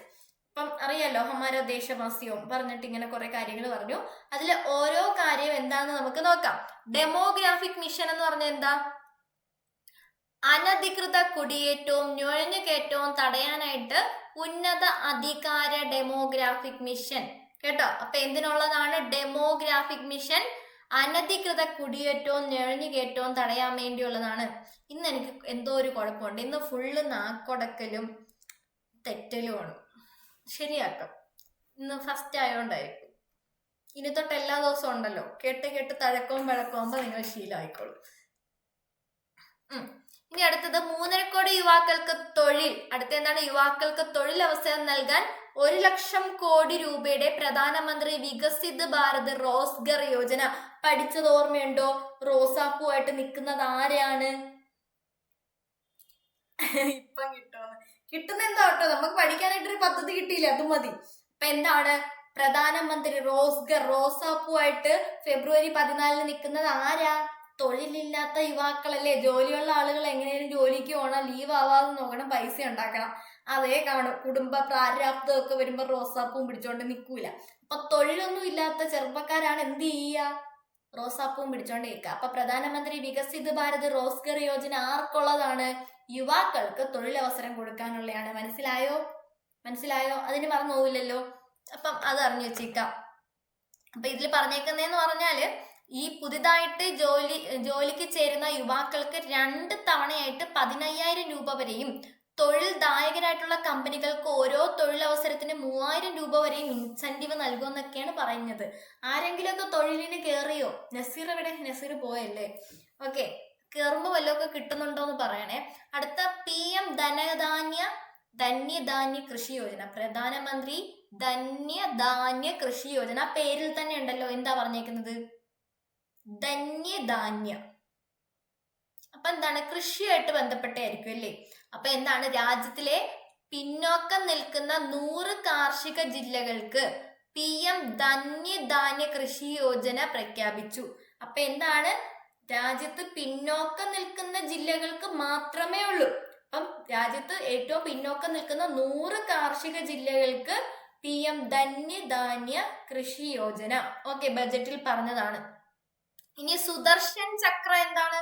അപ്പം അറിയാലോ, ഹമാരോ ദേശവാസിയും പറഞ്ഞിട്ട് ഇങ്ങനെ കുറെ കാര്യങ്ങൾ പറഞ്ഞു. അതിൽ ഓരോ കാര്യം എന്താണെന്ന് നമുക്ക് നോക്കാം. ഡെമോഗ്രാഫിക് മിഷൻ എന്ന് പറഞ്ഞാൽ എന്താ? അനധികൃത കുടിയേറ്റവും നുഴഞ്ഞുകയറ്റവും തടയാനായിട്ട് ഉന്നത അധികാര ഡെമോഗ്രാഫിക് മിഷൻ, കേട്ടോ? അപ്പൊ എന്തിനുള്ളതാണ് ഡെമോഗ്രാഫിക് മിഷൻ? അനധികൃത കുടിയേറ്റവും നുഴഞ്ഞുകയറ്റവും തടയാൻ വേണ്ടിയുള്ളതാണ്. ഇന്ന് എനിക്ക് എന്തോ ഒരു കുഴപ്പമുണ്ട്. ഇന്ന് ഫുള്ള് നാക്കൊടക്കലും തെറ്റലുമാണ്. ശരിയാക്കാം, ഇന്ന് ഫസ്റ്റ് ആയോണ്ടായിരിക്കും. ഇനി തൊട്ട് എല്ലാ ദിവസവും ഉണ്ടല്ലോ, കേട്ട് തഴക്കവും വിളക്കുമ്പോ നിങ്ങൾ ശീലമായിക്കോളും. ഇനി അടുത്തത് 3.5 കോടി യുവാക്കൾക്ക് തൊഴിൽ. അടുത്ത എന്താണ്? യുവാക്കൾക്ക് തൊഴിലവസരം നൽകാൻ 1 ലക്ഷം കോടി രൂപയുടെ പ്രധാനമന്ത്രി വികസിത് ഭാരത് റോസ്ഗർ യോജന. പഠിച്ചത് ഓർമ്മയുണ്ടോ? റോസാപ്പൂവായിട്ട് നിൽക്കുന്നത് ആരാണ്? ഇപ്പം കിട്ടുന്ന എന്താ കേട്ടോ, നമുക്ക് പഠിക്കാനായിട്ടൊരു പദ്ധതി കിട്ടിയില്ല, അത് മതി. അപ്പൊ എന്താണ്? പ്രധാനമന്ത്രി റോസ്ഗർ, റോസാപ്പൂവായിട്ട് ഫെബ്രുവരി 14 നിൽക്കുന്നത് ആരാ? തൊഴിലില്ലാത്ത യുവാക്കളല്ലേ? ജോലിയുള്ള ആളുകൾ എങ്ങനെയും ജോലിക്ക് പോകണം, ലീവ് ആവാതെ നോക്കണം, പൈസ ഉണ്ടാക്കണം. അതേ കാണും. കുടുംബ പ്രാരാബ്ദമൊക്കെ വരുമ്പോ റോസാപ്പൂവും പിടിച്ചോണ്ട് നിൽക്കൂല. അപ്പൊ തൊഴിലൊന്നും ഇല്ലാത്ത ചെറുപ്പക്കാരാണ് എന്ത് ചെയ്യുക? റോസാപ്പൂവും പിടിച്ചോണ്ട് നിൽക്കുക. അപ്പൊ പ്രധാനമന്ത്രി വികസിത് ഭാരത് റോസ്ഗർ യോജന ആർക്കുള്ളതാണ്? യുവാക്കൾക്ക് തൊഴിലവസരം കൊടുക്കാനുള്ളതാണ്. മനസ്സിലായോ? അതിന് മറന്നു പോവില്ലല്ലോ. അപ്പം അത് അറിഞ്ഞു വെച്ചേക്കാം. അപ്പൊ ഇതിൽ പറഞ്ഞേക്കുന്നതെന്ന് പറഞ്ഞാല് ഈ പുതിയതായിട്ട് ജോലിക്ക് ചേരുന്ന യുവാക്കൾക്ക് 2 തവണയായിട്ട് 15,000 രൂപ വരെയും തൊഴിൽദായകരായിട്ടുള്ള കമ്പനികൾക്ക് ഓരോ തൊഴിലവസരത്തിന് 3,000 രൂപ വരെയും ഇൻസെന്റീവ് നൽകുമെന്നൊക്കെയാണ് പറയുന്നത്. ആരെങ്കിലും ഒക്കെ തൊഴിലിന് കയറിയോ? നസീർ എവിടെ? നസീർ പോയല്ലേ? ഓക്കെ, കയറുമ്പോ വല്ലതൊക്കെ കിട്ടുന്നുണ്ടോ എന്ന് പറയണേ. അടുത്ത PM ധന്യധാന്യ കൃഷി യോജന, പ്രധാനമന്ത്രി ധന്യധാന്യ കൃഷി യോജന. പേരിൽ തന്നെ ഉണ്ടല്ലോ, എന്താ പറഞ്ഞേക്കുന്നത്? ധന്യധാന്യ. അപ്പൊ എന്താണ്? കൃഷിയായിട്ട് ബന്ധപ്പെട്ടായിരിക്കും അല്ലേ? അപ്പൊ എന്താണ്? രാജ്യത്തിലെ പിന്നോക്കം നിൽക്കുന്ന 100 കാർഷിക ജില്ലകൾക്ക് PM ധന്യധാന്യ കൃഷി യോജന പ്രഖ്യാപിച്ചു. അപ്പൊ എന്താണ്? രാജ്യത്ത് പിന്നോക്കം നിൽക്കുന്ന ജില്ലകൾക്ക് മാത്രമേ ഉള്ളൂ. അപ്പം രാജ്യത്ത് ഏറ്റവും പിന്നോക്കം നിൽക്കുന്ന 100 കാർഷിക ജില്ലകൾക്ക് PM ധന്യധാന്യ കൃഷി യോജന. ഓക്കെ, ബജറ്റിൽ പറഞ്ഞതാണ്. ഇനി സുദർശൻ ചക്ര എന്താണ്?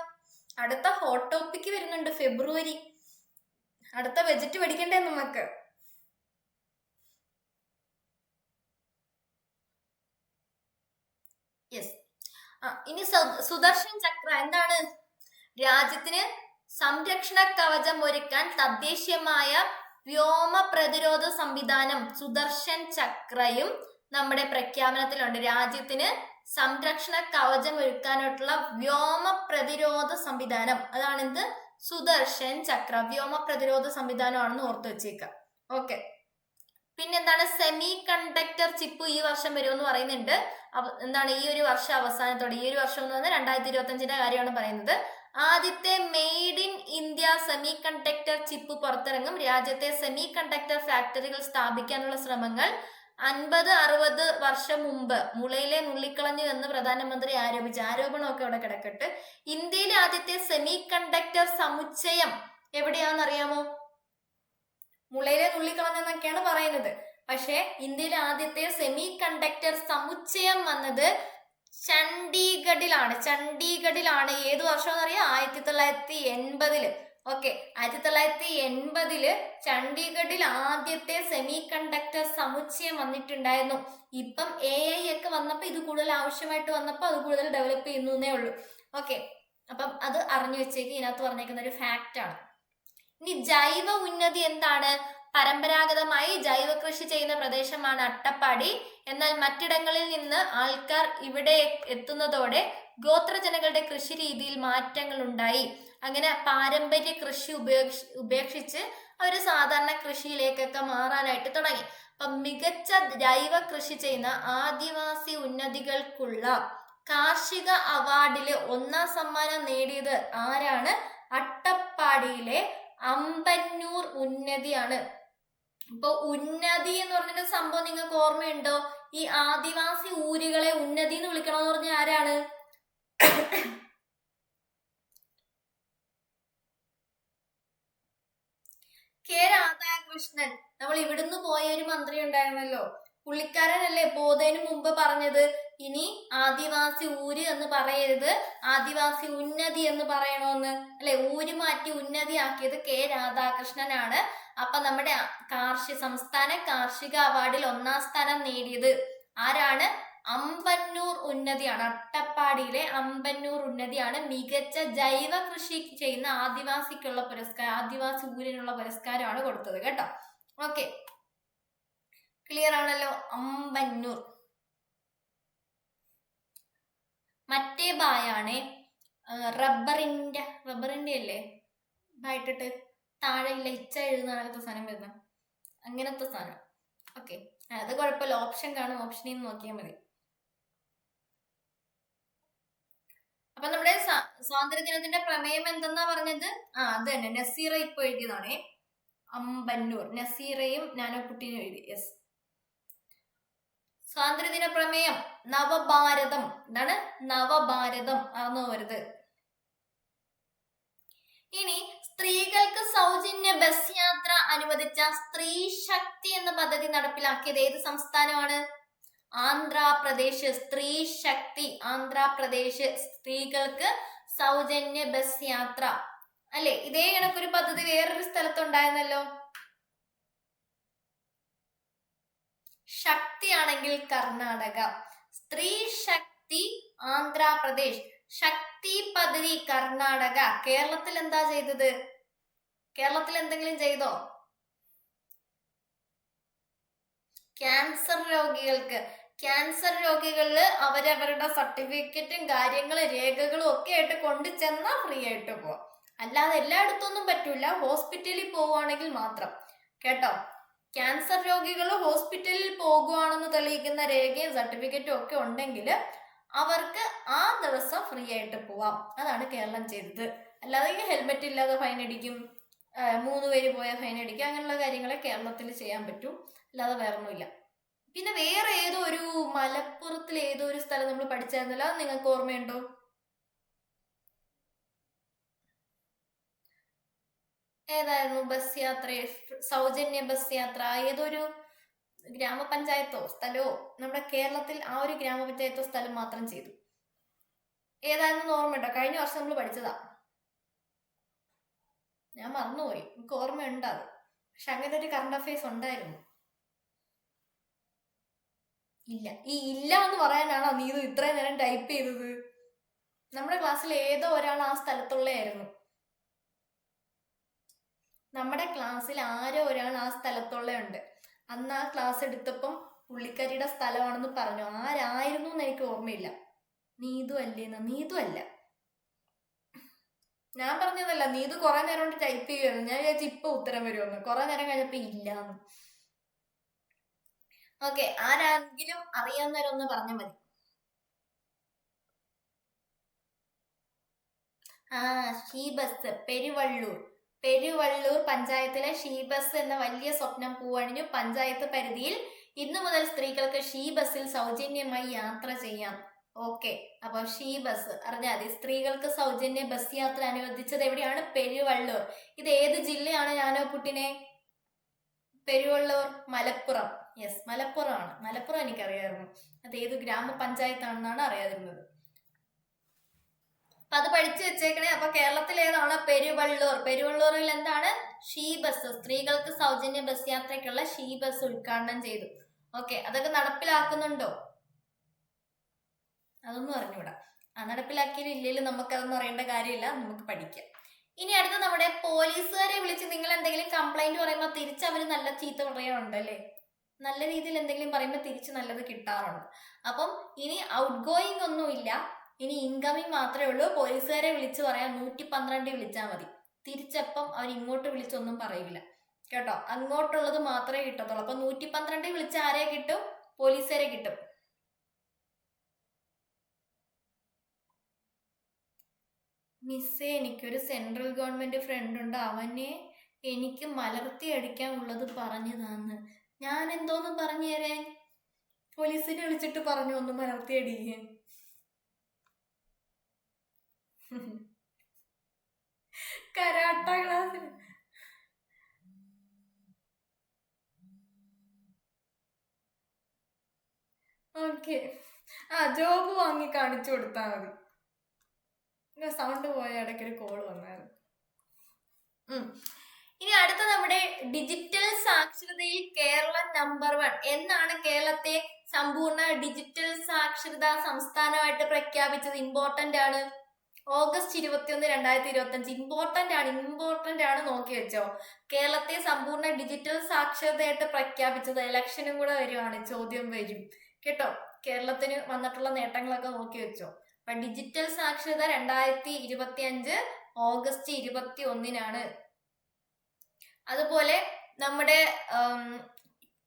അടുത്ത ഹോട്ട് ടോപ്പിക്ക് വരുന്നുണ്ട് ഫെബ്രുവരി. അടുത്ത ബജറ്റ് പഠിക്കണ്ടേ നമുക്ക്? യെസ്. ഇനി സുദർശൻ ചക്ര എന്താണ്? രാജ്യത്തിന് സംരക്ഷണ കവചം ഒരുക്കാൻ തദ്ദേശീയമായ വ്യോമ പ്രതിരോധ സംവിധാനം സുദർശൻ ചക്രയും നമ്മുടെ പ്രഖ്യാപനത്തിലുണ്ട്. രാജ്യത്തിന് സംരക്ഷണ കവചം ഒരുക്കാനായിട്ടുള്ള വ്യോമ പ്രതിരോധ സംവിധാനം, അതാണ് എന്ത്? സുദർശൻ ചക്ര. വ്യോമ പ്രതിരോധ സംവിധാനമാണെന്ന് ഓർത്തു വെച്ചേക്കാം. ഓക്കെ, പിന്നെന്താണ്? സെമി കണ്ടക്ടർ ചിപ്പ് ഈ വർഷം വരുമെന്ന് പറയുന്നുണ്ട്. എന്താണ്? ഈ ഒരു വർഷം അവസാനത്തോടെ, ഈ ഒരു വർഷം എന്ന് പറഞ്ഞാൽ 2025 കാര്യമാണ് പറയുന്നത്. ആദ്യത്തെ made in India semiconductor chip പുറത്തിറങ്ങും. രാജ്യത്തെ സെമി കണ്ടക്ടർ ഫാക്ടറികൾ സ്ഥാപിക്കാനുള്ള ശ്രമങ്ങൾ 50-60 വർഷം മുമ്പ് മുളയിലെ നുള്ളിക്കളഞ്ഞു എന്ന് പ്രധാനമന്ത്രി ആരോപിച്ചു. ആരോപണമൊക്കെ അവിടെ കിടക്കട്ടെ. ഇന്ത്യയിലെ ആദ്യത്തെ സെമി കണ്ടക്ടർ സമുച്ചയം എവിടെയാണെന്ന് അറിയാമോ? മുളയിലെ നുള്ളിക്കളഞ്ഞെന്നൊക്കെയാണ് പറയുന്നത്. പക്ഷെ ഇന്ത്യയിലെ ആദ്യത്തെ സെമി കണ്ടക്ടർ സമുച്ചയം വന്നത് ചണ്ഡീഗഡിലാണ്. ഏത് വർഷം എന്നറിയാം? 1980. ഓക്കെ, 1980 ചണ്ഡീഗഡിൽ ആദ്യത്തെ സെമി കണ്ടക്ടർ സമുച്ചയം വന്നിട്ടുണ്ടായിരുന്നു. ഇപ്പം AI ഒക്കെ വന്നപ്പോ ഇത് കൂടുതൽ ആവശ്യമായിട്ട് വന്നപ്പോൾ അത് കൂടുതൽ ഡെവലപ്പ് ചെയ്യുന്നേ ഉള്ളൂ. ഓക്കെ, അപ്പം അത് അറിഞ്ഞു വെച്ചേക്ക്. ഇതിനകത്ത് പറഞ്ഞേക്കുന്ന ഒരു ഫാക്റ്റ് ആണ്. ഇനി ജൈവ ഉന്നതി എന്താണ്? പരമ്പരാഗതമായി ജൈവ കൃഷി ചെയ്യുന്ന പ്രദേശമാണ് അട്ടപ്പാടി. എന്നാൽ മറ്റിടങ്ങളിൽ നിന്ന് ആൾക്കാർ ഇവിടെ എത്തുന്നതോടെ ഗോത്രജനങ്ങളുടെ കൃഷി രീതിയിൽ മാറ്റങ്ങൾ ഉണ്ടായി. അങ്ങനെ പാരമ്പര്യ കൃഷി ഉപേക്ഷിച്ച് അവർ സാധാരണ കൃഷിയിലേക്കൊക്കെ മാറാനായിട്ട് തുടങ്ങി. അപ്പൊ മികച്ച ജൈവ കൃഷി ചെയ്യുന്ന ആദിവാസി ഉന്നതികൾക്കുള്ള കാർഷിക അവാർഡില് 1ാം സമ്മാനം നേടിയത് ആരാണ്? അട്ടപ്പാടിയിലെ അമ്പന്നൂർ ഉന്നതിയാണ്. ഇപ്പൊ ഉന്നതി എന്ന് പറഞ്ഞിട്ട് സംഭവം നിങ്ങൾക്ക് ഓർമ്മയുണ്ടോ? ഈ ആദിവാസി ഊരുകളെ ഉന്നതി എന്ന് വിളിക്കണമെന്ന് പറഞ്ഞ ആരാണ്? കെ രാധാകൃഷ്ണൻ. നമ്മൾ ഇവിടുന്ന് പോയ ഒരു മന്ത്രി ഉണ്ടായിരുന്നല്ലോ, പുള്ളിക്കാരനല്ലേ പോയതിനു മുമ്പ് പറഞ്ഞത് ഇനി ആദിവാസി ഊര് എന്ന് പറയരുത്, ആദിവാസി ഉന്നതി എന്ന് പറയണമെന്ന് അല്ലെ? ഊര് മാറ്റി ഉന്നതി ആക്കിയത് കെ രാധാകൃഷ്ണനാണ്. അപ്പൊ നമ്മുടെ സംസ്ഥാന കാർഷിക അവാർഡിൽ 1ാം സ്ഥാനം നേടിയത് ആരാണ്? അമ്പന്നൂർ ഉന്നതിയാണ്. അട്ടപ്പാടിയിലെ അമ്പന്നൂർ ഉന്നതിയാണ് മികച്ച ജൈവ കൃഷി ചെയ്യുന്ന ആദിവാസിക്കുള്ള പുരസ്കാരം, ആദിവാസി ഊരിനുള്ള പുരസ്കാരമാണ് കൊടുത്തത് കേട്ടോ. ഓക്കെ, ക്ലിയർ ആണല്ലോ? അമ്പന്നൂർ. മറ്റേ ബായാണ് റബ്ബറിന്റെ അല്ലേ ഇതായിട്ടിട്ട് താഴെ ഇച്ച എഴുതുന്ന അങ്ങനത്തെ സാധനം വരുന്ന അങ്ങനത്തെ സാധനം. ഓക്കെ, അത് കുഴപ്പമില്ല, ഓപ്ഷൻ കാണും, ഓപ്ഷനിൽ നിന്ന് നോക്കിയാൽ മതി. അപ്പൊ നമ്മുടെ സ്വാതന്ത്ര്യദിനത്തിന്റെ പ്രമേയം എന്തെന്നാ പറഞ്ഞത്? അത് തന്നെ, നസീറ ഇപ്പൊ എഴുതിയതാണേ. അമ്പന്നൂർ, നസീറയും നാനോക്കുട്ടിയും എഴുതി. യെസ്. സ്വാതന്ത്ര്യദിന പ്രമേയം നവഭാരതം. എന്താണ്? നവഭാരതം ആണെന്ന് വരുത്. ഇനി സ്ത്രീകൾക്ക് സൗജന്യ ബസ് യാത്ര അനുവദിച്ച സ്ത്രീ ശക്തി എന്ന പദ്ധതി നടപ്പിലാക്കിയത് ഏത് സംസ്ഥാനമാണ്? ആന്ധ്രാപ്രദേശ്. സ്ത്രീ ശക്തി, ആന്ധ്രാപ്രദേശ്. സ്ത്രീകൾക്ക് സൗജന്യ ബസ് യാത്ര അല്ലെ? ഇതേ കണക്കൊരു പദ്ധതി വേറൊരു സ്ഥലത്തുണ്ടായിരുന്നല്ലോ. ശക്തിയാണെങ്കിൽ കർണാടക, സ്ത്രീ ശക്തി ആന്ധ്രാപ്രദേശ്, ശക്തി പദ്ധതി കർണാടക. കേരളത്തിൽ എന്താ ചെയ്തത്? കേരളത്തിൽ എന്തെങ്കിലും ചെയ്തോ? ക്യാൻസർ രോഗികളില് അവരവരുടെ സർട്ടിഫിക്കറ്റും കാര്യങ്ങളും രേഖകളും ഒക്കെ ആയിട്ട് കൊണ്ടു ചെന്നാ ഫ്രീ ആയിട്ട് പോവാം. അല്ലാതെ എല്ലായിടത്തൊന്നും പറ്റൂല, ഹോസ്പിറ്റലിൽ പോവുകയാണെങ്കിൽ മാത്രം. കേട്ടോ, ക്യാൻസർ രോഗികൾ ഹോസ്പിറ്റലിൽ പോകുവാണെന്ന് തെളിയിക്കുന്ന രേഖയും സർട്ടിഫിക്കറ്റും ഒക്കെ ഉണ്ടെങ്കിൽ അവർക്ക് ആ ദിവസം ഫ്രീ ആയിട്ട് പോവാം. അതാണ് കേരളം ചെയ്തത്. അല്ലാതെ ഹെൽമെറ്റ് ഇല്ലാതെ ഫൈൻ അടിക്കും, 3 പേര് പോയാൽ ഫൈൻ അടിക്കും, അങ്ങനെയുള്ള കാര്യങ്ങളെ കേരളത്തിൽ ചെയ്യാൻ പറ്റൂ, അല്ലാതെ വേറെ ഒന്നുമില്ല. പിന്നെ വേറെ ഏതോ ഒരു മലപ്പുറത്തിൽ ഏതോ ഒരു സ്ഥലം നമ്മൾ പഠിച്ചായിരുന്നല്ലോ, അത് നിങ്ങൾക്ക് ഓർമ്മയുണ്ടോ? ഏതായിരുന്നു? ബസ് യാത്ര, സൗജന്യ ബസ് യാത്ര, ഏതൊരു ഗ്രാമപഞ്ചായത്തോ സ്ഥലമോ, നമ്മുടെ കേരളത്തിൽ ആ ഒരു ഗ്രാമപഞ്ചായത്തോ സ്ഥലം മാത്രം ചെയ്തു. ഏതായിരുന്നു ഓർമ്മയുണ്ടോ? കഴിഞ്ഞ വർഷം നമ്മൾ പഠിച്ചതാ, ഞാൻ മറന്നുപോയി, എനിക്ക് ഓർമ്മയുണ്ട് അത്. പക്ഷെ അങ്ങനെ ഒരു കറണ്ട് അഫയേഴ്സ് ഉണ്ടായിരുന്നു. ഇല്ല, ഈ ഇല്ല എന്ന് പറയാനാണോ നീ ഇത് ഇത്രയും നേരം ടൈപ്പ് ചെയ്തത്? നമ്മുടെ ക്ലാസ്സിൽ ഏതോ ഒരാൾ ആ സ്ഥലത്തുള്ളയായിരുന്നു. നമ്മുടെ ക്ലാസ്സിൽ ആരോ ഒരാൾ ആ സ്ഥലത്തുള്ളയുണ്ട്. അന്ന് ആ ക്ലാസ് എടുത്തപ്പം പുള്ളിക്കാരിയുടെ സ്ഥലമാണെന്ന് പറഞ്ഞു. ആരായിരുന്നു എന്ന് എനിക്ക് ഓർമ്മയില്ല. നീതു അല്ലേന്ന്? നീതു അല്ല, ഞാൻ പറഞ്ഞതല്ല. നീതു കുറെ നേരം കൊണ്ട് ടൈപ്പ് ചെയ്യുമായിരുന്നു. ഞാൻ വിചാരിച്ചു ഇപ്പൊ ഉത്തരം വരുമെന്ന്. കുറെ നേരം കഴിഞ്ഞപ്പോ ഇല്ലാന്ന്. ഓക്കെ, ആരാണെങ്കിലും അറിയാവുന്നവരൊന്ന് പറഞ്ഞാൽ മതി. ഷീബസ്, പെരുവള്ളൂർ പഞ്ചായത്തിലെ ഷീബസ് എന്ന വലിയ സ്വപ്നം പൂവണിഞ്ഞു. പഞ്ചായത്ത് പരിധിയിൽ ഇന്നു മുതൽ സ്ത്രീകൾക്ക് ഷീബസിൽ സൗജന്യമായി യാത്ര ചെയ്യാം. ഓക്കെ, അപ്പൊ ഷീബസ് അറിഞ്ഞാൽ മതി. സ്ത്രീകൾക്ക് സൗജന്യ ബസ് യാത്ര അനുവദിച്ചത് എവിടെയാണ്? പെരുവള്ളൂർ. ഇത് ഏത് ജില്ലയാണ് ഞാനോ കുട്ടിനെ? പെരുവള്ളൂർ, മലപ്പുറം. യെസ്, മലപ്പുറമാണ്. മലപ്പുറം എനിക്കറിയാമായിരുന്നു. അത് ഏത് ഗ്രാമപഞ്ചായത്താണെന്നാണ് അറിയാതിരുന്നത്. അപ്പൊ അത് പഠിച്ചു വെച്ചേക്കണേ. അപ്പൊ കേരളത്തിൽ ഏതാണ്? പെരുവള്ളൂർ. പെരുവള്ളൂരിൽ എന്താണ്? ഷീബസ്, സ്ത്രീകൾക്ക് സൗജന്യ ബസ് യാത്രയ്ക്കുള്ള ഷീബസ് ഉദ്ഘാടനം ചെയ്തു. ഓക്കെ, അതൊക്കെ നടപ്പിലാക്കുന്നുണ്ടോ? അതൊന്നും അറിഞ്ഞൂടാ. നടപ്പിലാക്കിയില്ലെങ്കിലും നമുക്കതൊന്നും അറിയേണ്ട കാര്യമില്ല, നമുക്ക് പഠിക്കാം. ഇനി അടുത്ത് നമ്മുടെ പോലീസുകാരെ വിളിച്ച് നിങ്ങൾ എന്തെങ്കിലും കംപ്ലൈന്റ് പറയുമ്പോൾ തിരിച്ച് അവർ നല്ല ചീത്ത പറയാറുണ്ട് അല്ലേ? നല്ല രീതിയിൽ എന്തെങ്കിലും പറയുമ്പോൾ തിരിച്ച് നല്ലത് കിട്ടാറുണ്ട്. അപ്പം ഇനി ഔട്ട് ഗോയിങ് ഒന്നും ഇല്ല, ഇനി ഇൻകമിങ് മാത്രമേ ഉള്ളൂ. പോലീസുകാരെ വിളിച്ച് പറയാൻ 112 വിളിച്ചാൽ മതി. തിരിച്ചപ്പം അവർ ഇങ്ങോട്ട് വിളിച്ചൊന്നും പറയില്ല കേട്ടോ, അങ്ങോട്ടുള്ളത് മാത്രമേ കിട്ടത്തുള്ളൂ. അപ്പൊ 112 വിളിച്ച ആരെ കിട്ടും? പോലീസുകാരെ കിട്ടും. മിസ്സേ, എനിക്കൊരു സെൻട്രൽ ഗവൺമെന്റ് ഫ്രണ്ട് ഉണ്ട്, അവനെ എനിക്ക് മലർത്തി അടിക്കാനുള്ളത് പറഞ്ഞതാന്ന്. ഞാൻ എന്തോന്ന് പറഞ്ഞു തരാൻ? പോലീസിനെ വിളിച്ചിട്ട് പറഞ്ഞു ഒന്ന് മലർത്തി അടിക്കാൻ. കരാട്ട ക്ലാസ്സിൽ. ഓക്കെ, ജോബ് വാങ്ങി കാണിച്ചു കൊടുത്താ മതി. സൗണ്ട് പോയ ഇടയ്ക്കൊരു കോള് വന്നായിരുന്നു. ഇനി അടുത്ത നമ്മുടെ ഡിജിറ്റൽ സാക്ഷരതയിൽ കേരളം നമ്പർ 1 എന്നാണ് കേരളത്തെ സമ്പൂർണ്ണ ഡിജിറ്റൽ സാക്ഷരതാ സംസ്ഥാനമായിട്ട് പ്രഖ്യാപിച്ചത്. ഇമ്പോർട്ടന്റ് ആണ്. ഓഗസ്റ്റ് 21, 2025. ഇമ്പോർട്ടന്റ് ആണ്, നോക്കി വെച്ചോ. കേരളത്തെ സമ്പൂർണ്ണ ഡിജിറ്റൽ സാക്ഷരതയായിട്ട് പ്രഖ്യാപിച്ചത്. ഇലക്ഷനും കൂടെ വരുവാണ്, ചോദ്യം വരും കേട്ടോ. കേരളത്തിന് വന്നിട്ടുള്ള നേട്ടങ്ങളൊക്കെ നോക്കി വെച്ചോ. അപ്പൊ ഡിജിറ്റൽ സാക്ഷരത 2025 ഓഗസ്റ്റ് 21. അതുപോലെ നമ്മുടെ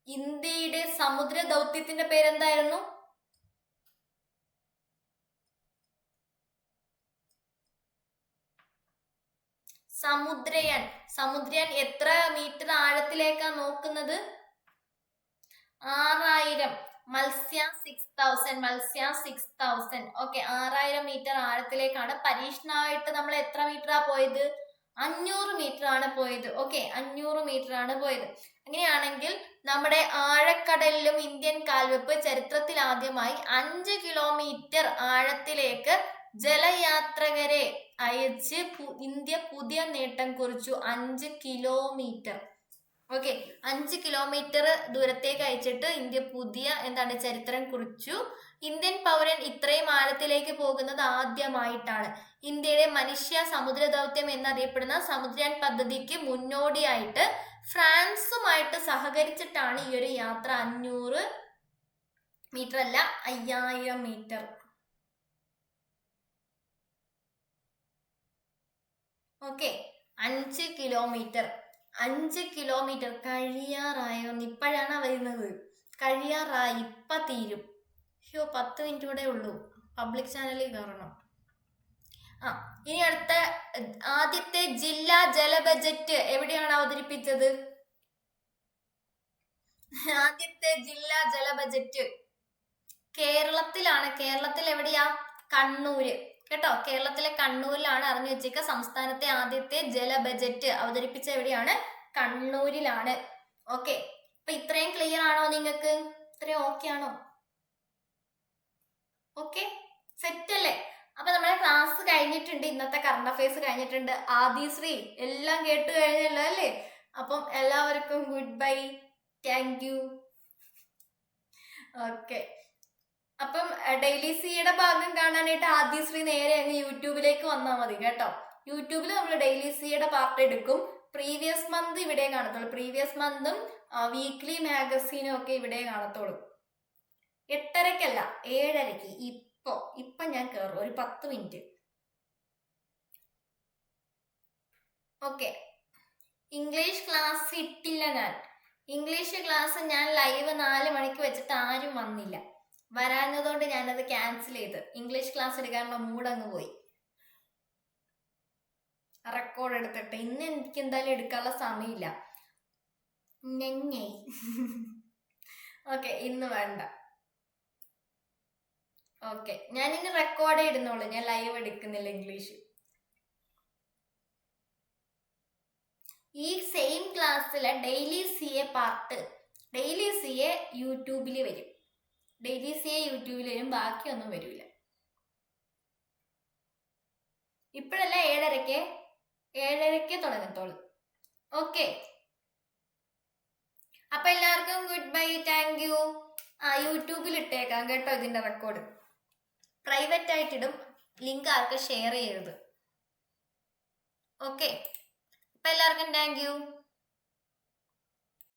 ഇന്ത്യയുടെ സമുദ്ര ദൗത്യത്തിന്റെ പേരെന്തായിരുന്നു? സമുദ്രയാൻ എത്ര മീറ്റർ ആഴത്തിലേക്കാ നോക്കുന്നത്? 6000. മത്സ്യ 6000. Okay, 6000 metre ആഴത്തിലേക്കാണ്. പരീക്ഷണമായിട്ട് നമ്മൾ എത്ര മീറ്ററാ പോയത്? 500 മീറ്റർ ആണ് പോയത്. ഓക്കെ, 500 മീറ്റർ ആണ് പോയത്. അങ്ങനെയാണെങ്കിൽ നമ്മുടെ ആഴക്കടലിലും ഇന്ത്യൻ കാൽവെപ്പ് ചരിത്രത്തിൽ ആദ്യമായി 5 കിലോമീറ്റർ ആഴത്തിലേക്ക് ജലയാത്രികരെ അയച്ച് ഇന്ത്യ പുതിയ നേട്ടം കുറിച്ചു. 5 കിലോമീറ്റർ. ഓക്കെ, 5 കിലോമീറ്റർ ദൂരത്തേക്ക് അയച്ചിട്ട് ഇന്ത്യ പുതിയ ചരിത്രം കുറിച്ചു. ഇന്ത്യൻ പൗരൻ ഇത്രയും ആഴത്തിലേക്ക് പോകുന്നത് ആദ്യമായിട്ടാണ്. ഇന്ത്യയുടെ മനുഷ്യ സമുദ്ര ദൗത്യം എന്നറിയപ്പെടുന്ന സമുദ്രയാൻ പദ്ധതിക്ക് മുന്നോടിയായിട്ട് ഫ്രാൻസുമായിട്ട് സഹകരിച്ചിട്ടാണ് ഈ ഒരു യാത്ര. 500 മീറ്റർ അല്ല, 5000 മീറ്റർ. Okay, 5 kilometre. 5 കിലോമീറ്റർ കഴിയാറായോ? ഇപ്പോഴാണ് വരുന്നത്. കഴിയാറായി, ഇപ്പൊ തീരും. 10 മിനിറ്റ് കൂടെ ഉള്ളൂ. പബ്ലിക് ചാനലിൽ കയറണം. ഇനി അടുത്ത ആദ്യത്തെ ജില്ലാ ജല ബജറ്റ് എവിടെയാണ് അവതരിപ്പിച്ചത്? ആദ്യത്തെ ജില്ലാ ജല ബജറ്റ് കേരളത്തിലാണ്. കേരളത്തിൽ എവിടെയാ? കണ്ണൂര്. കേട്ടോ, കേരളത്തിലെ കണ്ണൂരിലാണ്. അറിഞ്ഞു വെച്ചേക്ക. സംസ്ഥാനത്തെ ആദ്യത്തെ ജല ബജറ്റ് അവതരിപ്പിച്ച എവിടെയാണ്? കണ്ണൂരിലാണ്. ഓക്കെ, അപ്പൊ ഇത്രയും ക്ലിയർ ആണോ നിങ്ങൾക്ക്? ഇത്രയും ഓക്കെ ആണോ? ഓക്കെ, സെറ്റ് അല്ലേ? അപ്പൊ നമ്മുടെ ക്ലാസ് കഴിഞ്ഞിട്ടുണ്ട്. ഇന്നത്തെ കറണ്ട് അഫയേഴ്സ് കഴിഞ്ഞിട്ടുണ്ട്. ആദിശ്രീ എല്ലാം കേട്ട് കഴിഞ്ഞല്ലോ അല്ലേ? അപ്പം എല്ലാവർക്കും good bye, thank you. Okay, അപ്പം ഡെയിലി സിയുടെ ഭാഗം കാണാനായിട്ട് ആദിശ്രീ നേരെ അങ്ങ് യൂട്യൂബിലേക്ക് വന്നാൽ മതി കേട്ടോ. യൂട്യൂബിൽ നമ്മൾ ഡെയിലി സിയുടെ പാർട്ട് എടുക്കും. പ്രീവിയസ് മന്ത് ഇവിടെ കാണത്തുള്ളൂ. പ്രീവിയസ് മന്തും വീക്ക്ലി മാഗസീനും ഒക്കെ ഇവിടെ കാണത്തുള്ളൂ. 8:30-ക്കല്ല, 7:30-ക്ക്. ഇപ്പൊ ഞാൻ കയറും ഒരു 10 മിനിറ്റ്. ഓക്കെ, ഇംഗ്ലീഷ് ക്ലാസ് ഇട്ടില്ല ഞാൻ. ഇംഗ്ലീഷ് ക്ലാസ് ഞാൻ ലൈവ് 4 മണിക്ക് വെച്ചിട്ട് ആരും വന്നില്ല. വരാഞ്ഞതുകൊണ്ട് ഞാനത് ക്യാൻസൽ ചെയ്ത് ഇംഗ്ലീഷ് ക്ലാസ് എടുക്കാനുള്ള മൂടങ്ങ് പോയി. റെക്കോർഡ് എടുത്തിട്ട് ഇന്ന് എനിക്ക് എന്തായാലും എടുക്കാനുള്ള സമയമില്ല. ഓക്കെ, ഇന്ന് വേണ്ട. ഓക്കെ, ഞാൻ ഇനി റെക്കോർഡ് ഇടുന്നുള്ളൂ, ഞാൻ ലൈവ് എടുക്കുന്നില്ല ഇംഗ്ലീഷ്. ഈ സെയിം ക്ലാസ്സിലെ daily C A part, daily C A യൂട്യൂബിൽ വരും. ഡെയിലി സി എ യൂട്യൂബിൽ വരും, ബാക്കിയൊന്നും വരില്ല. ഇപ്പോഴല്ല, 7:30-ക്ക് തുടങ്ങത്തോളൂ. ഓക്കെ, അപ്പൊ എല്ലാവർക്കും ഗുഡ് ബൈ, താങ്ക് യു. യൂട്യൂബിൽ ഇട്ടേക്കാം കേട്ടോ. ഇതിന്റെ റെക്കോർഡ് പ്രൈവറ്റ് ആയിട്ടിടും, ലിങ്ക് ആർക്കും ഷെയർ ചെയ്യരുത്. ഓക്കെ, അപ്പൊ എല്ലാവർക്കും താങ്ക് യു.